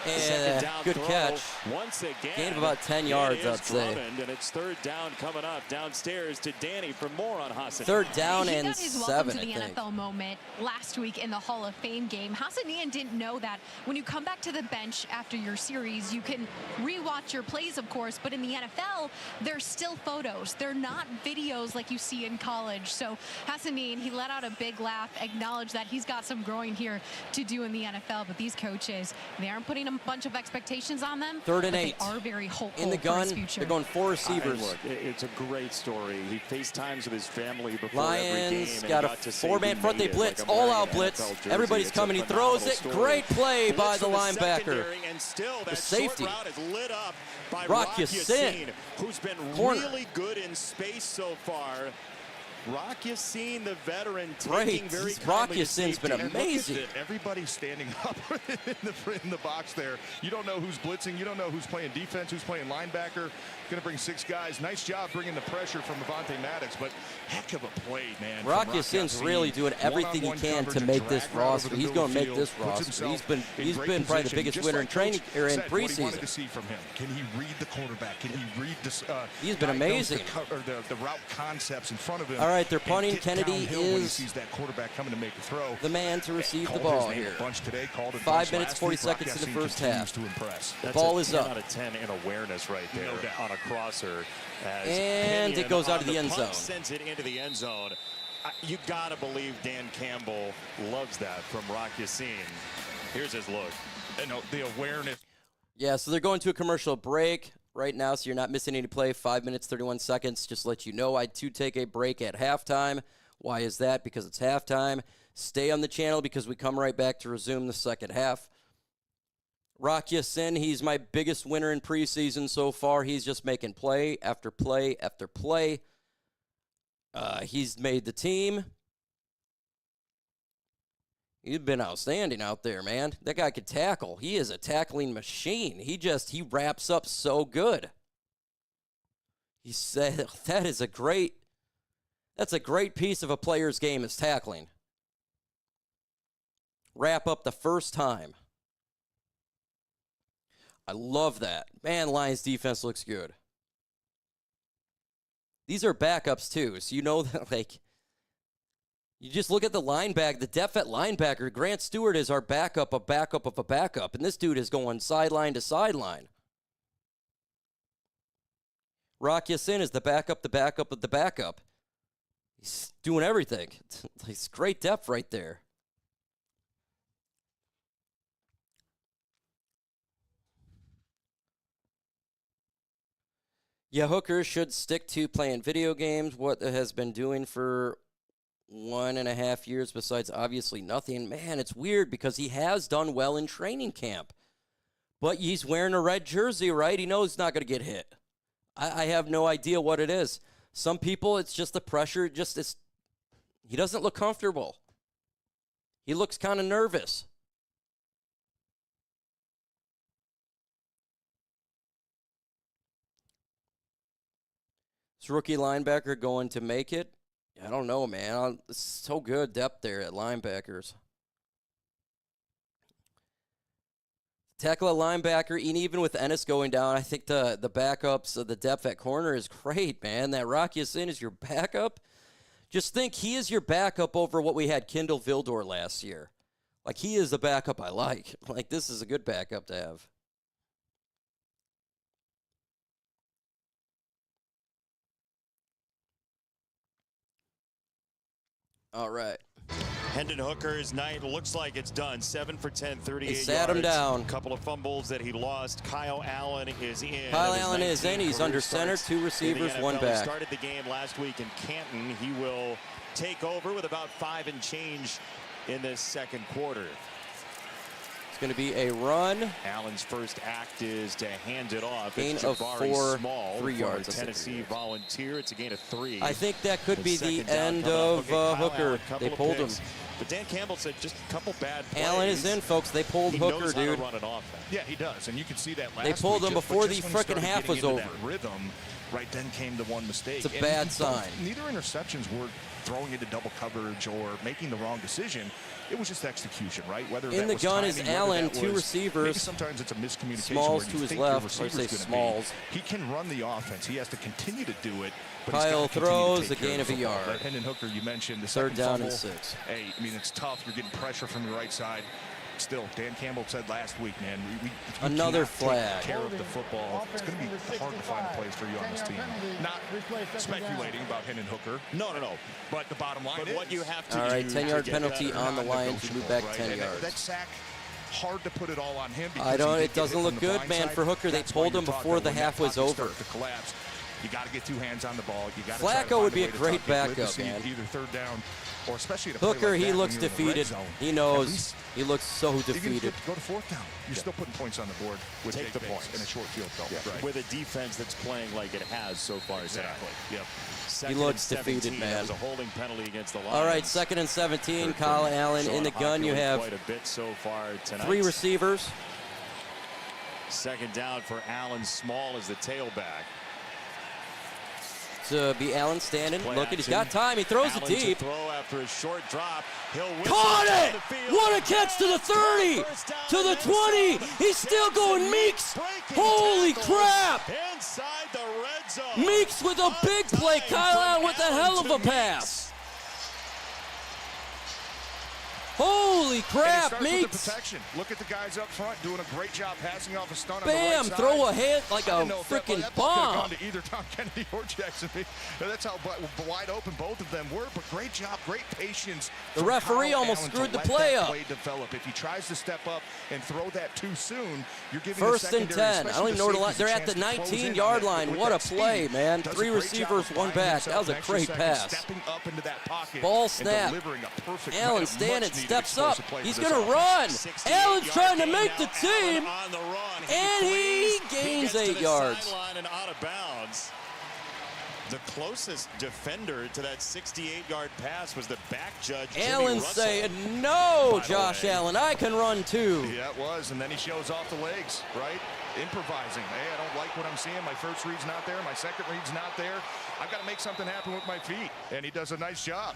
And good catch. Once again, gain of about 10 yards, I'd say. And it's third down coming up downstairs to Danny for more on Hassan. Third down He and got his 7, welcome to I the think. NFL moment last week in the Hall of Fame game. Hassan didn't know that when you come back to the bench after your series, you can rewatch your plays, of course, but in the NFL, they're still photos. They're not videos like you see in college. So Hassan, he let out a big laugh, acknowledged that he's got some growing here to do in the NFL, but these coaches, they aren't putting a bunch of expectations on them. Third and but 8. They are very hopeful in the for gun. his future. They're going 4 receivers. Look, it's a great story. He FaceTimes with his family before Lions every game. got a got to say 4-man he front. They made it blitz, like I'm wearing all-out an blitz. NFL jersey. Everybody's It's a coming. He throws it. phenomenal Great play story. by the Blitz from linebacker. secondary, and still The that safety. short route is lit up by Rock Rock Ya-Sin. Yassin, who's been Corner. really good in space so far. Rock Yassin, the veteran, Right. taking very Rock kindly to Yassin's been safety. amazing. Everybody's standing up in the box there. You don't know who's blitzing. You don't know who's playing defense, who's playing linebacker. Going to bring 6 guys. Nice job bringing the pressure from Avonte Maddox, but heck of a play, man. Rock Yassin's really doing everything he can to make this roster. He's going to make this roster. He's been probably the biggest winner in training or in What he wanted to preseason. see from him. Can he read the quarterback? Can he read this? He's been amazing. The route concepts in front of him. All right, they're punting. And get Kennedy downhill when he is sees that quarterback coming to make the throw. the man to receive the Called ball his name here. a bunch today, called it 5 bunch minutes, last 40 week. seconds Rock in the Ya-Sin first continues half. to impress. That's Ball a is 10 up. out of 10 in awareness right there No doubt. on a crosser. As And Pinion it goes out of on the end punt zone. Sends it into the end zone. You got to believe Dan Campbell loves that from Rock Yassin. Here's his look. And the awareness. Yeah, so they're going to a commercial break right now, so you're not missing any play. 5 minutes, 31 seconds. Just to let you know, I do take a break at halftime. Why is that? Because it's halftime. Stay on the channel because we come right back to resume the second half. Rock Ya-Sin, he's my biggest winner in preseason so far. He's just making play after play after play. He's made the team. He's been outstanding out there, man. That guy could tackle. He is a tackling machine. He wraps up so good. He said that's a great piece of a player's game is tackling. Wrap up the first time. I love that. Man, Lions defense looks good. These are backups too, so you know that you just look at the linebacker, the depth at linebacker. Grant Stewart is our backup, a backup of a backup, and this dude is going sideline to sideline. Rock Ya-Sin is the backup of the backup. He's doing everything. It's great depth right there. Yeah, Hooker should stick to playing video games, what it has been doing for 1.5 years besides obviously nothing. Man, it's weird because he has done well in training camp. But he's wearing a red jersey, right? He knows he's not going to get hit. I have no idea what it is. Some people, it's just the pressure. He doesn't look comfortable. He looks kind of nervous. Is rookie linebacker going to make it? I don't know, man. It's so good depth there at linebackers. Tackle a linebacker, and even with Ennis going down, I think the backups of the depth at corner is great, man. That Rock Ya-Sin is your backup. Just think he is your backup over what we had Kendall Vildor last year. Like, he is the backup I like. Like, this is a good backup to have. All right. Hendon Hooker's night looks like it's done. 7 for 10, 38 They sat him down. A couple of fumbles that he lost. Kyle Allen is in. Kyle Allen is in. He's under center, 2 receivers, 1 back. He started the game last week in Canton. He will take over with about 5 and change in this second quarter. It's going to be a run. Allen's first act is to hand it off. Gain it's of Jabari 4, Small 3 yards. for Tennessee Volunteer. It's a gain of 3. I think that could be the Second down end coming up. of Okay, Kyle Hooker. Allen, couple They of pulled him. picks. But Dan Campbell said just a couple bad plays. Allen is in, folks. They pulled He Hooker, knows how to dude. run an offense. Yeah, he does, and you can see that last They pulled week, him but before just the when he frickin' started half getting was into over. that rhythm, right? Then came the one mistake. It's a bad sign. Neither interceptions were throwing into double coverage or making the wrong decision. It was just execution, right? Whether in the gun is Allen, two receivers. Maybe sometimes it's a miscommunication. Smalls to his left. I say Smalls. He can run the offense. He has to continue to do it. But Kyle throws a gain of a yard. Aidan Hutchinson, you mentioned the third down fumble. and 6. Hey, I mean, it's tough. You're getting pressure from the right side. Still, Dan Campbell said last week, man, we another cannot flag. Take care of the football. It's going to be hard to find a place for you on this team. Not speculating about Hendon Hooker. No. But the bottom line is what you have to all right, do 10-yard penalty on the Lions. You move back 10 yards. That sack, hard to put it all on him. I don't. It doesn't look good, man, for Hooker. They pulled him before the half was over. You got to get two hands on the ball. You got to Flacco would be a great backup, man. Either third down or especially Hooker, he looks defeated. He knows. He looks so defeated. Go to fourth down. You're still putting points on the board with take the points in a short field goal. Yeah. Right. With a defense that's playing like it has so far. Exactly. Yep. He looks defeated, man. That was a holding penalty against the Lions. All right, 2nd and 17. Kyle Allen in the gun. You have quite a bit so far tonight. 3 receivers. 2nd down for Allen. Small as the tailback. To be Allen standing. Look, he's got time. He throws it deep. To throw after a short drop. Caught it! What a catch to the 30, to the 20. He's still going. Meeks. Holy crap! Inside the red zone. Meeks with a big play. Kyle Allen with a hell of a pass. Holy crap, Meeks. Look at the guys up front doing a great job passing off a stun. Bam, on the right throw side. a hit like a freaking bomb. Gone to either Tom Kennedy or Jackson. That's how wide open both of them were. But great job, great patience. The referee almost screwed the play up. Develop. If he tries to step up and throw that too soon, you're giving 1st and 10. I don't even know where the line. They're at the 19-yard line. What a play, man. 3 receivers, 1 back. That was a great pass. Stepping up into that pocket. Ball snap. Allen standing, steps up. He's going to run. Allen's trying to make the team. And he gains 8 yards. And out of bounds. The closest defender to that 68-yard pass was the back judge. Allen saying, no, Josh Allen, I can run too. Yeah, it was. And then he shows off the legs, right? Improvising. Hey, I don't like what I'm seeing. My first read's not there. My second read's not there. I've got to make something happen with my feet. And he does a nice job.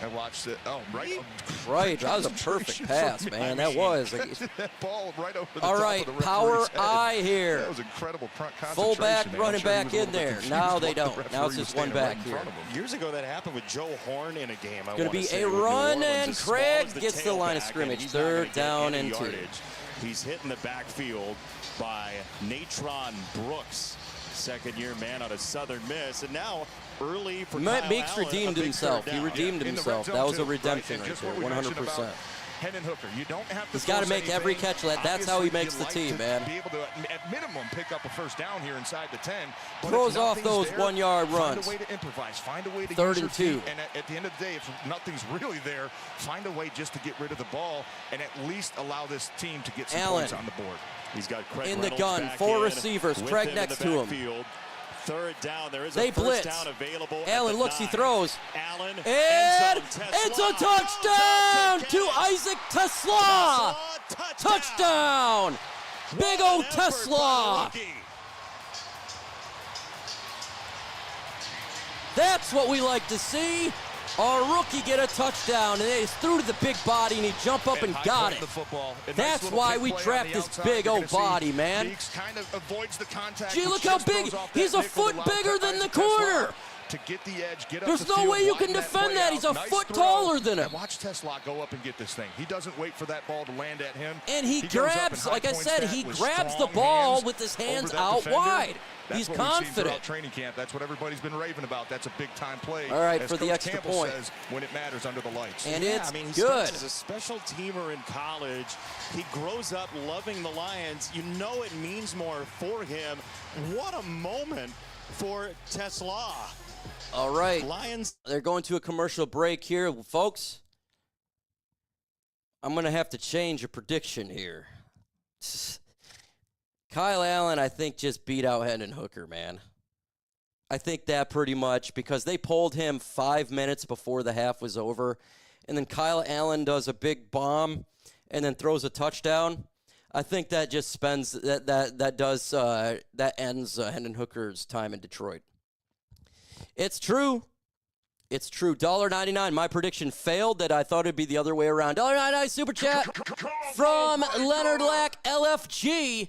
I watched it. Oh, right. Right. That was a perfect pass, man. That was. That ball right over the all top right, of the power head. eye here. That was incredible concentration. Fullback man. running back in there. Now they The don't. Now it's just one back here. Years ago that happened with Joe Horn in a game. It's going to be a run, and Craig gets the line of scrimmage. 3rd down and 2. He's hit in the backfield by Natron Brooks, 2nd-year man out of Southern Miss, and now early for Kyle Meeks Allen, redeemed himself. He redeemed himself. That was a redemption right there, 100%. Hendon Hooker, you don't have to. He's got to make every catch. That's how he makes the team, man. Be able to, at minimum, pick up a 1st down here inside the 10. Throws off those 1-yard runs. Find a way to improvise. Find a way to 3rd and 2. And at the end of the day, if nothing's really there, find a way just to get rid of the ball and at least allow this team to get some points on the board. He's got Craig in the Reynolds gun, back 4 in receivers. Craig next to him. 3rd down. There is they a blitz. 1st down available. Allen looks, he throws. Allen, and it's a touchdown to Isaac Tesla. Touchdown. Big old Tesla. That's what we like to see. Our rookie get a touchdown, and they threw to the big body, and he jumped up and got it. That's why we draft this big old body, man. Kind of avoids the contact. Gee, look how big. He's a foot bigger than the corner. To get the edge, get up There's the no field, way you widen can defend that. He's a Nice foot throw. taller than him. And watch Tesla go up and get this thing. He doesn't wait for that ball to land at him. And he grabs, like I said, he grabs the ball with his hands out wide. He's confident. Training camp. That's what everybody's been raving about. That's a big time play. All right, as for the Coach extra Campbell point. Says, when it matters under the lights. And it's he good. starts as a special teamer in college. He grows up loving the Lions. You know it means more for him. What a moment for Tesla. All right. Lions. They're going to a commercial break here, folks. I'm going to have to change a prediction here. Kyle Allen, I think, just beat out Hendon Hooker, man. I think that pretty much because they pulled him 5 minutes before the half was over, and then Kyle Allen does a big bomb and then throws a touchdown. I think that just spends that ends Hendon Hooker's time in Detroit. It's true. It's true. $1.99. My prediction failed. That I thought it'd be the other way around. $1.99 super chat from Leonard Lack LFG.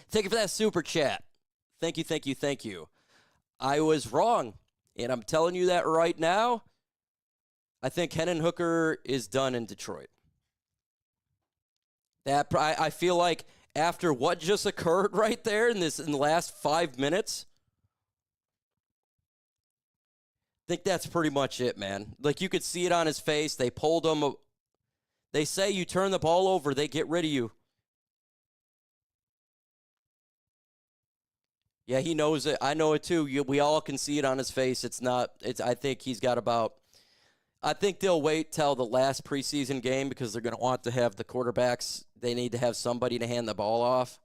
Thank you for that super chat. Thank you, thank you, thank you. I was wrong, and I'm telling you that right now. I think Hendon Hooker is done in Detroit. That I feel like after what just occurred right there in the last 5 minutes, I think that's pretty much it, man. Like, you could see it on his face. They pulled him. They say you turn the ball over, they get rid of you. Yeah, he knows it. I know it too. We all can see it on his face. I think he's got about. I think they'll wait till the last preseason game because they're going to want to have the quarterbacks. They need to have somebody to hand the ball off.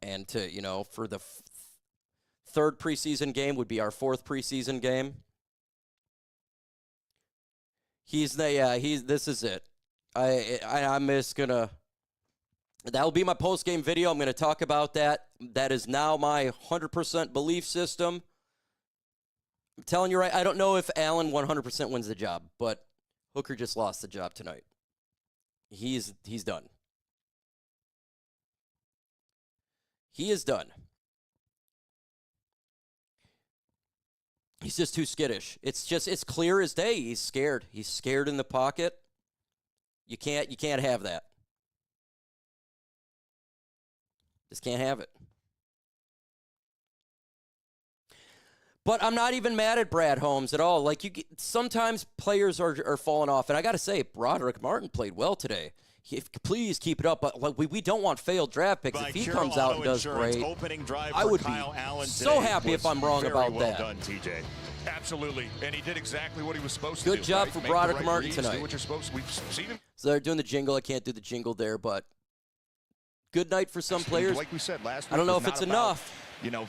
And for the third preseason game would be our fourth preseason game. This is it. I'm just going to. That will be my post-game video. I'm going to talk about that. That is now my 100% belief system. I'm telling you right, I don't know if Allen 100% wins the job, but Hooker just lost the job tonight. He's done. He is done. He's just too skittish. It's clear as day. He's scared. He's scared in the pocket. You can't have that. Just can't have it. But I'm not even mad at Brad Holmes at all. Like, sometimes players are falling off. And I got to say, Broderick Martin played well today. Please keep it up. But we don't want failed draft picks. If he comes out and does great, I would be so happy if I'm wrong about that. Done, TJ. Absolutely. And he did exactly what he was supposed to do. Good job for Broderick Martin tonight. Do what you're supposed to. We've seen him. So they're doing the jingle. I can't do the jingle there, but good night for some players. Like we said last week, I don't know if it's enough.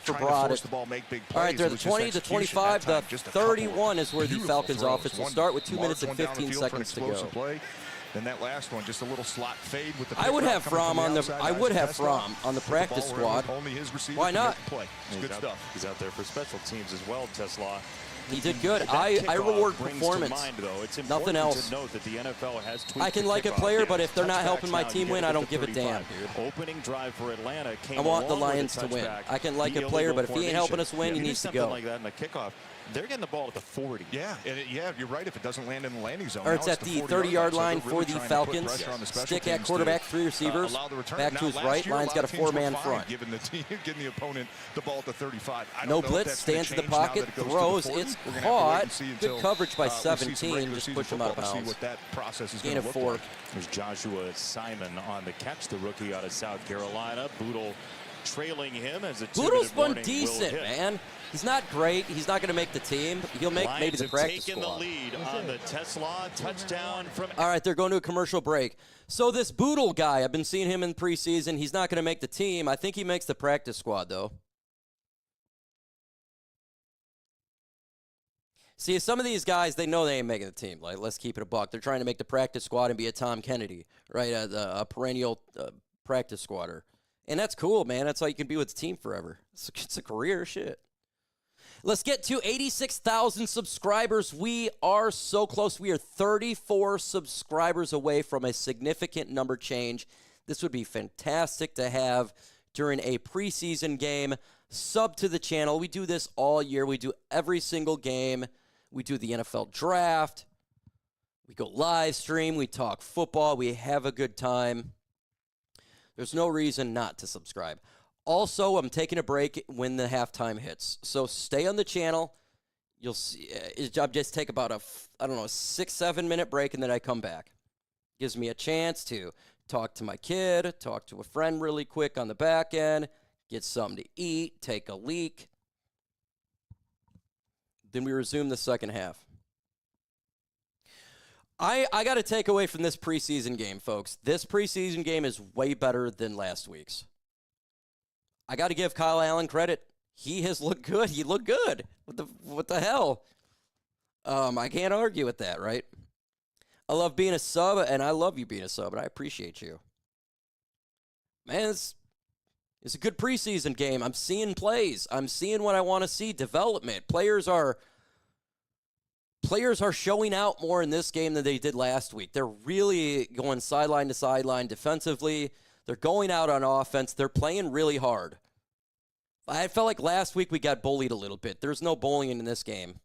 For Broderick. The ball, make big plays. All right, they're the 20, the 25, the 31 is where the Falcons offense will start with 2 minutes and 15 seconds to go. Play. Then that last one, just a little slot fade with the. I would have Fromm on the practice squad. Why not? It's good stuff. He's out there for special teams as well, Tesla. He did good. I reward performance. Nothing else. To note that the NFL has I can like a player, but if they're not helping my team win, I don't give a damn. Opening drive for Atlanta came I want the Lions to win. I can like a player, but if he ain't helping us win, he needs to go. Like that in the kickoff. They're getting the ball at the 40. Yeah, you're right. If it doesn't land in the landing zone, or it's at the 30-yard line for the Falcons. Stick at quarterback, 3 receivers. Back to his right. Lions got a 4-man front. Giving the opponent the ball at the 35. No blitz, stands in the pocket, throws. It's caught. Good coverage by 17. Just push him out of bounds. Gain of 4. There's Joshua Simon on the catch, the rookie out of South Carolina. Boodle trailing him as a Boodle's been decent, man. He's not great. He's not going to make the team. He'll make maybe the practice squad. The lead on the Tesla touchdown from. All right, they're going to a commercial break. So this Boodle guy, I've been seeing him in preseason. He's not going to make the team. I think he makes the practice squad, though. See, some of these guys, they know they ain't making the team. Like, let's keep it a buck. They're trying to make the practice squad and be a Tom Kennedy, right? A perennial practice squatter. And that's cool, man. That's how you can be with the team forever. It's a career, shit. Let's get to 86,000 subscribers. We are so close. We are 34 subscribers away from a significant number change. This would be fantastic to have during a preseason game. Sub to the channel. We do this all year. We do every single game. We do the NFL draft. We go live stream. We talk football. We have a good time. There's no reason not to subscribe. Also, I'm taking a break when the halftime hits. So stay on the channel. You'll see. I'll just take about a 6-7 minute break, and then I come back. Gives me a chance to talk to my kid, talk to a friend really quick on the back end, get something to eat, take a leak. Then we resume the second half. I got to take away from this preseason game, folks. This preseason game is way better than last week's. I got to give Kyle Allen credit. He has looked good. He looked good. What the hell? I can't argue with that, right? I love being a sub, and I love you being a sub, and I appreciate you. man, it's a good preseason game. I'm seeing plays. I'm seeing what I want to see. Development. Players are showing out more in this game than they did last week. They're really going sideline to sideline defensively. They're going out on offense. They're playing really hard. I felt like last week we got bullied a little bit. There's no bullying in this game.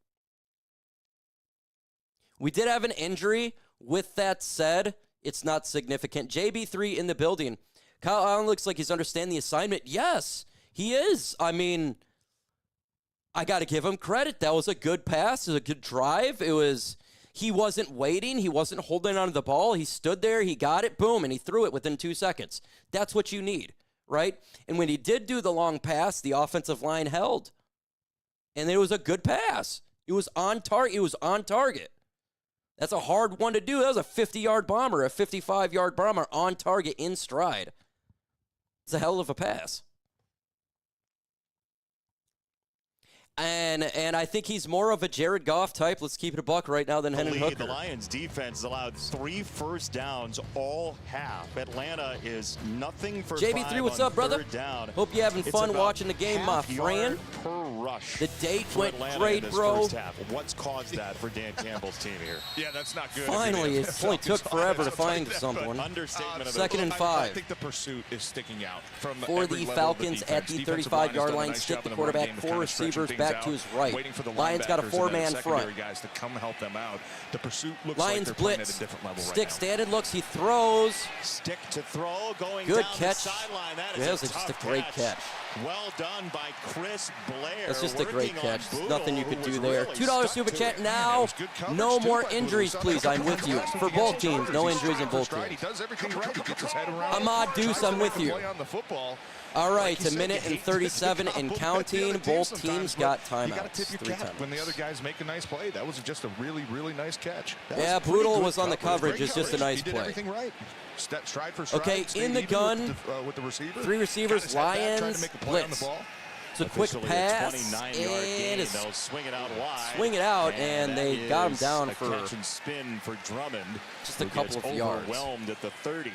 We did have an injury. With that said, it's not significant. JB3 in the building. Kyle Allen looks like he's understanding the assignment. Yes, he is. I mean, I got to give him credit. That was a good pass. It was a good drive. He wasn't waiting. He wasn't holding on to the ball. He stood there. He got it. Boom. And he threw it within 2 seconds. That's what you need, right? And when he did do the long pass, the offensive line held. And it was a good pass. It was on target. It was on target. That's a hard one to do. That was a 50-yard bomber, a 55-yard bomber on target in stride. It's a hell of a pass. And I think he's more of a Jared Goff type, let's keep it a buck right now, than Hendon Hooker. The Lions defense has allowed 3 first downs all half. Atlanta is nothing for JB3, what's up, brother? Down. Hope you're having fun watching the game, my friend. Per rush. The date went Atlanta great, bro. What's caused that for Dan Campbell's team here? Yeah, that's not good. Finally, it only took forever to find someone. Understatement. 2nd and 5. I think the pursuit is sticking out from for the Falcons at the 35-yard line. Stick the quarterback, 4 receivers back to his right. Lions got a 4-man front. Guys to come help them out. The pursuit looks Lions like blitz. at a different level Stick right standing looks. He throws. Stick to throw going good down catch. The sideline. That Yeah, is it's just a great catch. Well done by Chris Blair. That's just a great catch. There's nothing you could do there. Really $2 super chat now. No more injuries, please. I'm with you. For both teams, no injuries in both teams. He does everything right. He gets his head around. Ahmad Deuce, I'm with you. All right, a minute and 37 and counting. Both teams got timeouts. You got to tip your cap when the other guys make a nice play. That was just a really, really nice catch. Yeah, Boodle was on the coverage. It's just a nice play. Everything right. Stride for stride. Okay, in the gun. With the receiver. 3 receivers. Lions blitz. It's a quick pass, and it's swing it out wide. Swing it out, and they got him down for catch and spin for Drummond. Just a couple of yards. Overwhelmed at the 30.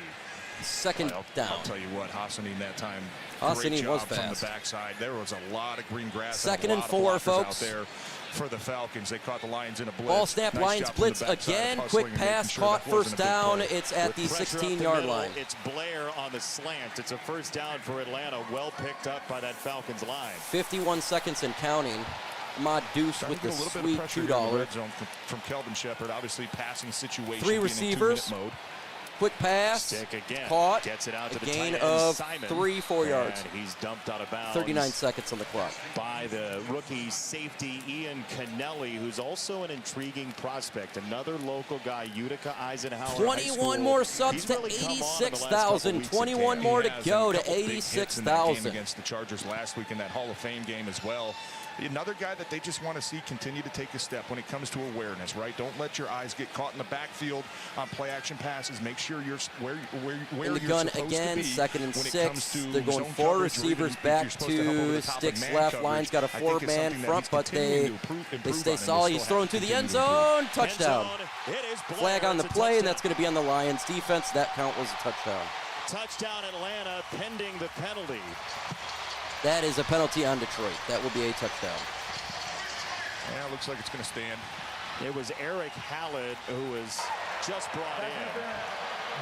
2nd down. I'll tell you what, Hassani that time. Hassani was from fast. the backside. There was a lot of green grass. 2nd and 4, folks. Out there for the Falcons. They caught the Lions in a blitz. Ball snap, nice Lions blitz again. Quick pass, caught, first down. It's at the 16-yard line. It's Blair on the slant. It's a first down for Atlanta. Well picked up by that Falcons line. 51 seconds and counting. Ahmad Deuce with the sweet $2. From Kelvin Shepard. Obviously, passing situation. 3 receivers. Mode. Quick pass, again. Caught, gets it out to a the gain tight end, of Simon. 3-4 yards. And he's dumped out of bounds. 39 seconds on the clock. By the rookie safety, Ian Kennelly, who's also an intriguing prospect. Another local guy, Utica Eisenhower 21 more subs to 86,000. 21 more to go to 86,000. Against the Chargers last week in that Hall of Fame game as well. Another guy that they just want to see continue to take a step when it comes to awareness, right? Don't let your eyes get caught in the backfield on play action passes. Make sure you're where in the you're gun supposed again, to be 2nd and when it 6. comes to They're going 4 receivers back to Sticks left. Lions got a 4-man front, but they stay solid. He's thrown to the end zone. Touchdown. Flag on the play, and that's going to be on the Lions defense. That count was a touchdown. Touchdown Atlanta pending the penalty. That is a penalty on Detroit. That will be a touchdown. Yeah, looks like it's going to stand. It was Eric Hallett who was just brought in.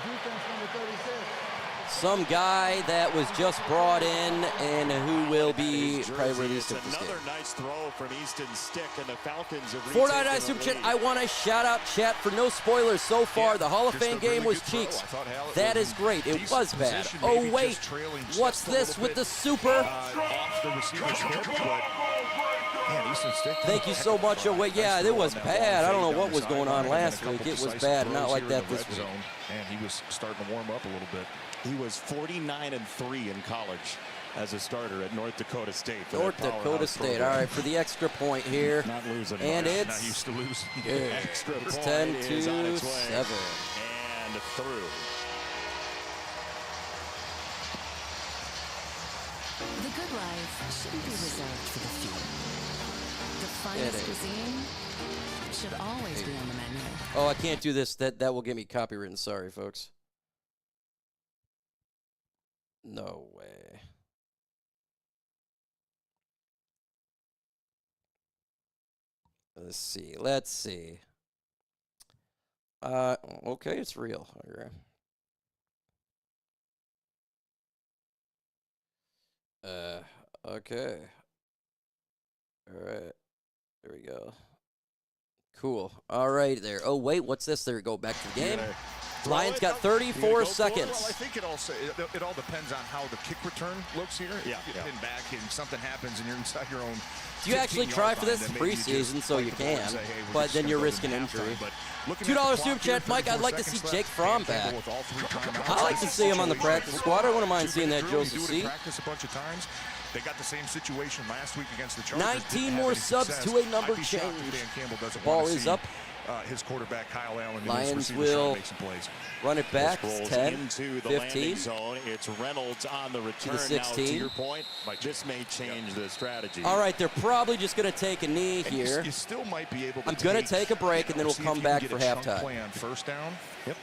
Defense number 36. Some guy that was just brought in and who will be probably released at this game. Another nice throw from Easton Stick, and the Falcons have 499 Super Chat. I want to shout out chat for no spoilers so far. The Hall of Fame game was cheeks. That is great. It was bad. Oh, wait. What's this with the super? Off the receiver's hip, but man, Easton Stick. Thank you so much. Oh, wait. Yeah, it was bad. I don't know what was going on last week. It was bad. Not like that this week. And he was starting to warm up a little bit. He was 49-3 in college as a starter at North Dakota State. North Dakota State. All right, for the extra point here. Not losing. And much. it's Not used to lose. Extra it's point 10 is on to its way. 7. And through. The good life shouldn't be reserved for the few. The finest cuisine should always be on the menu. Oh, I can't do this. That will get me copywritten. Sorry, folks. No way. Let's see. Okay, it's real. Okay. Okay. All right. There we go. Cool. All right there. Oh, wait, what's this? There we go. Back to the game. Lions got 34 seconds. Well, I think it all depends on how the kick return looks here. If you get pinned back and something happens and you're inside your own. Do you actually try for this? It's preseason, so you can, but then you're risking injury. $2 super chat, Mike. I'd like to see Jake Fromm back. I like to see him on the practice squad. I wouldn't mind seeing that Joseph C. They got the same situation last week against the Chargers. 19 more subs to a number change. The ball is up. His quarterback Kyle Allen. Lions will run it back. 10, into the 15. Zone. It's Reynolds on the return. To the 16. Now, to your point, this may change the strategy. All right, they're probably just going to take a knee here. You still might be able to. I'm going to take a break, and then we'll come back for halftime. Play on first down. Yep.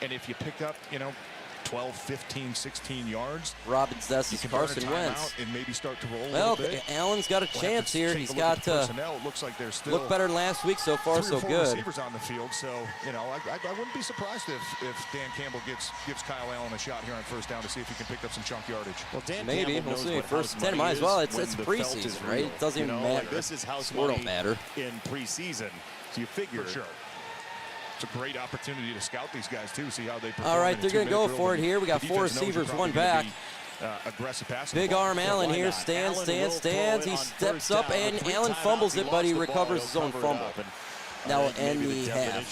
And if you pick up, 12, 15, 16 yards. Robbins, that's Carson Wentz. And maybe start to roll well, a little bit. Allen's got a chance here. He's got to looks like there's still look better than last week. So far, so good. Receivers on the field, so I wouldn't be surprised if Dan Campbell gives Kyle Allen a shot here on first down to see if he can pick up some chunk yardage. Well, Dan maybe Campbell we'll see. knows First 10 might as well. It's preseason, right? It doesn't even matter. Like this is house Score don't matter in preseason. So you figure. For sure. It's a great opportunity to scout these guys, too, see how they perform. All right, they're going to go for it here. We got 4 receivers, 1 back. Aggressive passing. Big arm Allen here. Stands. He steps up, and Allen fumbles it, but he recovers his own fumble. That will end the half.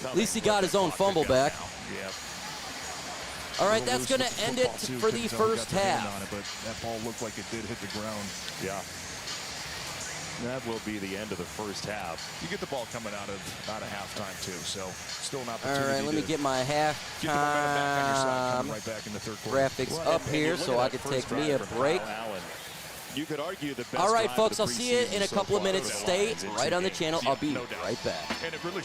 At least he got his own fumble back. All right, that's going to end it for the first half. But that ball looked like it did hit the ground. Yeah. That will be the end of the first half. You get the ball coming out of halftime too, so still an opportunity. All right, let me get my halftime right back in the third graphics up here so I can take me a break. You could argue the best. All right, folks, I'll see you in a couple of minutes. Stay right on the channel. I'll be right back. And it really.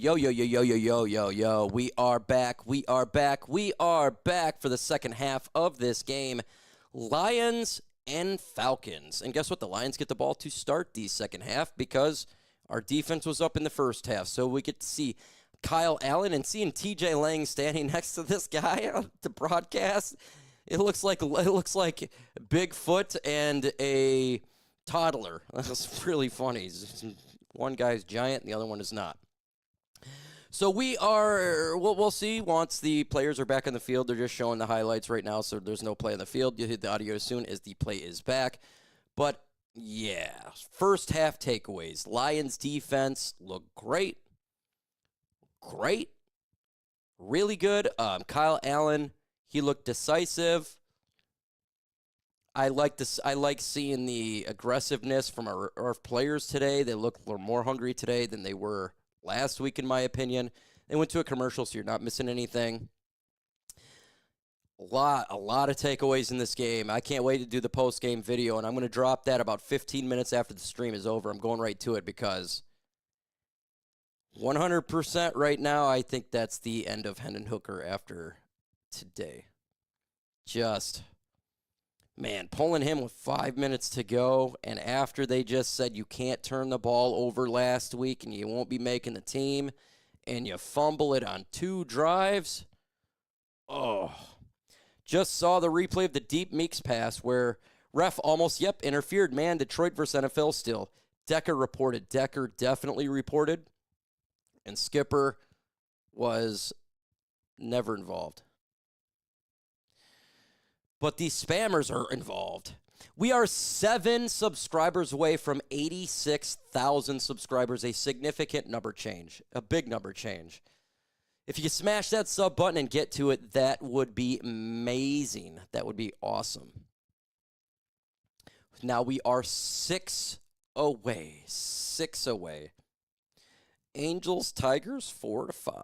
Yo. We are back. We are back for the second half of this game. Lions and Falcons. And guess what? The Lions get the ball to start the second half because our defense was up in the first half. So we get to see Kyle Allen and seeing TJ Lang standing next to this guy on the broadcast. It looks like Bigfoot and a toddler. That's really funny. One guy's giant, and the other one is not. So we'll see once the players are back on the field. They're just showing the highlights right now, so there's no play on the field. You'll hit the audio as soon as the play is back. But, yeah, first half takeaways. Lions defense looked great. Really good. Kyle Allen, he looked decisive. I like seeing the aggressiveness from our players today. They look a little more hungry today than they were last week, in my opinion. They went to a commercial, so you're not missing anything. A lot of takeaways in this game. I can't wait to do the post-game video, and I'm going to drop that about 15 minutes after the stream is over. I'm going right to it because 100% right now, I think that's the end of Hendon Hooker after today. Man, pulling him with 5 minutes to go, and after they just said you can't turn the ball over last week and you won't be making the team, and you fumble it on 2 drives. Oh. Just saw the replay of the deep Meeks pass where ref almost, interfered. Man, Detroit versus NFL still. Decker definitely reported, and Skipper was never involved. But these spammers are involved. We are 7 subscribers away from 86,000 subscribers, a significant number change, a big number change. If you could smash that sub button and get to it, that would be amazing. That would be awesome. Now we are 6 away. Angels, Tigers, 4-5.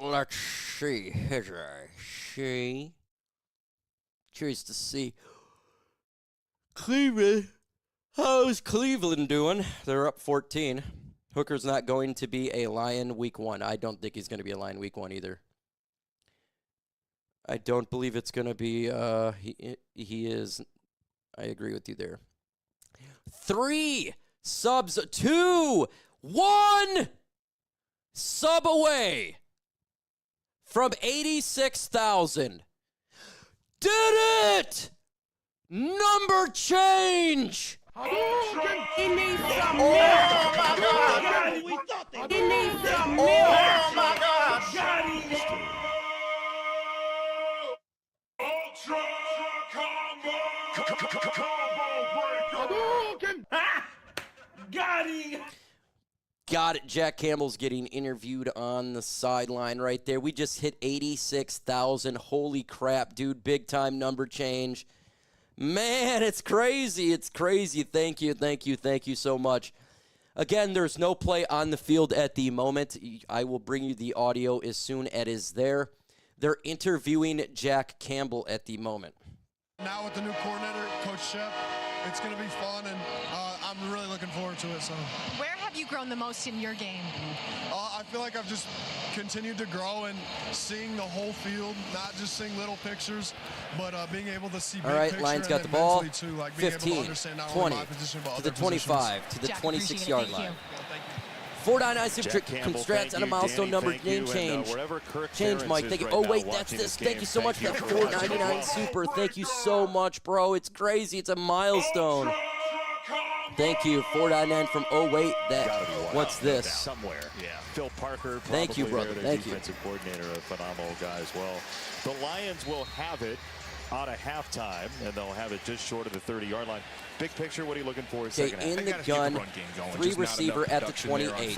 Let's see. Curious to see. Cleveland. How's Cleveland doing? They're up 14. Hooker's not going to be a Lion week 1. I don't think he's going to be a Lion week 1 either. I don't believe it's going to be. He is. I agree with you there. 3 subs, 2, 1 sub away from 86,000. Did it! Number change! He needs some milk! Oh my God! He needs some milk! Oh my gosh! Ultra combo breaker! Got him! Got it. Jack Campbell's getting interviewed on the sideline right there. We just hit 86,000. Holy crap, dude. Big time number change. Man, it's crazy. Thank you so much. Again, there's no play on the field at the moment. I will bring you the audio as soon as it is there. They're interviewing Jack Campbell at the moment. Now with the new coordinator, Coach Shep, it's going to be fun, and I'm really looking forward to it. So, where have you grown the most in your game? I feel like I've just continued to grow and seeing the whole field, not just seeing little pictures, but being able to see big picture. All right, Lions got the ball. Too, like 15, 20, to the 25, to the 26-yard line. 499 Super congrats on a milestone number name change. Change, Mike. Thank you. Oh, wait, that's this. Thank you so much for that 499 Super. Thank you so much, bro. It's crazy. It's a milestone. Thank you. 499 from wait, what's this? Somewhere. Yeah. Phil Parker. Thank you, brother. Thank you. Defensive coordinator, a phenomenal guy as well. The Lions will have it out of halftime, and they'll have it just short of the 30-yard line. Big picture, what are you looking for second half? In the gun, 3 receiver at the 28.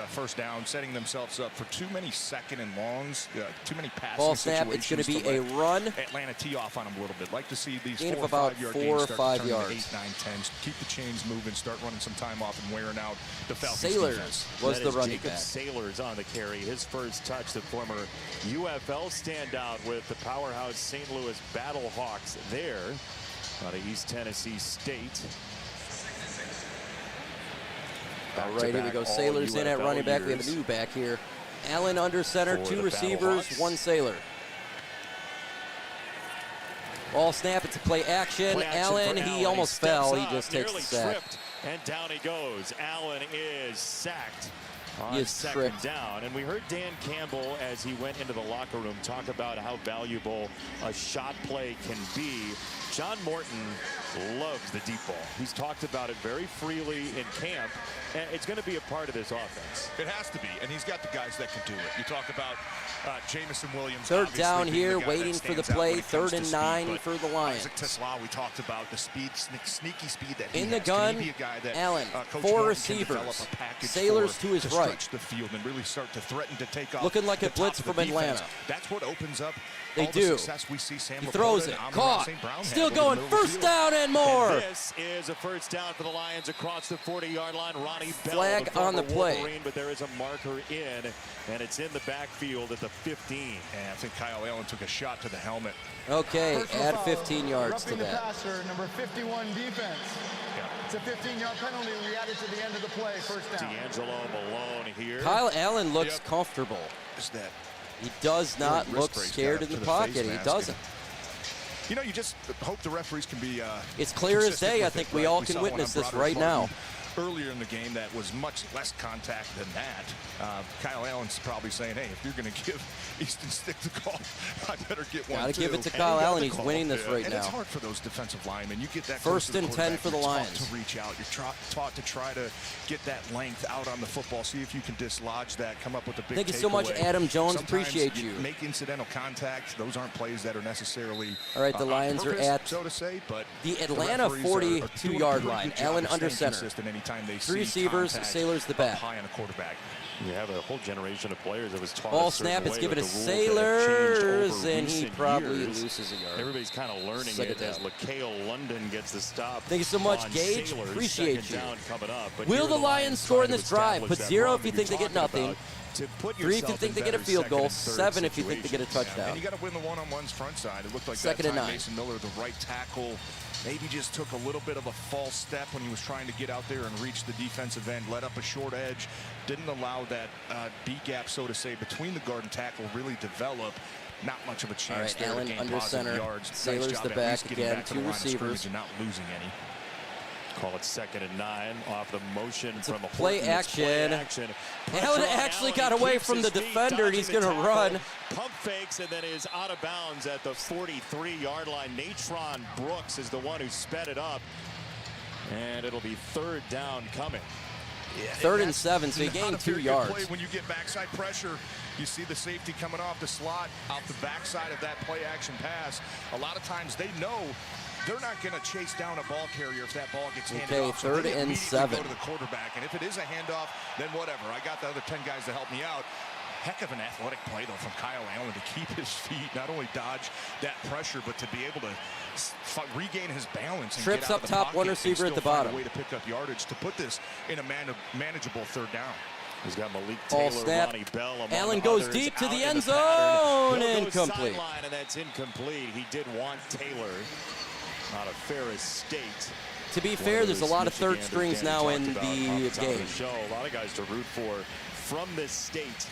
First down, setting themselves up for too many second and longs, too many passing ball snap, it's going to be a run. Atlanta tee off on them a little bit. Like to see these gain 4 of or about 5 yard 4 gains or start 5 yards. 8, 9, 10. Keep the chains moving, start running some time off and wearing out the Falcons Sailors defense. was the running Jacob back. Sailors on the carry. His first touch, the former UFL standout with the powerhouse St. Louis Battlehawks there out of East Tennessee State. All right, here we go. Sailors in at running back. We have a new back here. Allen under center, 2 receivers, 1 Sailor. Ball snap, it's a play action. Allen, he almost fell. He just takes the sack. Tripped, and down he goes. Allen is sacked on He is second tripped. down. And we heard Dan Campbell, as he went into the locker room, talk about how valuable a shot play can be. John Morton loves the deep ball. He's talked about it very freely in camp, and it's going to be a part of this offense. It has to be, and he's got the guys that can do it. You talk about Jamison Williams. Third down here, waiting for the play. 3rd and 9 for the Lions. Isaac Tesla, we talked about the speed, sneaky speed that he in the has. gun, Can he be a guy that, Allen, Coach 4 Morton receivers. can package Sailors for to his to right. stretch the field and really start to threaten to take off. Looking like the a blitz top of from the defense. Atlanta. That's what opens up They all do. the success we see Sam He Laporta throws and it. Amon-Ra Caught. St. Brown Still have over the going. middle of the First field. down and more. And this is a first down for the Lions across the 40-yard line. Ronnie Bell, Flag the former on the play. Wolverine, but there is a marker in, and it's in the backfield at the 15. And I think Kyle Allen took a shot to the helmet. Okay, Personal add foul, 15 yards to roughing the that. passer, number 51 defense. It's a 15-yard penalty. We added to the end of the play. First down. D'Angelo Malone here. Kyle Allen looks comfortable. Is that He does not wrist look brace scared got in up the to the pocket. face He mask doesn't. You know, you just hope the referees can be It's clear as consistent day. I with think it, we right? all We can saw one witness on this Broderick right now. Martin earlier in the game that was much less contact than that. Kyle Allen's probably saying, hey, if you're going to give Easton Stick the call, I better get one Gotta too. give it to And Kyle he got Allen. the He's call. winning this right and now. It's hard for those defensive linemen. You get that First close to the and 10 quarterback, for the you're taught Lions. to reach out. You're taught to try to get that length out on the football. See if you can dislodge that. Come up with a big Thank you so much, takeaway. Adam Jones. Sometimes Appreciate you. Make incidental contact. Those aren't plays that are necessarily All right, the on Lions are purpose, at so to say, but the Atlanta referees are doing a 42-yard pretty line. good job Allen of under staying center. consistent anytime they 3 see receivers, contact Sailors the up back. high on the quarterback. You have a whole generation of players that was taught Ball a certain snap, it's way given with to the rules that have changed Sailors, over and he recent probably years. loses a yard. Everybody's kind of learning Second it as down. LaCale London gets the stop. Thank you so much, on Gage. Sailors. Appreciate Second you. down coming up. But Will here the Lions score in trying this to drive? establish Put that 0 run if you that think they you're get talking nothing. about, to put 3 if you yourself think in they get a better field second goal. and third 7 if you think they get a situations. touchdown. And you got to win the one-on-ones front side. It looked like Second that and time 9. Mason Miller, the right tackle, maybe just took a little bit of a false step when he was trying to get out there and reach the defensive end, let up a short edge, didn't allow that B gap, so to say, between the guard and tackle really develop. Not much of a chance All right, there Allen to gain under positive center. yards. Sailors Nice job the at back least getting again, back to 2 the line of scrimmage receivers. and not losing any. Call it 2nd and 9 off the motion It's a from play Horton. It's play action. action. Allen Pressure on actually Allen. got He away keeps from his the feet, defender, and he's dodging going to the tackle. run. Pump fakes and then is out of bounds at the 43-yard line. Natron Brooks is the one who sped it up. And it'll be 3rd down coming. Yeah, 3rd and 7, so he not gained a 2 very good yards. play when you get backside pressure, you see the safety coming off the slot, out the backside of that play action pass. A lot of times they know they're not going to chase down a ball carrier if that ball gets handed Okay, off. So 3rd they and immediately 7. go to the quarterback, and if it is a handoff, then whatever. I got the other 10 guys to help me out. Heck of an athletic play, though, from Kyle Allen to keep his feet, not only dodge that pressure, but to be able to regain his balance and Trips get out up of the top, pocket one and receiver at still the find bottom. a way to pick up yardage to put this in a manageable 3rd down. He's got Malik Ball Taylor, snap. Ronnie Bell, among Allen goes others, deep to out the in end pattern. zone. He'll go Incomplete. sideline, and that's incomplete. He did want Taylor out of Ferris State. To be One fair, there's a those lot of third Michiganders strings Danny now talked in about the off top of game. Show. A lot of guys to root for from this state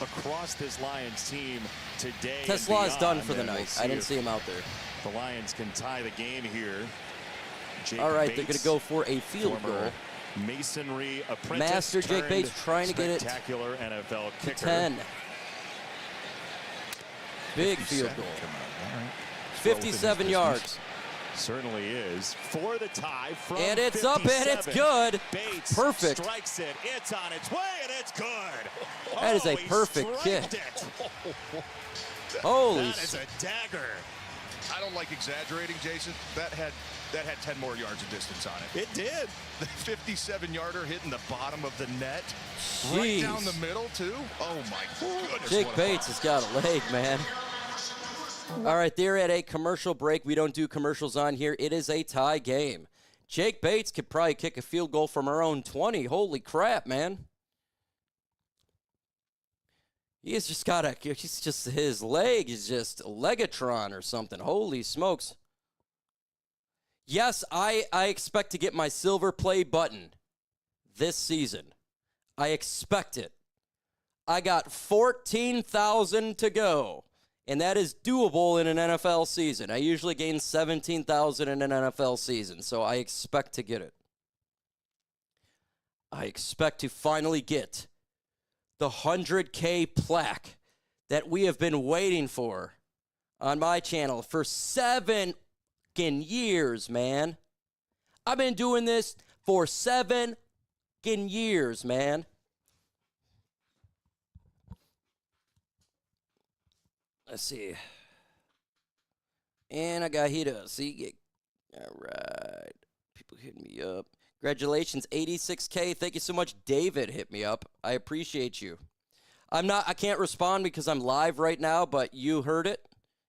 across this Lions team today. Tesla is done for the and we'll night. I didn't see him out there. The Lions can tie the game here. Jake All right, they're going Bates, to go for a field former goal. Masonry apprentice. Master Jake turned Bates trying to get it spectacular NFL to kicker. 10. Big field goal. 57 yards. Certainly is. For the tie from And it's up and it's 57. good. Bates Perfect. strikes it. It's on its way and it's good. That is a he perfect striked kick. it. Holy That is a dagger. I don't like exaggerating, Jason. That had 10 more yards of distance on it. It did. The 57-yarder hitting the bottom of the net. Jeez. Right down the middle, too. Oh, my goodness. Jake what a Bates ball. has got a leg, man. All right, they're at a commercial break. We don't do commercials on here. It is a tie game. Jake Bates could probably kick a field goal from our own 20. Holy crap, man. He's just got his leg is just Legatron or something. Holy smokes. Yes, I expect to get my silver play button this season. I expect it. I got 14,000 to go, and that is doable in an NFL season. I usually gain 17,000 in an NFL season, so I expect to get it. I expect to finally get the 100K plaque that we have been waiting for on my channel for 7 years, man. I've been doing this for 7 years, man. Let's see. And I got hit up. See? All right. People hitting me up. Congratulations, 86K. Thank you so much. David hit me up. I appreciate you. I can't respond because I'm live right now, but you heard it.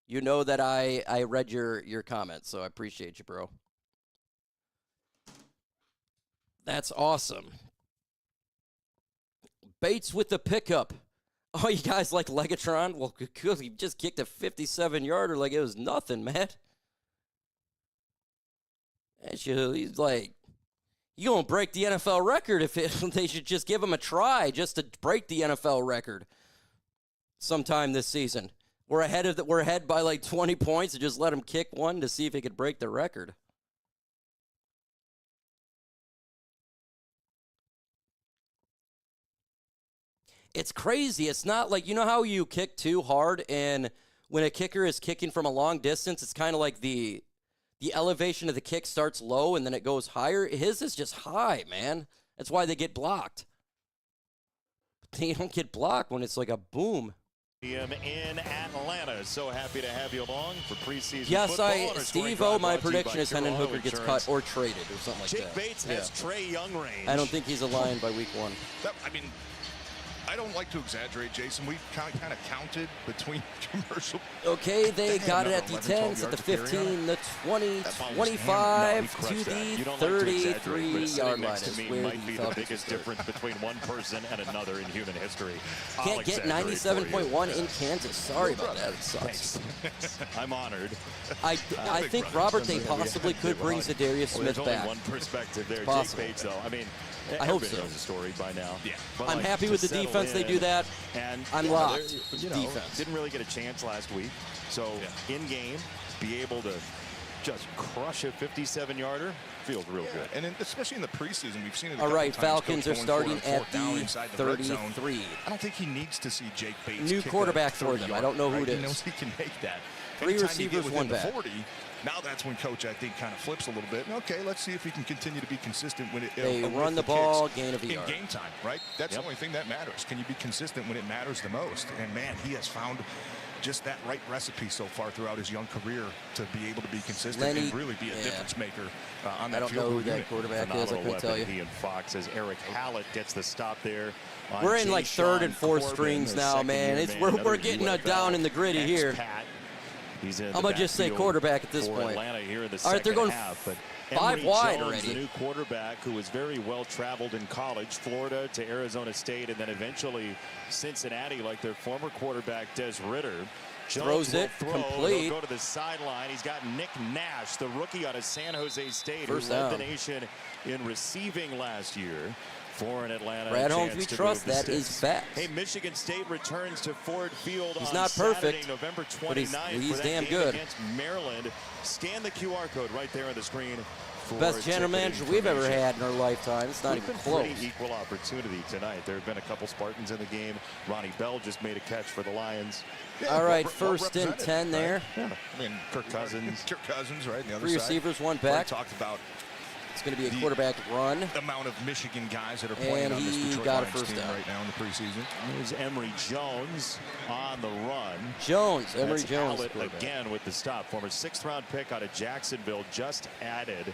You know that I read your comments, so I appreciate you, bro. That's awesome. Bates with the pickup. Oh, you guys like Legatron? Well, good. He just kicked a 57-yarder like it was nothing, man. He's like, you going to break the NFL record if they should just give him a try just to break the NFL record sometime this season. We're ahead by like 20 points and just let him kick one to see if he could break the record. It's crazy. It's not like, you know how you kick too hard, and when a kicker is kicking from a long distance, it's kind of like the elevation of the kick starts low and then it goes higher. His is just high, man. That's why they get blocked. But they don't get blocked when it's like a boom. In Atlanta. So happy to have you along for preseason yes, football. Steve-O, my prediction is Aidan Hooker gets cut or traded or something like Jake that. Bates has Trey Young range. I don't think he's a Lion by week 1. I don't like to exaggerate, Jason. We kind of counted between commercial. Okay, they got it at the 10s, at the 15, the 20, 25 to the 33-yard line. To me might be the biggest difference between one person and another in human history. Can't get 97.1 in Kansas. Sorry about that. It sucks. I'm honored. I think Robert, they possibly could bring Zadarius Smith back. There's only one perspective there. Jake Bates, though. I mean, I hope so. Knows the story by now. Yeah. I'm happy with the defense. They do that. And I'm locked. Defense. Didn't really get a chance last week. So in game, be able to just crush a 57-yarder feels real good. And especially in the preseason, we've seen it. All right, Falcons are starting at the 33. I don't think he needs to see Jake Bates. New quarterback for them. I don't know who it is. He knows he can make that. 3 receivers, 1 back. 40, now that's when Coach, I think, kind of flips a little bit. Okay, let's see if he can continue to be consistent when they run the ball, gain of in yard. game time, right? That's the only thing that matters. Can you be consistent when it matters the most? And man, he has found just that right recipe so far throughout his young career to be able to be consistent and really be a difference maker on that field. I don't know who that quarterback is. I couldn't tell you. He and Fox as Eric Hallett gets the stop there. We're in like 3rd and 4th strings now, man. We're getting down in the gritty here. I'm going to just say quarterback at this point. Here in the all right, they're going half, but 5 wide Jones, already. The new quarterback who was very well traveled in college, Florida to Arizona State, and then eventually Cincinnati, like their former quarterback Des Ridder. Throws it complete. He'll go to the sideline. He's got Nick Nash, the rookie out of San Jose State, First who led down. the nation in receiving last year. For an Atlanta Brad Holmes, we trust that is fact. Hey, Michigan State returns to Ford Field He's on not perfect, Saturday, November 29th, but he's for that damn game good. Against Maryland. Scan the QR code right there on the screen. Best general manager we've ever had in our lifetime. It's not even close. Pretty equal opportunity tonight. There have been a couple Spartans in the game. Ronnie Bell just made a catch for the Lions. Yeah, all right, first and 10 there. Yeah. I mean, Kirk Cousins, right? The other 3 side. receivers, 1 back. We talked about it's going to be a quarterback run. The amount of Michigan guys that are playing on this Detroit Lions team right now in the preseason. There's Emory Jones on the run. Emory Jones. Again with the stop. Former 6th-round pick out of Jacksonville, just added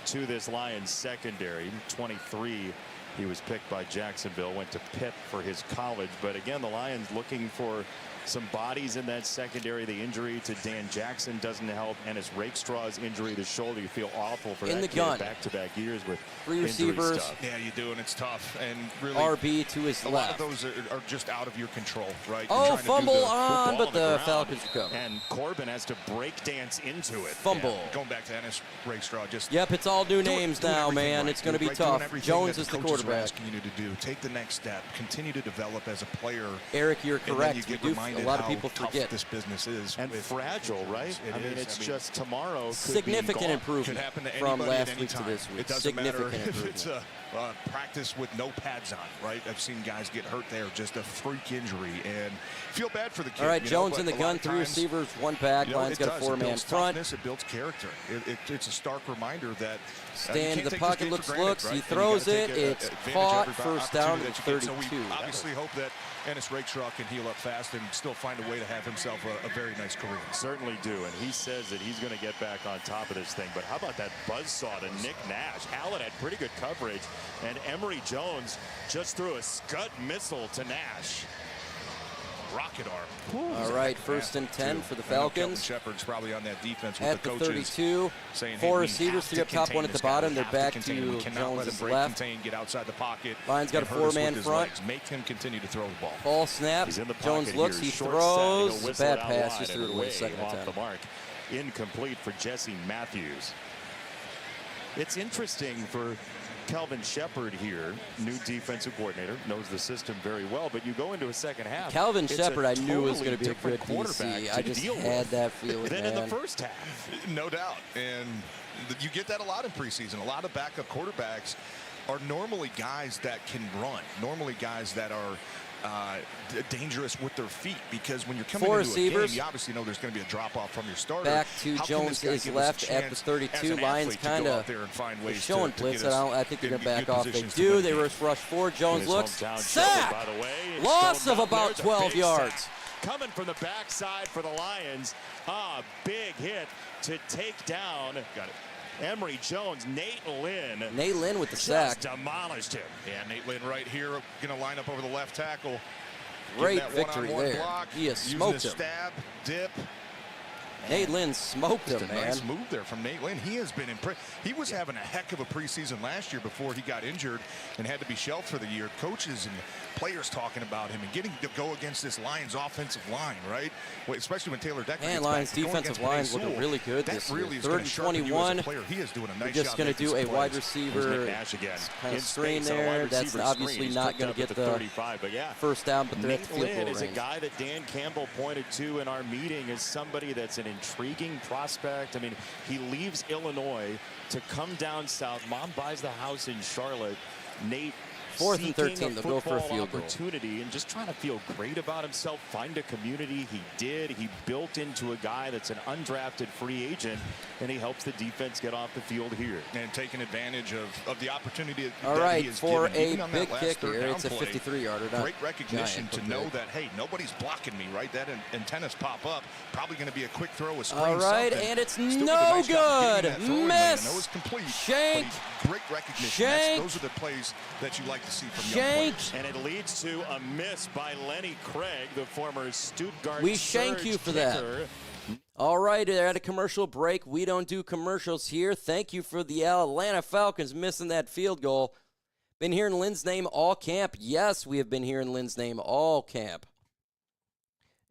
to this Lions secondary. 23 He was picked by Jacksonville, went to Pitt for his college. But again, the Lions looking for some bodies in that secondary. The injury to Dan Jackson doesn't help, and his Rakestraw's injury to the shoulder. You feel awful for in that the kid gun. Back-to-back years with three receivers. Stuff. Yeah, you do, and it's tough. And really, RB to his a left. lot of those are just out of your control, right? Oh, fumble on, but the Falcons recover. And Corbin has to break dance into it. Fumble. Yeah, going back to Ennis Rakestraw, just yep, it's all new names now, man. Right. It's going to be doing tough. everything Jones that is the coaches are quarterback. asking you to do. Take the next step. Continue to develop as a player. Eric, you're And then correct. you get We do, reminded a lot of how people tough forget. this business is. And fragile, right? It I mean, is. it's just tomorrow. Could Significant be gone. improvement Could happen to from anybody last at week to any this time. week. It doesn't matter Significant if it's improvement. a practice with no pads on, right? I've seen guys get hurt there, just a freak injury, and feel bad for the kid. All right, Jones but in the a lot gun, of three times, receivers, one back. Lions got a It four-man builds front. toughness, it builds character. It's a stark reminder that Stand in the pocket, looks, right? he And you throws gotta it. take It's advantage of caught, every first down opportunity at that you get. 32. So we obviously hope that Ennis Rakestraw can heal up fast and still find a way to have himself a very nice career. Certainly do, and he says that he's going to get back on top of this thing. But how about that buzzsaw to Nick Nash? Allen had pretty good coverage, and Emory Jones just threw a Scud missile to Nash. Rocket arm. All right, first and 10 for the Falcons. Shepard's probably on that defense with At the the coaches 32, saying, four hey, receivers, three up top, one at the bottom. They're back to Jones' left. Contain, get outside the pocket. Lions got a and hurt us four-man with his front. legs. Make him continue to throw the ball. Ball snap. He's in the pocket Jones looks, here. he Short throws. set. He'll A whistle bad it out pass, wide just threw it and away. way Second and off 10. the mark. Incomplete for Jesse Matthews. It's interesting for Calvin Shepard here, new defensive coordinator, knows the system very well, but you go into a second half. Calvin it's Shepard, I knew was totally going to be a good different quarterback DC. to I just deal had with that feeling, than in the first half. No doubt. And you get that a lot in preseason. A lot of backup quarterbacks are normally guys that can run, normally guys that are dangerous with their feet, because when you're coming Four into receivers. a game, you obviously know there's going to be a drop-off from your starter. Back to How can Jones this guy is give us a left at the chance 32. as an Lions athlete to go kind out of there and find ways showing to blitz. get us I think they're going to in back good off. They positions to do. win They games. rush forward. Jones His looks. hometown Sack! Shepard, by the way. It's Loss still of not- about there's a 12 big yards. sack coming from the backside for the Lions. Big hit to take down. Got it. Emory Jones, Nate Lynn. Nate Lynn with the just sack. demolished him. Yeah, Nate Lynn right here, going to line up over the left tackle. Great Getting that victory one-on-one there. block, He has using smoked his him. stab, dip. Nate Lynn smoked Just him, a man. nice move there from Nate Lynn. He has been impressed. He was having a heck of a preseason last year before he got injured and had to be shelved for the year. Coaches and players talking about him and getting to go against this Lions offensive line, right? Especially when Taylor Decker Man, gets Lions back. Going defensive against Penei line's looking Sewell, really good that this really year. is Third gonna and sharpen you as a 21. player. He is doing a nice We're just job going to making do a some wide plays. receiver. Nick Nash again. Kind In of screen space on a wide there. That's receiver obviously screen. He's not picked going up to at get the the 35, but yeah. first down, but they're at Nate the field Lynn goal is a range. guy that Dan Campbell pointed to in our meeting as somebody that's an intriguing prospect. I mean, he leaves Illinois to come down south. Mom buys the house in Charlotte. Nate, Fourth and seeking 13, they'll go for a football field goal. opportunity and just trying to feel great about himself, find a community. He did. He built into a guy that's an undrafted free agent, and he helps the defense get off the field here. And taking advantage of the opportunity All that right, he is for given. a Even on that big last kick third here, down it's a play, 53-yarder. Great recognition giant, to but know big. that, hey, nobody's blocking me, right? That antennas pop up. Probably going to be a quick throw, a screen, All right, something. and it's Still did a no nice job good. getting that throw in lane. Miss. I know it's complete, Shank. but great recognition. Shank. Those are the plays that you like to see from Shank. young players. And it leads to a miss by Lenny Craig, the former Stuttgart We shank surge you for kicker. that. All right, they're at a commercial break. We don't do commercials here. Thank you for the Atlanta Falcons missing that field goal. Been hearing Lynn's name all camp. Yes, we have been hearing Lynn's name all camp.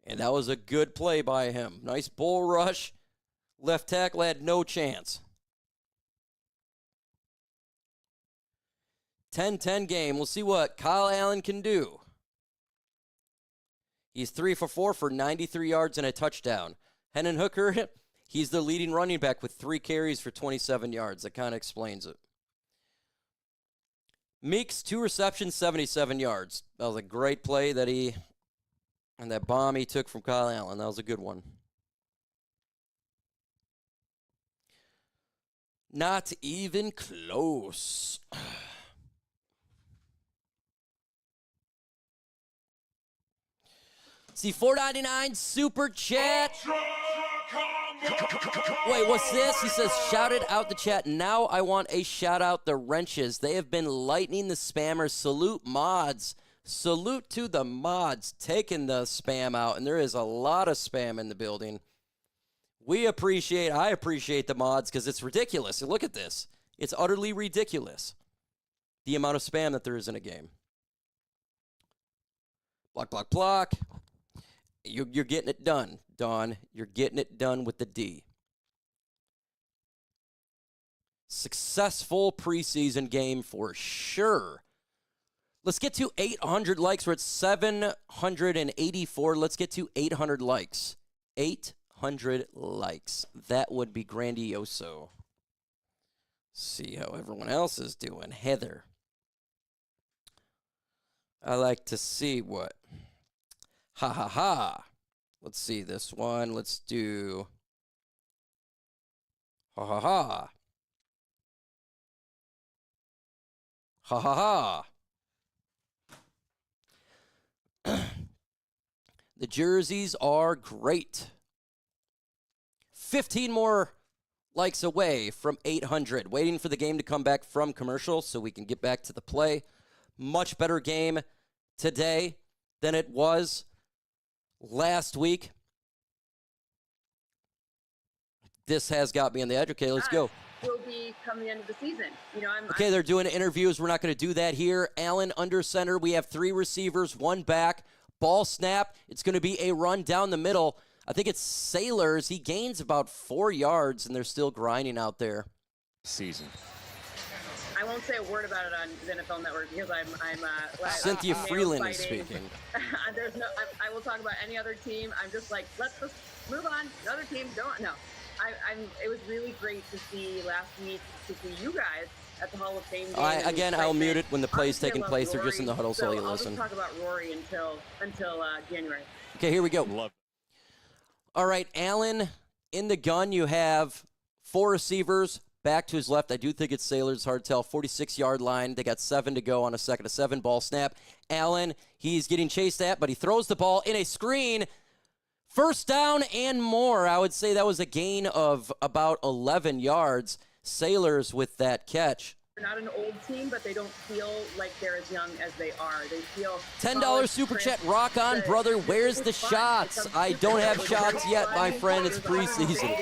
And that was a good play by him. Nice bull rush. Left tackle had no chance. 10-10 game. We'll see what Kyle Allen can do. He's 3 for 4 for 93 yards and a touchdown. Hendon Hooker, he's the leading running back with 3 carries for 27 yards. That kind of explains it. Meeks, 2 receptions, 77 yards. That was a great play and that bomb he took from Kyle Allen. That was a good one. Not even close. See, $4.99 super chat. Ultra combo Wait, what's this? He says, shout it out the chat. Now I want a shout out the wrenches. They have been lightning the spammers. Salute mods. Salute to the mods taking the spam out. And there is a lot of spam in the building. I appreciate the mods because it's ridiculous. Look at this. It's utterly ridiculous. The amount of spam that there is in a game. Block, block, block. You're getting it done, Dawn. You're getting it done with the D. Successful preseason game for sure. Let's get to 800 likes. We're at 784. Let's get to 800 likes. 800 likes. That would be grandioso. See how everyone else is doing. Heather. I like to see what. Ha ha ha. Let's see this one. Let's do. Ha ha ha. Ha ha ha. The jerseys are great. 15 more likes away from 800. Waiting for the game to come back from commercial so we can get back to the play. Much better game today than it was last week. This has got me on the edge. Okay, let's go. Will be come the end of the season. Okay, they're doing interviews. We're not going to do that here. Allen under center. We have 3 receivers, 1 back. Ball snap. It's going to be a run down the middle. I think it's Sailors. He gains about 4 yards, and they're still grinding out there. Season. I won't say a word about it on the NFL Network because I'm Cynthia Freeland is speaking. There's no. I will talk about any other team. I'm just like, let's just move on. Another team, don't. No. It was really great to see last week to see you guys at the Hall of Fame game. I'll mute it when the play's taking place. They're just in the huddle, so you I'll listen. Just talk about Rory until January. Okay, here we go. All right, Allen in the gun. You have 4 receivers. Back to his left. I do think it's Sailors. Hard to tell. 46-yard line. They got 7 to go on a 2nd-7 ball snap. Allen, he's getting chased at, but he throws the ball in a screen. First down and more. I would say that was a gain of about 11 yards. Sailors with that catch. They're not an old team, but they don't feel like they're as young as they are. They feel $10 super chat. Rock on, brother. Where's the shots? I don't have shots yet, my friend. It's preseason.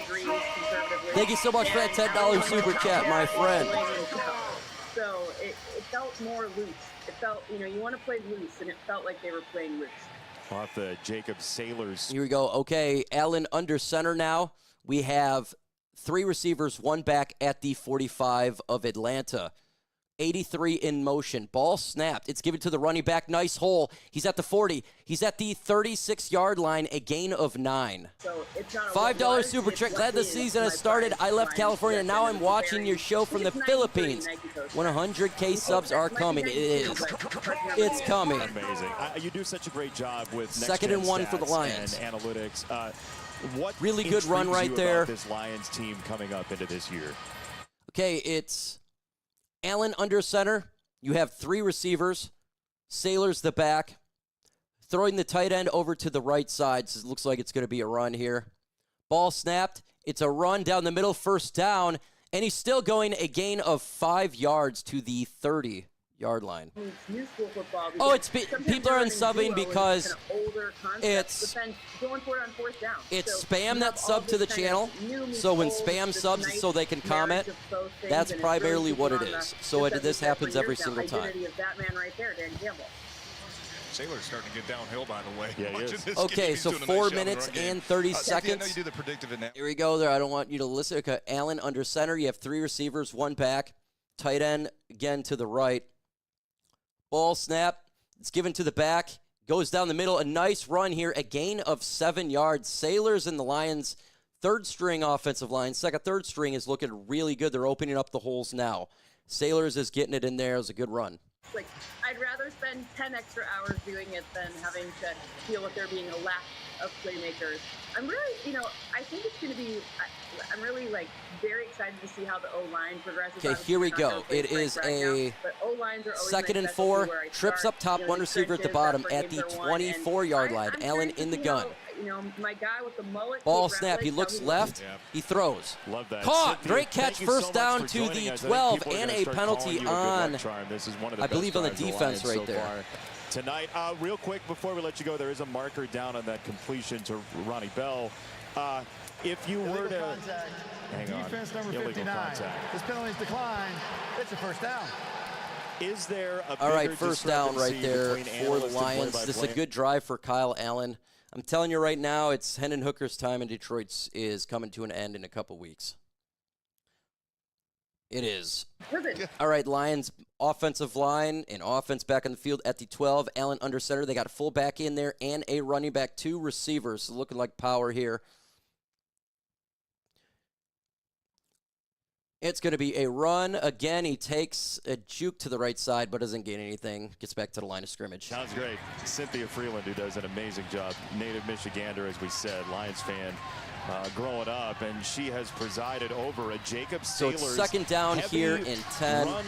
Thank you so much for that $10 super chat, my friend. So it felt more loose. It felt, you want to play loose, and it felt like they were playing loose. Off the Jacob Sailors. Here we go. Okay, Allen under center now. We have 3 receivers, 1 back at the 45 of Atlanta. 83 in motion. Ball snapped. It's given to the running back. Nice hole. He's at the 40. He's at the 36-yard line, a gain of 9. So it's not $5 super chat. Glad the season has started. I left California. Now I'm watching your show from the Philippines. 100K subs are coming. It is. It's coming. Amazing. You do such a great job with 2nd and 1 for the Lions. And analytics. What really good run right there. This Lions team coming up into this year. Okay, it's Allen under center. You have 3 receivers. Sailors the back. Throwing the tight end over to the right side. So it looks like it's going to be a run here. Ball snapped. It's a run down the middle, first down. And he's still going a gain of 5 yards to the 30-yard line. New school football. Oh, people are unsubbing because it's going for it on 4th down. It's spam that sub to the channel. So when spam subs so they can comment, that's primarily what it is. So this happens every single time. That man right there, Dan Campbell. Sailor's starting to get downhill, by the way. Yeah, he is. Okay, so 4 minutes and 30 seconds. I know you do the predictive in that. Here we go. There, I don't want you to listen. Okay, Allen under center. You have 3 receivers, 1 back. Tight end again to the right. Ball snap. It's given to the back. Goes down the middle. A nice run here. A gain of 7 yards. Sailors and the Lions, 3rd string offensive line. Third string is looking really good. They're opening up the holes now. Sailors is getting it in there. It was a good run. Like, I'd rather spend 10 extra hours doing it than having to deal with there being a lack of playmakers. I'm really, I think it's going to be, I'm really, very excited to see how the O-line progresses. Okay, here we go. It is a 2nd and 4. Trips up top, 1 receiver at the bottom at the 24-yard line. Allen in the gun. my guy with the mullet. Ball Kate snap. Ratledge, He how looks left. Yeah. He throws. Love that. Caught. Cynthia, Great catch. thank you so First much down for to joining the us. I think 12 people are and gonna a start penalty calling you a good on, luck charm. This is one of the I best believe, on the drives of defense Lions right so there. far tonight. Real quick before we let you go, there is a marker down on that completion to Ronnie Bell. If you were to hang on, defense number illegal 59. contact. This penalty's declined. It's a first down. Is there a All right, bigger first down right discrepancy there between for the analysts and Lions. This is a play-by-play? good drive for Kyle Allen. I'm telling you right now, it's Hendon Hooker's time in Detroit is coming to an end in a couple weeks. It is. All right, Lions offensive line and offense back on the field at the 12. Allen under center. They got a fullback in there and a running back, 2 receivers. So looking like power here. It's going to be a run. Again, he takes a juke to the right side, but doesn't gain anything. Gets back to the line of scrimmage. Sounds great. Cynthia Freeland, who does an amazing job. Native Michigander, as we said, Lions fan growing up, and she has presided over a Jacob So Sailor's it's second down heavy here in 10. run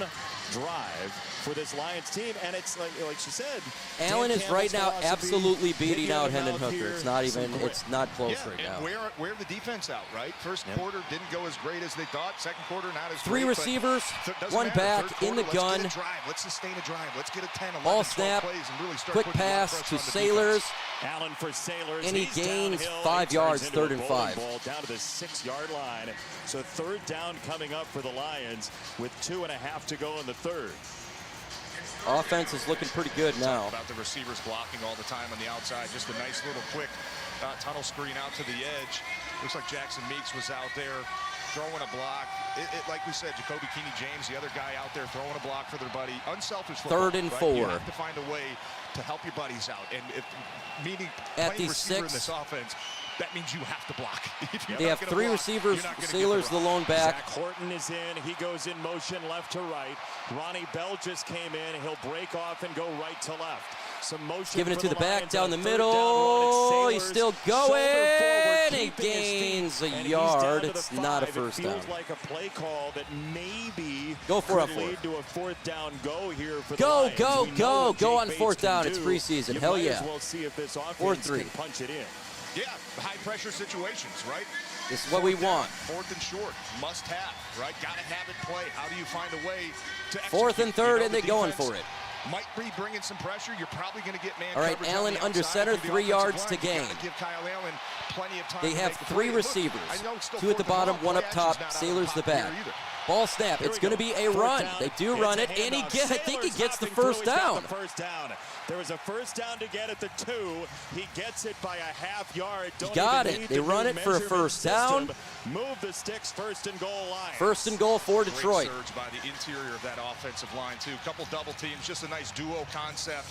drive for this Lions team, and it's like she said, Allen Dan is right Campbell's now philosophy, absolutely absolutely beating hit you in out the Hendon mouth Hooker. here, It's not some even. grit. It's not close Yeah, right and now. wear the defense out, right? First quarter didn't go as great as they thought. Second quarter not as 3 great, receivers, but doesn't 1 matter. back Third in the quarter, gun. Let's get a drive. Let's sustain a drive. Let's get a 10, 11, Ball 12 snap, plays and really start quick putting a lot of pass pressure to on the Sailors. defense. Allen for Sailors, And he he's gains downhill. 5 He yards, turns into a 3rd and bowling 5. Ball down to the 6-yard line. So third down coming up for the Lions with 2.5 to go in the third. Offense is looking pretty good now. About the receivers blocking all the time on the outside. Just a nice little quick tunnel screen out to the edge. Looks like Jackson Meeks was out there throwing a block. Like we said, Jacoby Keeney-James, the other guy out there throwing a block for their buddy. Unselfish football. 3rd and right? 4. You have to find a way to help your buddies out. And meaning At playing the receiver 6. in this offense, that means you have to block. If you're They not have gonna 3 block, receivers. you're not gonna get Sailors the lone back. Zach Horton is in. He goes in motion left to right. Ronnie Bell just came in. He'll break off and go right to left. Some motion. Giving it for to the back Lions down on the third middle. down run. It's He's Sailors, still shoulder going. forward, He keeping his feet, gains a and he's yard. down to the It's not a 5. first It down. feels like a play call that maybe Go for could a 4th. lead to a 4th down go here for the Go, Lions. go, We know go. what Go Jake on Bates 4th can down. It's do. preseason. You Hell might yeah. as well see if this 4th offense 3. can punch it in. Yeah, high pressure situations, right? This is what we 4th down, want. 4th and short, must have, right? Got to have it play. How do you find a way to 4th and 3rd, execute? and they're going for it. Might be bringing some pressure. You're probably going to get man All right, coverage on Allen the under outside center, through the 3 yards offensive to line. You gain. gotta give Kyle Allen plenty of time They to have make the 3 play. Look, receivers. I know it's still 2 at the 4th and bottom, long. 1 up Play top. action's not out of Sailors the pocket back. here either. Ball snap. Here It's we going to go. be a 4th run. down. They do It's run a it, and I handoff. think he Sailors gets the hopping through. first He's got down. the first down. There was a first down to get at the 2. He gets it by a half yard. Don't got even it. need They the run new it for a measurement first down. system. Move the sticks, 1st and goal line. 1st and goal for Great Detroit. surge by the interior of that offensive line too. Couple double teams, just a nice duo concept.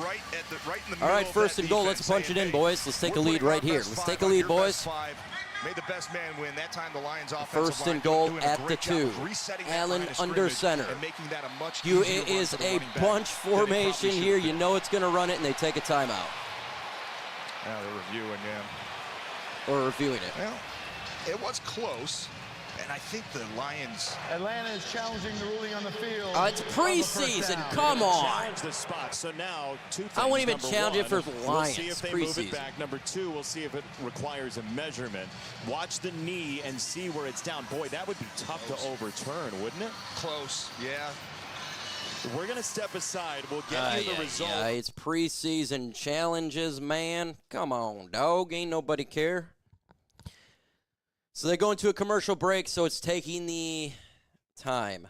Right in the middle. All right, of 1st that and goal. defense, Let's punch it saying, in, hey, boys. Let's take a we're lead putting right our here. best Let's 5 take a on lead, your best boys. 5. May the best man win. That time the Lions offensive 1st line and goal doing a at great the job 2. of resetting that Allen line of under scrimmage center. and making that a much You, easier it run is for the a running back bunch than they probably formation should here. have You been. know it's going to run it, and they take a timeout. Now they're reviewing, yeah. Or reviewing it. Well, it was close, and I think the Lions. Atlanta is challenging the ruling on the field. It's preseason. Come on. Challenge the spot. So now, 2 things. I won't even Number challenge it 1, for the We'll Lions. see if they move it Preseason. back. Number 2, we'll see if it requires a measurement. Watch the knee and see where it's down. Boy, that would be tough to overturn, wouldn't it? Close, yeah. We're going to step aside. We'll get you the result. Yeah, it's preseason challenges, man. Come on, dog. Ain't nobody care. So they're going to a commercial break, so it's taking the time.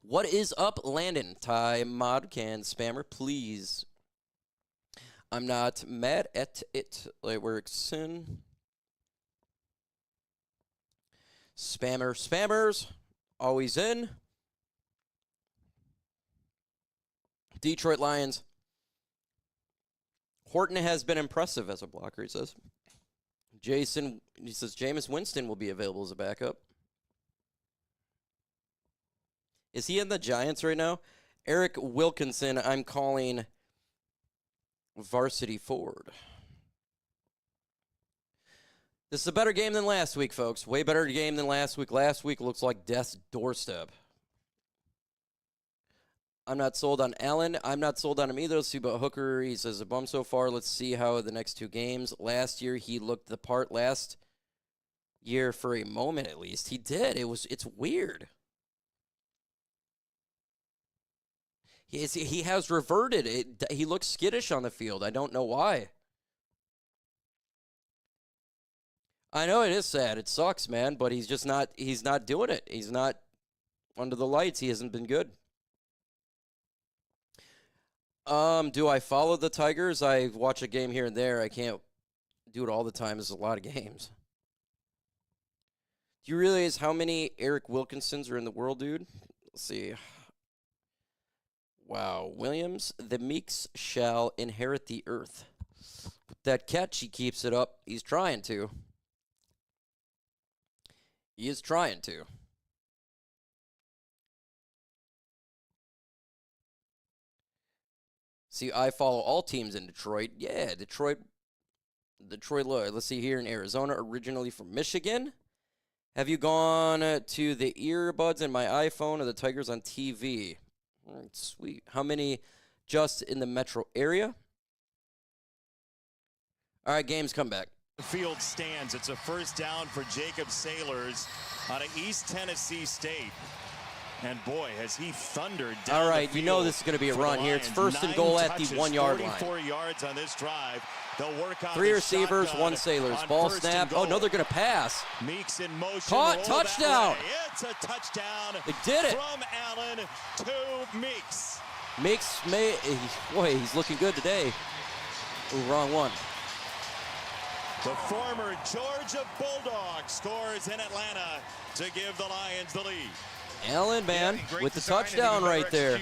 What is up, Landon? Ty Modcan Spammer, please. I'm not mad at it. It works in. Spammers, always in. Detroit Lions. Horton has been impressive as a blocker, he says. Jason, he says Jameis Winston will be available as a backup. Is he in the Giants right now? Eric Wilkinson, I'm calling varsity forward. This is a better game than last week, folks. Way better game than last week. Last week looks like death's doorstep. I'm not sold on Allen. I'm not sold on him either. Let's see about Hooker. He says a bum so far. Let's see how the next 2 games. Last year, he looked the part. Last year, for a moment at least, he did. It's weird. He has reverted. He looks skittish on the field. I don't know why. I know it is sad. It sucks, man. But he's just not. He's not doing it. He's not under the lights. He hasn't been good. Do I follow the Tigers? I watch a game here and there. I can't do it all the time. There's a lot of games. Do you realize how many Eric Wilkinsons are in the world, dude? Let's see. Wow. Williams, the Meeks shall inherit the earth. With that catch, he keeps it up. He's trying to. He is trying to. See, I follow all teams in Detroit. Yeah, Detroit. Let's see here in Arizona, originally from Michigan. Have you gone to the earbuds in my iPhone or the Tigers on TV? All right, sweet. How many just in the metro area? All right, games come back. The field stands. It's a first down for Jacob Sailors out of East Tennessee State. And boy, has he thundered down. All right, the you know field this is going to be a for run the here. It's Lions. 1st and goal 9 at the touches, 1 yard line. 44 yards on this drive. They'll work on 3 the receivers, shotgun 1 Sailors. on Ball 1st and snap. Oh, goal. no, they're going to pass. Meeks in motion. Caught, roll touchdown. that way. It's a touchdown. They did it. From Allen to Meeks. Meeks, boy, he's looking good today. Ooh, wrong one. The former Georgia Bulldog scores in Atlanta to give the Lions the lead. Allen, man, with the touchdown right there.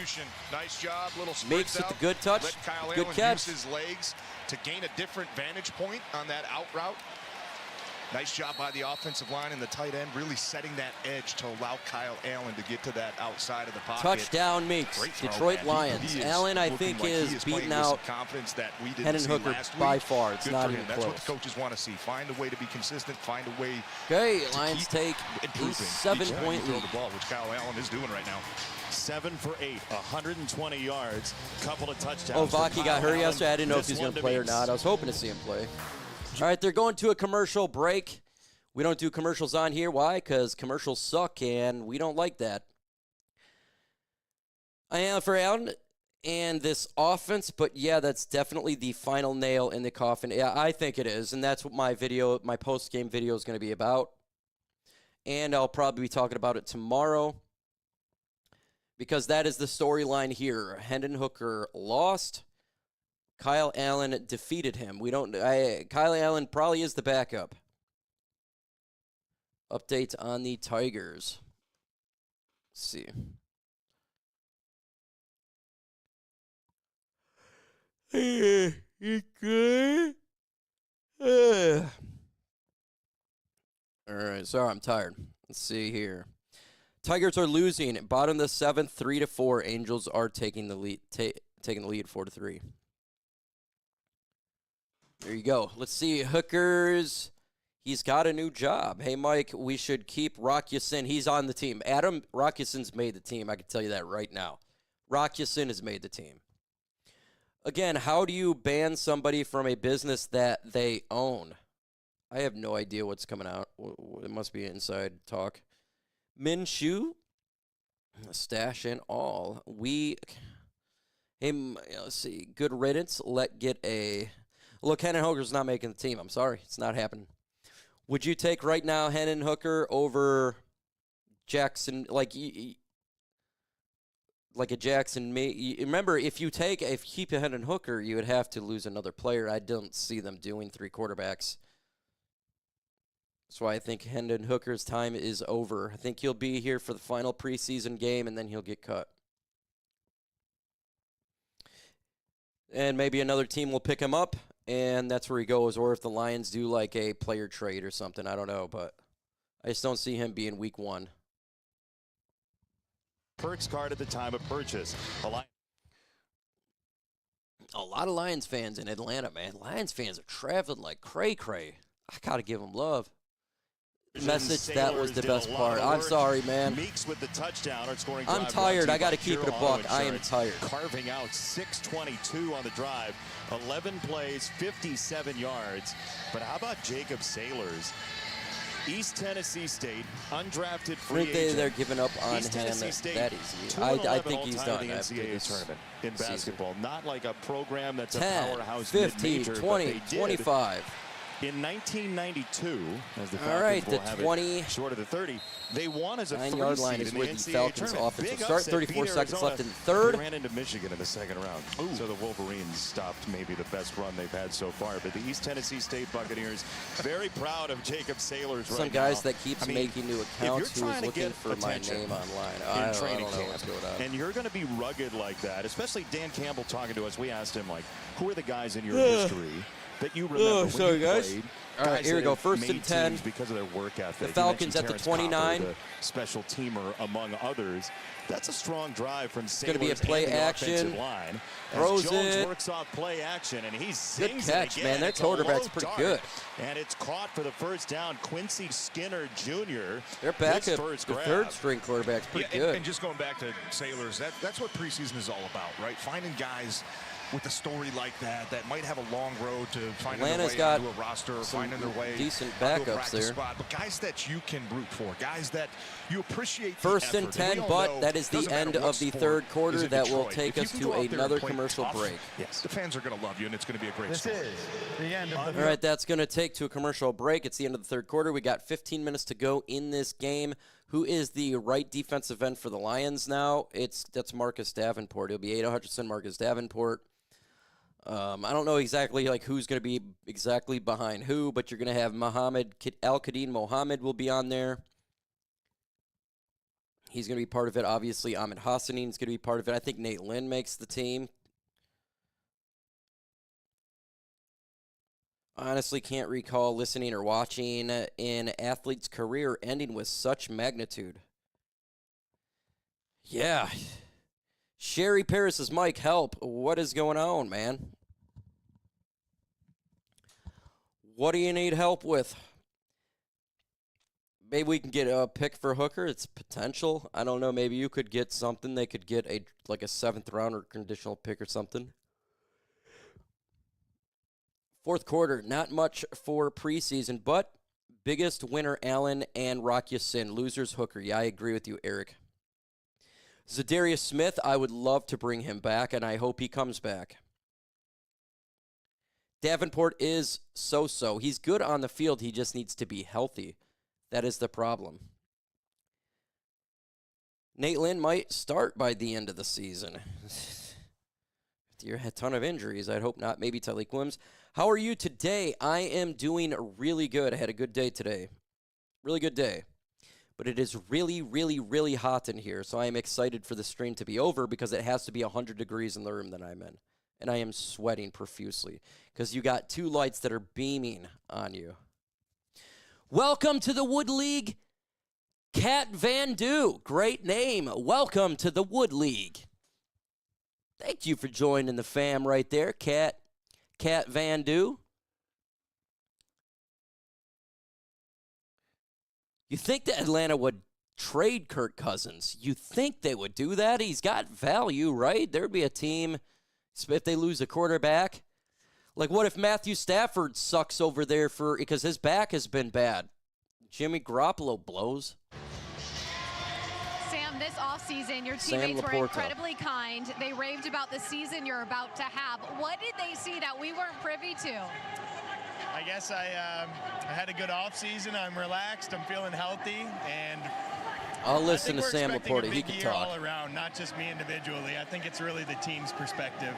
Nice job, little Meeks with the good touch, Let Kyle good Allen catch. use his legs to gain a different vantage point on that out route. Nice job by the offensive line and the tight end, really setting that edge to allow Kyle Allen to get to that outside of the pocket. Touchdown, Meeks. Great throw, Detroit man. Lions. He is Allen, I looking think, like is he playing beating with out some confidence that we didn't Hendon see Hooker last by week. far. It's Good not for him. even That's close. what the coaches want to see. Find a way to be consistent. Find a way. Okay, Lions take a improving 7-point throw lead. the ball, which Kyle Allen is doing right now. 7 for 8, 120 yards, couple of touchdowns. Oh, Vaki got hurt yesterday. I didn't know if This he's going one to play or Meeks. not. I was hoping to see him play. All right, they're going to a commercial break. We don't do commercials on here. Why? Because commercials suck, and we don't like that. I am for Allen and this offense, but yeah, that's definitely the final nail in the coffin. Yeah, I think it is, and that's what my post-game video is going to be about. And I'll probably be talking about it tomorrow because that is the storyline here. Hendon Hooker lost. Kyle Allen defeated him. Kyle Allen probably is the backup. Update on the Tigers. Let's see. You good? All right, sorry, I'm tired. Let's see here. Tigers are losing. Bottom of the 7th, 3-4. Angels are taking the lead. Taking the lead, 4-3. There you go. Let's see. Hookers. He's got a new job. Hey, Mike, we should keep Rockyasin. He's on the team. Adam Rockyasin's made the team. I can tell you that right now. Rockyasin has made the team. Again, how do you ban somebody from a business that they own? I have no idea what's coming out. It must be inside talk. Minshew, stash and all. Let's see. Good riddance. Look, Hendon Hooker's not making the team. I'm sorry. It's not happening. Would you take right now Hendon Hooker over Jackson, like a Jackson? Remember, if you keep a Hendon Hooker, you would have to lose another player. I don't see them doing 3 quarterbacks. That's why I think Hendon Hooker's time is over. I think he'll be here for the final preseason game, and then he'll get cut. And maybe another team will pick him up, and that's where he goes. Or if the Lions do like a player trade or something, I don't know. But I just don't see him being week 1. Perks card at the time of purchase. A lot of Lions fans in Atlanta, man. Lions fans are traveling like cray-cray. I got to give them love. message, that was the best part. I'm sorry, man. Meeks with the touchdown. Our scoring I'm drive tired. brought I got to by keep it a Pure buck. Auto I am Insurance, tired. Carving out 6:22 on the drive, 11 plays, 57 yards. But how about Jacob Sailors? East Tennessee State, undrafted free agent. They're giving up on East him Tennessee State, that easy. 2-11 I think he's all-time done in the after NCAA this tournament in season. basketball. Not like a program that's 10, a powerhouse 15, mid-major, 20, but they did 25. In 1992, as the All Falcons right, will the have 20 it short of the 30, they won as a 9-yard three line seed is in where the the NCAA Falcons' tournament. offense will Big start. upset, 34 beat seconds Arizona. left in the third. They ran into Michigan in the second round. So the Wolverines stopped maybe the best run they've had so far. But the East Tennessee State Buccaneers, very proud of Jacob Sailors right now. Some guys that keeps making new if you're accounts who trying is to looking get for my attention name online. in I training don't know camp, what's going on. and you're going to be rugged like that, especially Dan Campbell talking to us. We asked him, like, who are the guys in your history that you remember when you played? All right, here we go. First and 10. Because of their work ethic. The Falcons at the 29. Copper, the special teamer, among others. That's a strong drive from Sailors. Going to be a play and the action. offensive line. Throws Jones it. works off play action, and he Good zings catch, it again. man. Their It's a quarterback's low pretty dart, good. And it's caught for the first down. Quincy Skinner Jr. Their backup, his first the grab. third-string quarterback's pretty good. And just going back to Sailors, that's what preseason is all about, right? Finding guys with a story like that might have a long road to finding their way got onto a roster, or some finding their way decent onto a backups practice there. spot, but guys that you can root for, guys that you appreciate. First and 10, but that is the end of the third quarter. That will take us to another commercial break. Yes, the fans are going to love you, and it's going to be a great This story. is the end of the All right, that's going to take to a commercial break. It's the end of the third quarter. We got 15 minutes to go in this game. Who is the right defensive end for the Lions now? That's Marcus Davenport. It'll be Aidan Hutchinson, Marcus Davenport. I don't know exactly who's going to be exactly behind who, but you're going to have Al-Qadim Mohammed will be on there. He's going to be part of it. Obviously, Amon-Ra St is going to be part of it. I think Nate Lynn makes the team. Honestly, can't recall listening or watching an athlete's career ending with such magnitude. Yeah. Sherry Paris's mic, help. What is going on, man? What do you need help with? Maybe we can get a pick for Hooker. It's potential. I don't know. Maybe you could get something. They could get a 7th round or conditional pick or something. Fourth quarter, not much for preseason, but biggest winner, Allen and Rock Ya-Sin. Losers, Hooker. Yeah, I agree with you, Eric. Zadarius Smith, I would love to bring him back, and I hope he comes back. Davenport is so-so. He's good on the field. He just needs to be healthy. That is the problem. Nate Lynn might start by the end of the season. You're a ton of injuries. I'd hope not. Maybe Tyleik Williams. How are you today? I am doing really good. I had a good day today. Really good day. But it is really, really, really hot in here, so I am excited for the stream to be over because it has to be 100 degrees in the room that I'm in. And I am sweating profusely because you got 2 lights that are beaming on you. Welcome to the Wood League, Cat Van Du. Great name. Welcome to the Wood League. Thank you for joining the fam right there, Cat Van Du. You think that Atlanta would trade Kirk Cousins? You think they would do that? He's got value, right? There'd be a team if they lose a quarterback. Like, what if Matthew Stafford sucks over there because his back has been bad? Jimmy Garoppolo blows. Sam, this offseason, your teammates were incredibly kind. They raved about the season you're about to have. What did they see that we weren't privy to? I guess I had a good offseason. I'm relaxed. I'm feeling healthy, and I'll listen to Sam Laporta. He can talk. All around, not just me individually. I think it's really the team's perspective.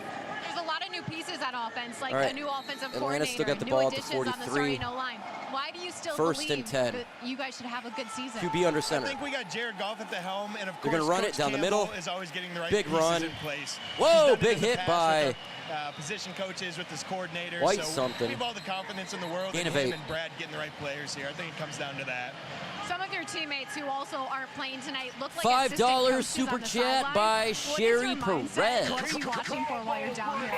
There's a lot of new pieces on offense, like right. a new offensive Atlanta coordinator, still got the new ball at the additions on the 43. starting O-line. Why do you still First believe and 10. that you guys should have a good season? QB under center. I think we got Jared Goff at the helm, and of They're course, going to run Coach it down the Campbell middle. is always getting the right big pieces run. in place. Whoa, big hit by position coaches with this coordinator. White so something. We have all the confidence in the world in him and Brad getting the right players here. I think it comes down to that. Some of your teammates who also aren't playing tonight look like $5 super chat by Sherry Perez. What are you watching for while you're down here?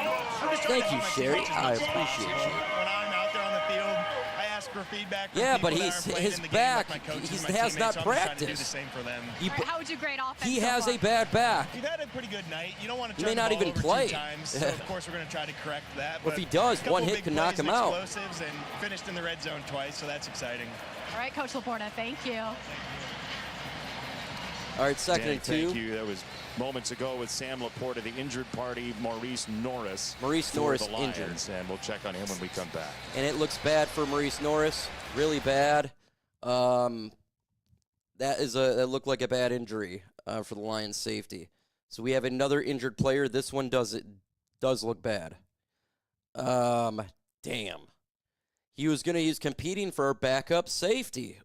Thank you, Sherry. I appreciate you. When I'm out there on the field, I ask for feedback. From Yeah, but people that aren't playing his in the back, game, like my coaches he and my has teammates, not so I'm just trying to do the practiced. same for them. All right, how would you grade offense? He so has far? a bad back. We've had a pretty good night. You don't want to He turn may the not ball even over play. 2 times, so of course we're going to try to correct that. Well, if but he does, a couple one hit big can knock plays him and out. Explosives and finished in the red zone twice, so that's exciting. All right, Coach Laporta, thank you. All right, second Danny, and 2. Thank you. That was moments ago with Sam Laporta, the injured party, Maurice Norris. Maurice for Norris the Lions, injured. and we'll check on him when we come back. And it looks bad for Maurice Norris, really bad. That looked like a bad injury for the Lions safety. So we have another injured player. This one does look bad. Damn. He's competing for our backup safety.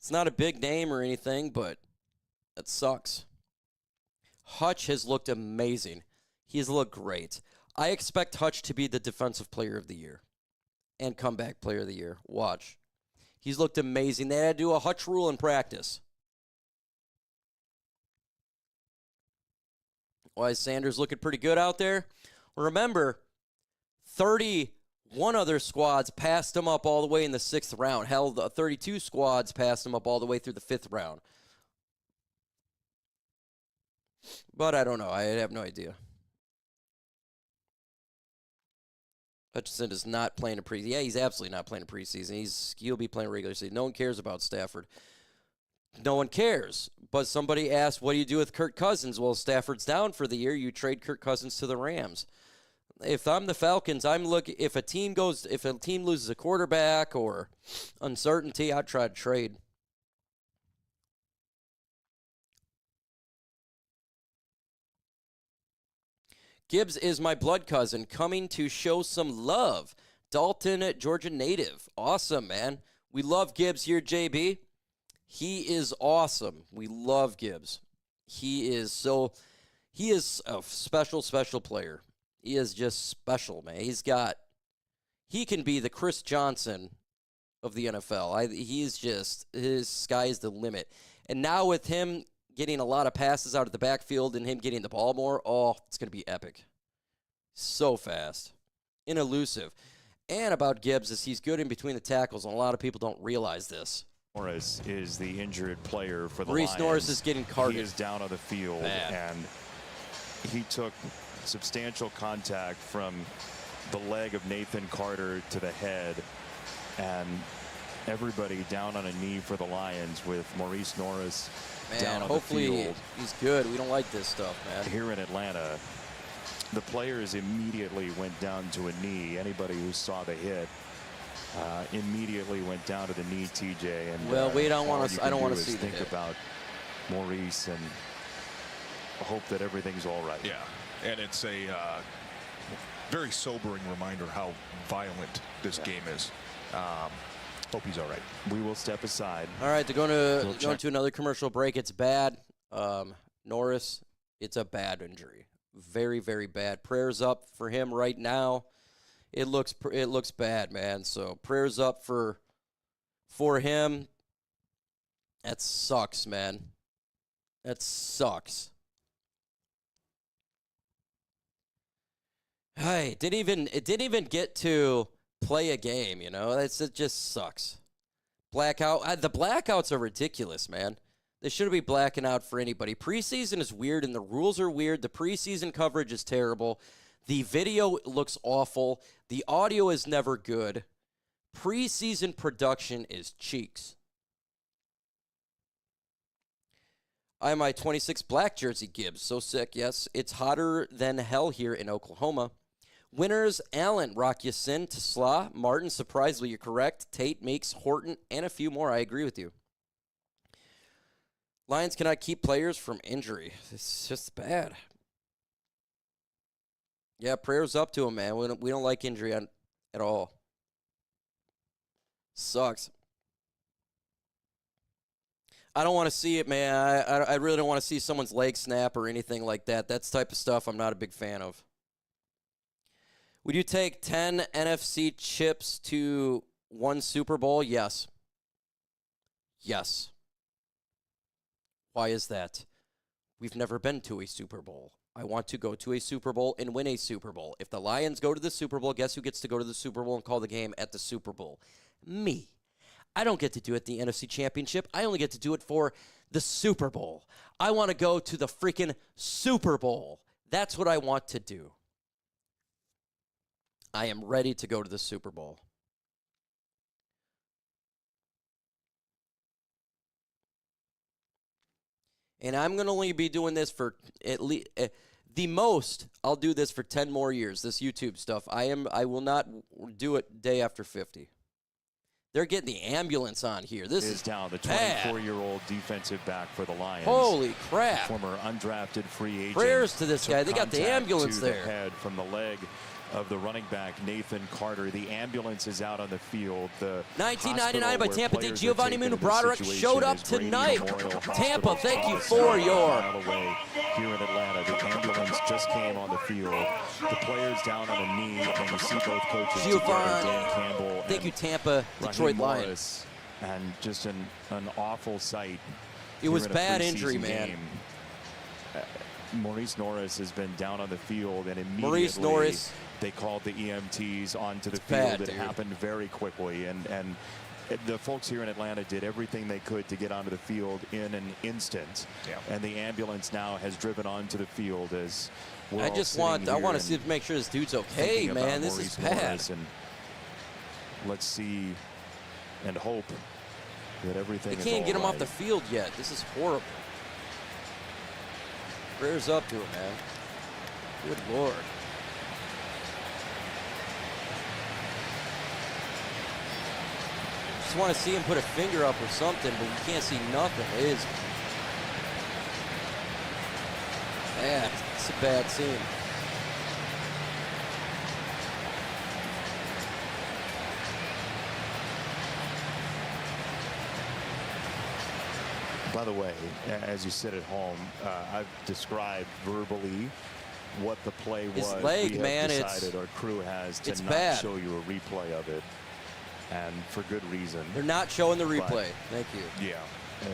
It's not a big name or anything, but that sucks. Hutch has looked amazing. He's looked great. I expect Hutch to be the defensive player of the year and comeback player of the year. Watch. He's looked amazing. They had to do a Hutch rule in practice. Why is Sanders looking pretty good out there? Remember, 31 other squads passed him up all the way in the 6th round. Hell, 32 squads passed him up all the way through the 5th round. But I don't know. I have no idea. Hutchinson is not playing a preseason. Yeah, he's absolutely not playing a preseason. He'll be playing regular season. No one cares about Stafford. No one cares. But somebody asked, what do you do with Kirk Cousins? Well, Stafford's down for the year. You trade Kirk Cousins to the Rams. If I'm the Falcons, I'm looking. If a team loses a quarterback or uncertainty, I'd try to trade. Gibbs is my blood cousin, coming to show some love. Dalton, Georgia native. Awesome, man. We love Gibbs here, JB. He is awesome. We love Gibbs. He is a special, special player. He is just special, man. He can be the Chris Johnson of the NFL. His sky's the limit. And now with him getting a lot of passes out of the backfield and him getting the ball more, it's going to be epic. So fast. And elusive. And about Gibbs is he's good in between the tackles, and a lot of people don't realize this. Norris is the injured player for the Maurice Lions. Norris is getting carted. He is down on the field, and he took substantial contact from the leg of Nathan Carter to the head, and everybody down on a knee for the Lions with Maurice Norris down on the field. Hopefully he's good. We don't like this stuff, man. Here in Atlanta, the players immediately went down to a knee. Anybody who saw the hit immediately went down to the knee, TJ. And we don't want to. I don't want to see think about Maurice and hope that everything's all right. Yeah, and it's a very sobering reminder how violent this game is. Hope he's all right. We will step aside. All right, going to another commercial break. It's bad. Norris, it's a bad injury. Very, very bad. Prayers up for him right now. It looks bad, man. So prayers up for him. That sucks, man. That sucks. Hey, it didn't even get to play a game, you know? It just sucks. Blackout. The blackouts are ridiculous, man. They shouldn't be blacking out for anybody. Preseason is weird, and the rules are weird. The preseason coverage is terrible. The video looks awful. The audio is never good. Preseason production is cheeks. I have my 26 black jersey, Gibbs. So sick, yes. It's hotter than hell here in Oklahoma. Winners, Allen, Rock Ya-Sin, Tesla, Martin, surprisingly, you're correct. Tate, Meeks, Horton, and a few more. I agree with you. Lions cannot keep players from injury. It's just bad. Yeah, prayers up to him, man. We don't like injury at all. Sucks. I don't want to see it, man. I really don't want to see someone's leg snap or anything like that. That's the type of stuff I'm not a big fan of. Would you take 10 NFC chips to 1 Super Bowl? Yes. Yes. Why is that? We've never been to a Super Bowl. I want to go to a Super Bowl and win a Super Bowl. If the Lions go to the Super Bowl, guess who gets to go to the Super Bowl and call the game at the Super Bowl? Me. I don't get to do it at the NFC Championship. I only get to do it for the Super Bowl. I want to go to the freaking Super Bowl. That's what I want to do. I am ready to go to the Super Bowl. And I'm going to only be doing this for at least the most. I'll do this for 10 more years. This YouTube stuff. I will not do it day after 50. They're getting the ambulance on here. This is down the bad. 24-year-old defensive back for the Lions. Holy crap! Former undrafted free agent. Prayers to this guy. They got the ambulance to there. The head from the leg of the running back, Nathan Carter. The ambulance is out on the field. The 1999 by Tampa. Did Giovanni Broderick showed up tonight. Tampa, thank you for your. Here in Atlanta, the ambulance just came on the field. The players down on a knee, and you see both coaches together, Dan Campbell. Thank you, Tampa, Detroit Lions. And just an awful sight. It was bad injury, man. Maurice Norris has been down on the field, and immediately they called the EMTs onto the field. It happened very quickly, and the folks here in Atlanta did everything they could to get onto the field in an instant. And the ambulance now has driven onto the field as we're I want to see, make sure this dude's okay, man. This is bad. And let's see and hope that everything They is can't get him all off the field yet. This is horrible. Prayers up to him, man. Good Lord. Just want to see him put a finger up or something, but you can't see nothing. It is bad. It's a bad scene. By the way, as you sit at home, I've described verbally what the play was. His leg, we man, have decided our crew has to not bad. show you a replay of it, and for good reason. They're not showing the replay. But, thank you. Yeah.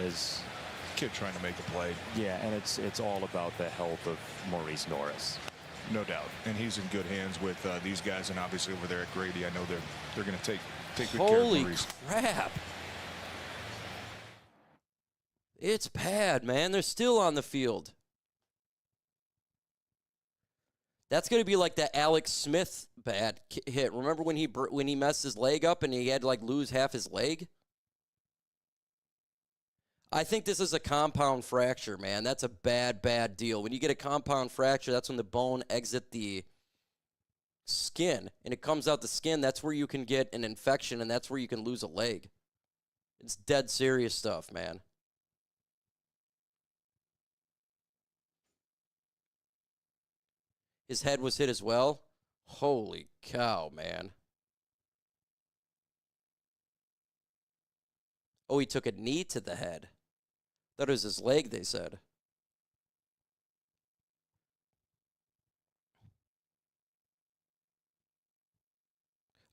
As kid trying to make a play. Yeah, and it's all about the health of Maurice Norris. No doubt, and he's in good hands with these guys, and obviously over there at Grady, I know they're going to take good care of Maurice. Holy crap! It's bad, man. They're still on the field. That's going to be like that Alex Smith bad hit. Remember when he messed his leg up and he had to like lose half his leg? I think this is a compound fracture, man. That's a bad deal. When you get a compound fracture, that's when the bone exits the skin and it comes out the skin. That's where you can get an infection and that's where you can lose a leg. It's dead serious stuff, man. His head was hit as well. Holy cow, man. Oh, he took a knee to the head. Thought it was his leg, they said.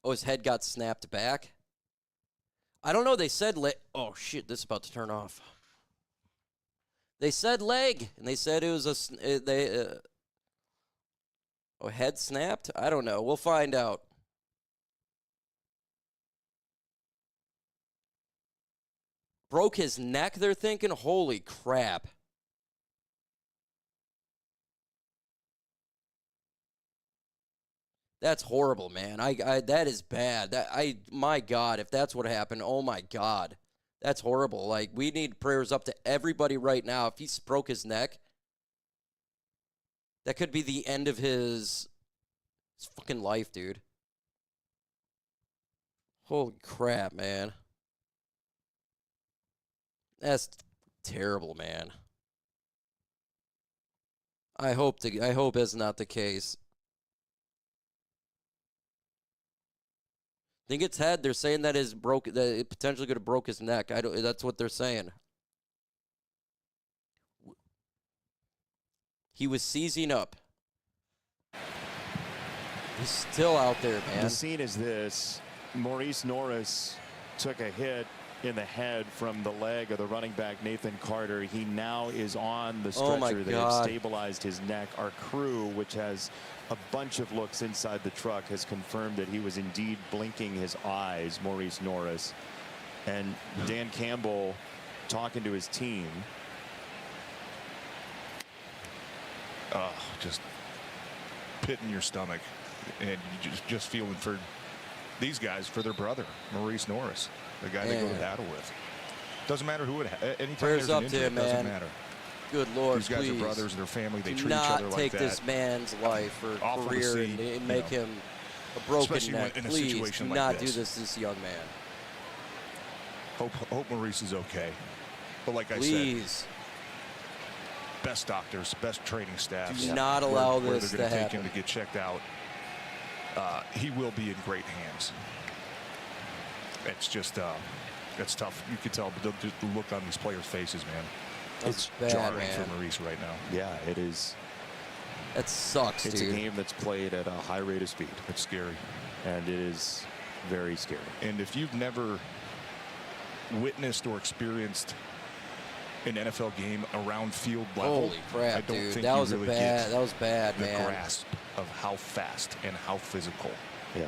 Oh, his head got snapped back? I don't know. They said oh, shit, this is about to turn off. They said leg, and they said it was oh, head snapped? I don't know. We'll find out. Broke his neck, they're thinking? Holy crap. That's horrible, man. That is bad. My God, if that's what happened, oh my God. That's horrible. Like, we need prayers up to everybody right now. If he broke his neck, that could be the end of his fucking life, dude. Holy crap, man. That's terrible, man. I hope that's not the case. I think it's head. They're saying that it potentially could have broke his neck. That's what they're saying. He was seizing up. He's still out there, man. The scene is this. Maurice Norris took a hit in the head from the leg of the running back, Nathan Carter. He now is on the stretcher. They have stabilized his neck. Our crew, which has a bunch of looks inside the truck, has confirmed that he was indeed blinking his eyes, Maurice Norris. And Dan Campbell talking to his team. Just pit in your stomach, and you just feeling for these guys, for their brother, Maurice Norris, the guy they go to battle with. Doesn't matter who it. Anytime Prayers there's an up injury, to it him, doesn't man. matter. Good Lord, These guys please. are brothers, their family. They Do treat each other not like take that. this man's life or Awful to career see, and make him a broken especially neck. in a Please situation do like not this. do this young man. Hope Maurice is okay. But like I Please. said, best doctors, best training staff. Do not allow where this they're to gonna take happen. him to get checked out. He will be in great hands. It's just, it's tough. You can tell the look on these players' faces, man. That's It's bad, jarring man. for Maurice right now. Yeah, it is. That sucks, It's dude. a game that's played at a high rate of speed. It's scary. And it is very scary. And if you've never witnessed or experienced an NFL game around field level, Holy crap, I don't dude. think That you was really bad. get That was bad, the man. grasp of how fast and how physical. Yeah.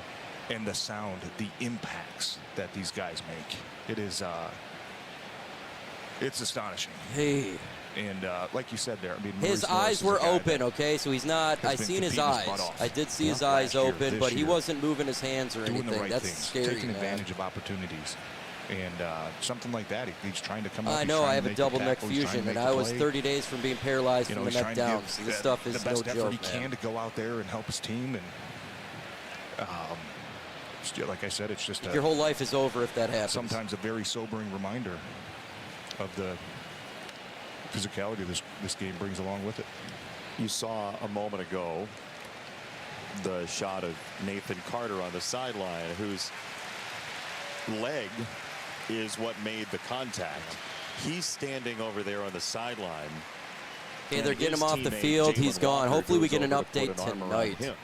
And the sound, the impacts that these guys make. It is, it's astonishing. Hey. And like you said there, I mean, His Maurice Norris eyes is a were guy open, that okay? So he's not, has I been seen his competing eyes. butt off. I did see his Last eyes year, open, this but he year. wasn't moving his hands or doing anything. the right That's things, scary, taking man. advantage of opportunities. And something like that, he's trying to come up. I he's know, trying I to have a make double the neck tackle, he's trying to fusion, and make I the was play. 30 days from being paralyzed You know, from the he's neck trying down. to So give this stuff is the best no effort joke, he man. can to go out there and help his team. And like I said, it's just Your whole life is over if that happens. sometimes a very sobering reminder of the physicality this game brings along with it. You saw a moment ago the shot of Nathan Carter on the sideline, whose leg is what made the contact. He's standing over there on the sideline. Okay, they're and getting his him off the teammate, field. He's Jalen gone. Walker, Hopefully we goes get an over to update put an arm around tonight. him.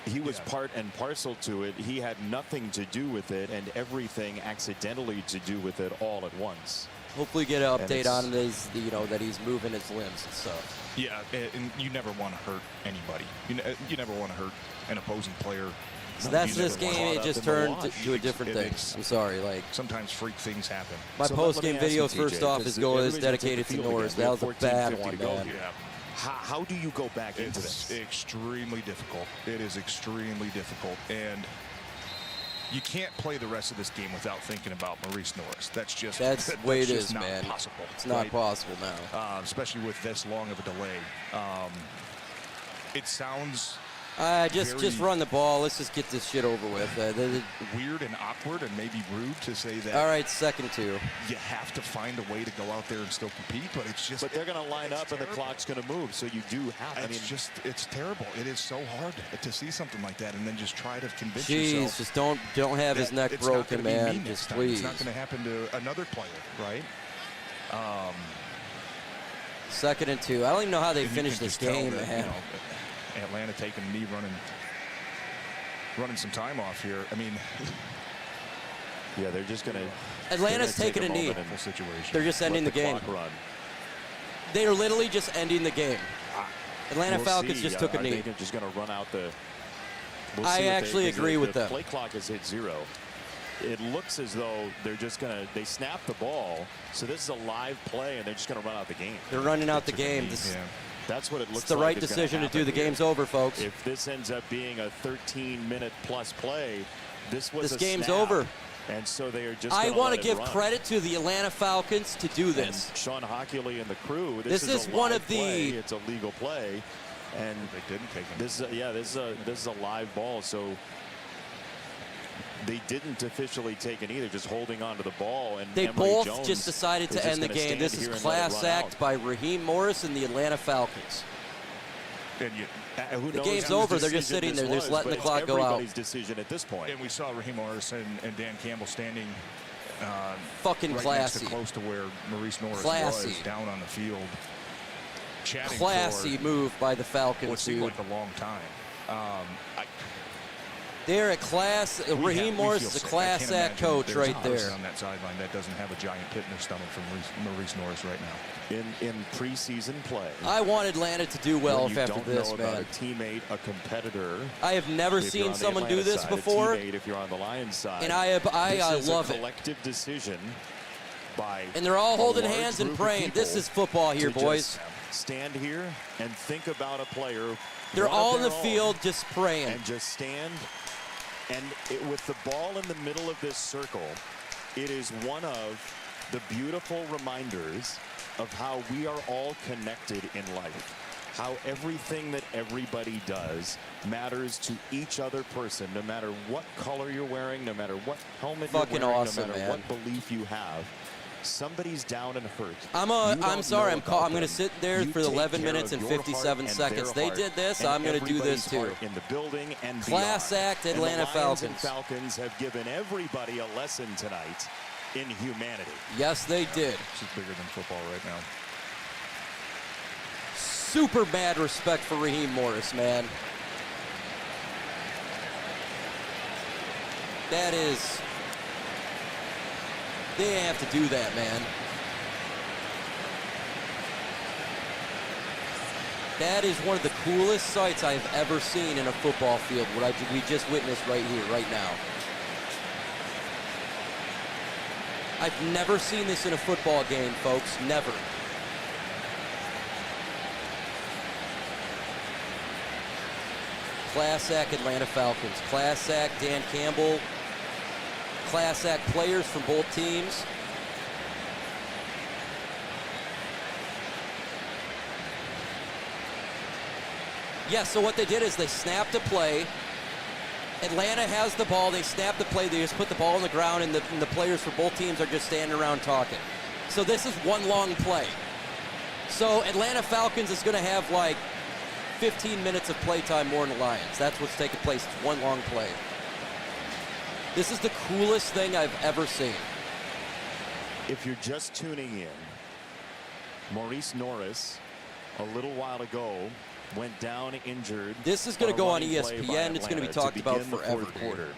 He was part and parcel to it. He had nothing to do with it and everything accidentally to do with it all at once. Hopefully get an And update it's- on his, you know, that he's moving his limbs and stuff. Yeah, and you never want to hurt anybody. You never want to hurt an opposing player. So that's You this never wanna game. caught It up just in the turned wash. to a different It thing. is- I'm sorry. Like sometimes freak things happen. my So post-game let me ask videos, you, first TJ, off, because is go is everybody's gonna take dedicated the to field Norris. again. That We was a have bad 14:50 one, to go man. here. How do you go back into It's this? extremely difficult. It is extremely difficult. And you can't play the rest of this game without thinking about Maurice Norris. That's just That's the way it just is, not man. possible. It's not right? possible now. Especially with this long of a delay. It sounds Just very run the ball. Let's just get this shit over with. weird and awkward and maybe rude to say that. All right, second two. You have to find a way to go out there and still compete, but it's just. But they're going to line up and the clock's going to move, so you do have. It's terrible. It is so hard to see something like that and then just try to convince Jeez, yourself. just don't have his neck it's not broken, gonna be me man. next Just time. please. It's not going to happen to another player, right? Second and two. I don't even know how they And you finished can this just tell game, that, man. you know, Atlanta taking a knee, running some time off here. I mean, yeah, they're just going to. Atlanta's taking a knee. Situation. They're just ending the game. Run. They are literally just ending the game. Atlanta We'll Falcons see. just took a Are knee. they just going to run out the? We'll I see what actually because agree with the them. Play clock has hit 0. It looks as though they're just going to. They snap the ball, so this is a live play, and they're just going to run out the game. They're running out the game. That's what it looks like. It's the right is gonna decision to do. happen The here. game's over, folks. If this ends up being a 13-minute plus play, this was This a game's snap. over. And so they are just. I want to give credit to the Atlanta Falcons to do this. And Sean Hockley and the crew. This is a one live of the- play. It's a legal play, and they didn't take him. This is a live ball, so they didn't officially take it either. Just holding on to the ball, and They Emory both Jones just decided is to just end the gonna game. stand This is here and let it class run act out. by Raheem Morris and the Atlanta Falcons. And Who The knows game's whose over. They're just decision sitting this there. They're just was, letting but the clock it's go out. everybody's decision at this point. And we saw Raheem Morris and Dan Campbell standing fucking right classy. next to close to where Maurice Norris Classy. was down on the field. Chatting Classy for move by the Falcons, what seemed dude. like a long time. They're a class. Raheem Morris is a class act coach right there. On that sideline that doesn't have a giant pit in their stomach from Maurice Norris right now. In preseason play, I want Atlanta to do well after this, man. A teammate, a competitor. I have never seen someone do this before. If you're on the Lions side, and I love it. Collective decision by. And they're all holding hands and praying. This is football here, boys. Stand here and think about a player. They're all in the field just praying. And just stand. And with the ball in the middle of this circle, it is one of the beautiful reminders of how we are all connected in life. How everything that everybody does matters to each other person, no matter what color you're wearing, no matter what helmet you're wearing, awesome, no matter man. what belief you have. Somebody's down and hurt. I'm sorry. I'm going to sit there for 11 minutes and 57 seconds. They did this. I'm going to do this too. In the building and class act Atlanta Falcons. The Falcons have given everybody a lesson tonight in humanity. Yes, they did. This is bigger than football right now. Super bad respect for Raheem Morris, man. That is. They have to do that, man. That is one of the coolest sights I've ever seen in a football field, what we just witnessed right here, right now. I've never seen this in a football game, folks. Never. Class act Atlanta Falcons. Class act Dan Campbell. Class act players from both teams. Yeah, so what they did is they snapped a play. Atlanta has the ball. They snap the play. They just put the ball on the ground, and the players for both teams are just standing around talking. So this is one long play. So Atlanta Falcons is going to have like 15 minutes of playtime more than the Lions. That's what's taking place. It's one long play. This is the coolest thing I've ever seen. If you're just tuning in, Maurice Norris, a little while ago, went down injured. This is going to go on ESPN. It's going to be talked about forever. Quarter.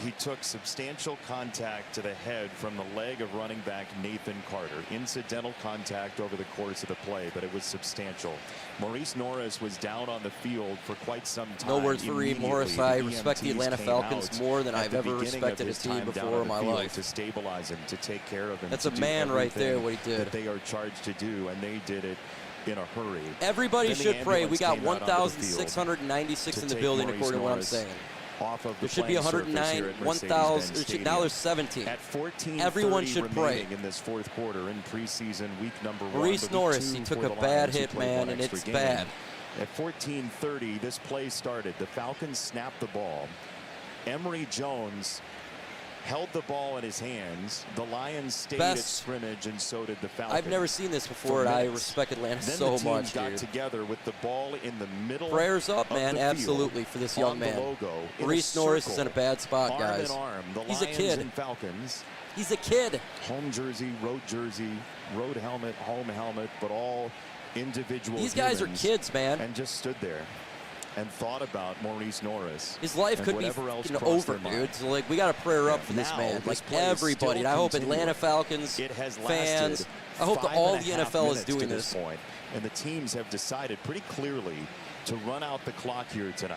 He took substantial contact to the head from the leg of running back Nathan Carter. Incidental contact over the course of the play, but it was substantial. Maurice Norris was down on the field for quite some time. No words for Raheem Morris. I respect the Atlanta Falcons more than I've ever respected his team before in my life. To stabilize him, to take care of him. That's a man right there, what he did. That they are charged to do, and they did it in a hurry. Everybody should pray. We got 1,696 in the building, according to what I'm saying. Off of there should be 109, 1,000. Now there's 17. At 14, everyone should pray in this fourth quarter in preseason week number 1. Maurice Norris, he took a bad hit, man, and it's bad. At 14:30, this play started. The Falcons snapped the ball. Emory Jones held the ball in his hands. The Lions stayed at scrimmage, and so did the Falcons. I've never seen this before, and I respect Atlanta so much, got together with the ball in the middle. Prayers up, man, absolutely, for this young man. Maurice Norris is in a bad spot, guys. He's a kid. And Falcons. He's a kid. Home jersey, road helmet, home helmet, but all individual. These guys are kids, man. And just stood there and thought about Maurice Norris. His life could be over, dude. So, like, we got to prayer up for this man. Like, everybody. And I hope Atlanta Falcons fans, I hope all the NFL is doing this. And the teams have decided pretty clearly to run out the clock here tonight.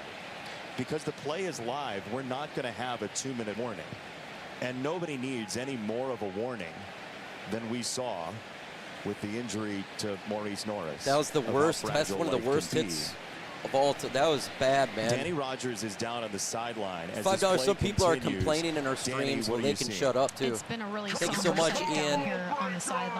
Because the play is live, we're not going to have a 2-minute warning. And nobody needs any more of a warning than we saw with the injury to Maurice Norris. That was the worst. That's one of the worst hits of all time. That was bad, man. Danny Rogers is down on the sideline. $5. Some people are complaining in our streams when they can shut up too. It's been a really Thank you so much, Ian.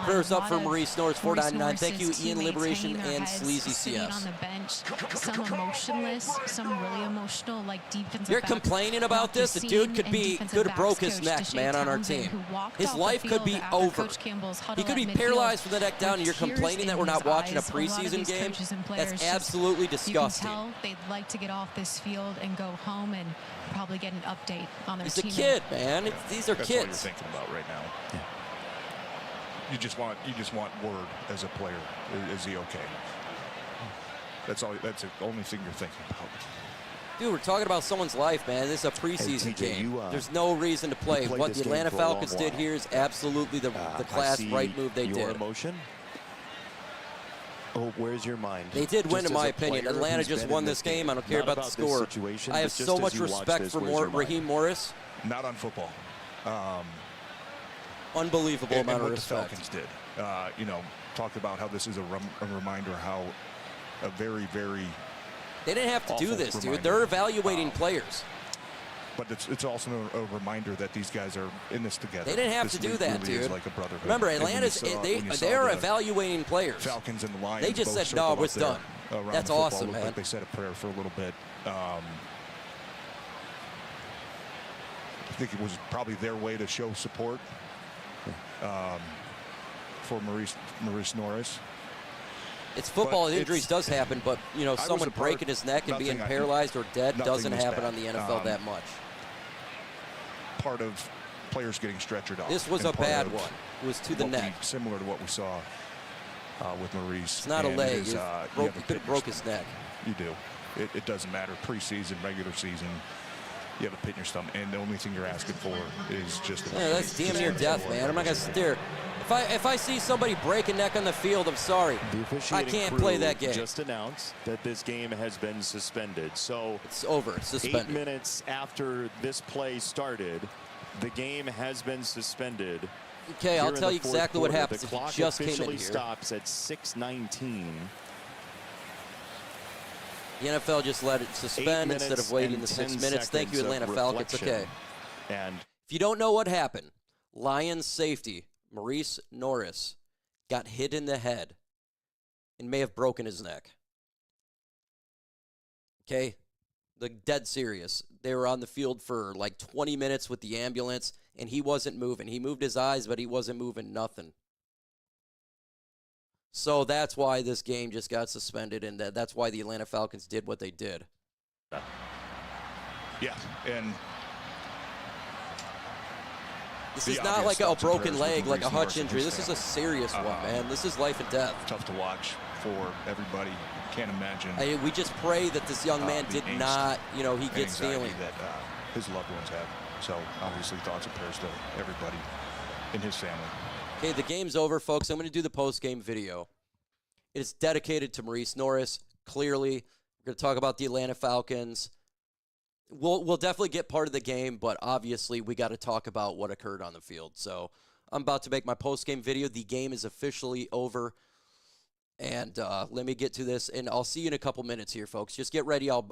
Prayers up for Maurice Norris, $4.99. Thank you, Ian Liberation and Sleazy CS. On the bench, some emotionless, some really emotional, like defensive. You're complaining about this? The dude could have broke his neck, man, on our team. His life could be over. He could be paralyzed from the neck down, and you're complaining that we're not watching a preseason game? That's absolutely disgusting. Tell they'd like to get off this field and go home and probably get an update on their team. He's a kid, man. These are kids. That's what you're thinking about right now. Yeah. You just want word as a player. Is he okay? That's all. That's the only thing you're thinking about. Dude, we're talking about someone's life, man. This is a preseason game. There's no reason to play. What the Atlanta Falcons did here is absolutely the class right move they did. Emotion. Oh, where's your mind? They did win, in my opinion. Atlanta just won this game. I don't care about the score. I have so much respect for Raheem Morris. Not on football. Unbelievable amount of respect. What the Falcons did. You know, talked about how this is a reminder how a very, very They didn't have to do this, dude. They're evaluating players. But it's also a reminder that these guys are in this together. They didn't have to do that, really dude. Like a brotherhood. Remember, Atlanta's they are evaluating players. Falcons and the Lions. They just said, "No, it's done." That's awesome, man. Like they said a prayer for a little bit. I think it was probably their way to show support for Maurice Norris. It's football. Injuries does happen, but you know, someone breaking his neck and being paralyzed or dead doesn't happen on the NFL that much. Part of players getting stretchered off. This was a bad one. It was to the neck. Similar to what we saw with Maurice. It's not a leg. He could have broke his neck. You do. It doesn't matter. Preseason, regular season. You have a pit in your stomach, and the only thing you're asking for is just a that's damn near death, man. I'm not going to sit there. If I see somebody break a neck on the field, I'm sorry. I can't play that game. Just announced that this game has been suspended. So it's over. Suspended. 8 minutes after this play started, the game has been suspended. Okay, I'll tell you exactly what happens if you just came in here. The clock officially stops at 6:19. The NFL just let it suspend instead of waiting the 6 minutes. Thank you, Atlanta Falcons. Okay. And if you don't know what happened, Lions safety Maurice Norris got hit in the head and may have broken his neck. Okay? Dead serious. They were on the field for like 20 minutes with the ambulance, and he wasn't moving. He moved his eyes, but he wasn't moving nothing. So that's why this game just got suspended, and that's why the Atlanta Falcons did what they did. Yeah, and this is not like a broken leg, like a Hutch injury. This is a serious one, man. This is life and death. Tough to watch for everybody. Can't imagine. We just pray that this young man did not, you know, he gets feeling that his loved ones have. So obviously thoughts and prayers to everybody in his family. Okay, the game's over, folks. I'm going to do the post-game video. It's dedicated to Maurice Norris, clearly. We're going to talk about the Atlanta Falcons. We'll definitely get part of the game, but obviously we got to talk about what occurred on the field. So I'm about to make my post-game video. The game is officially over. And let me get to this, and I'll see you in a couple minutes here, folks. Just get ready. I'll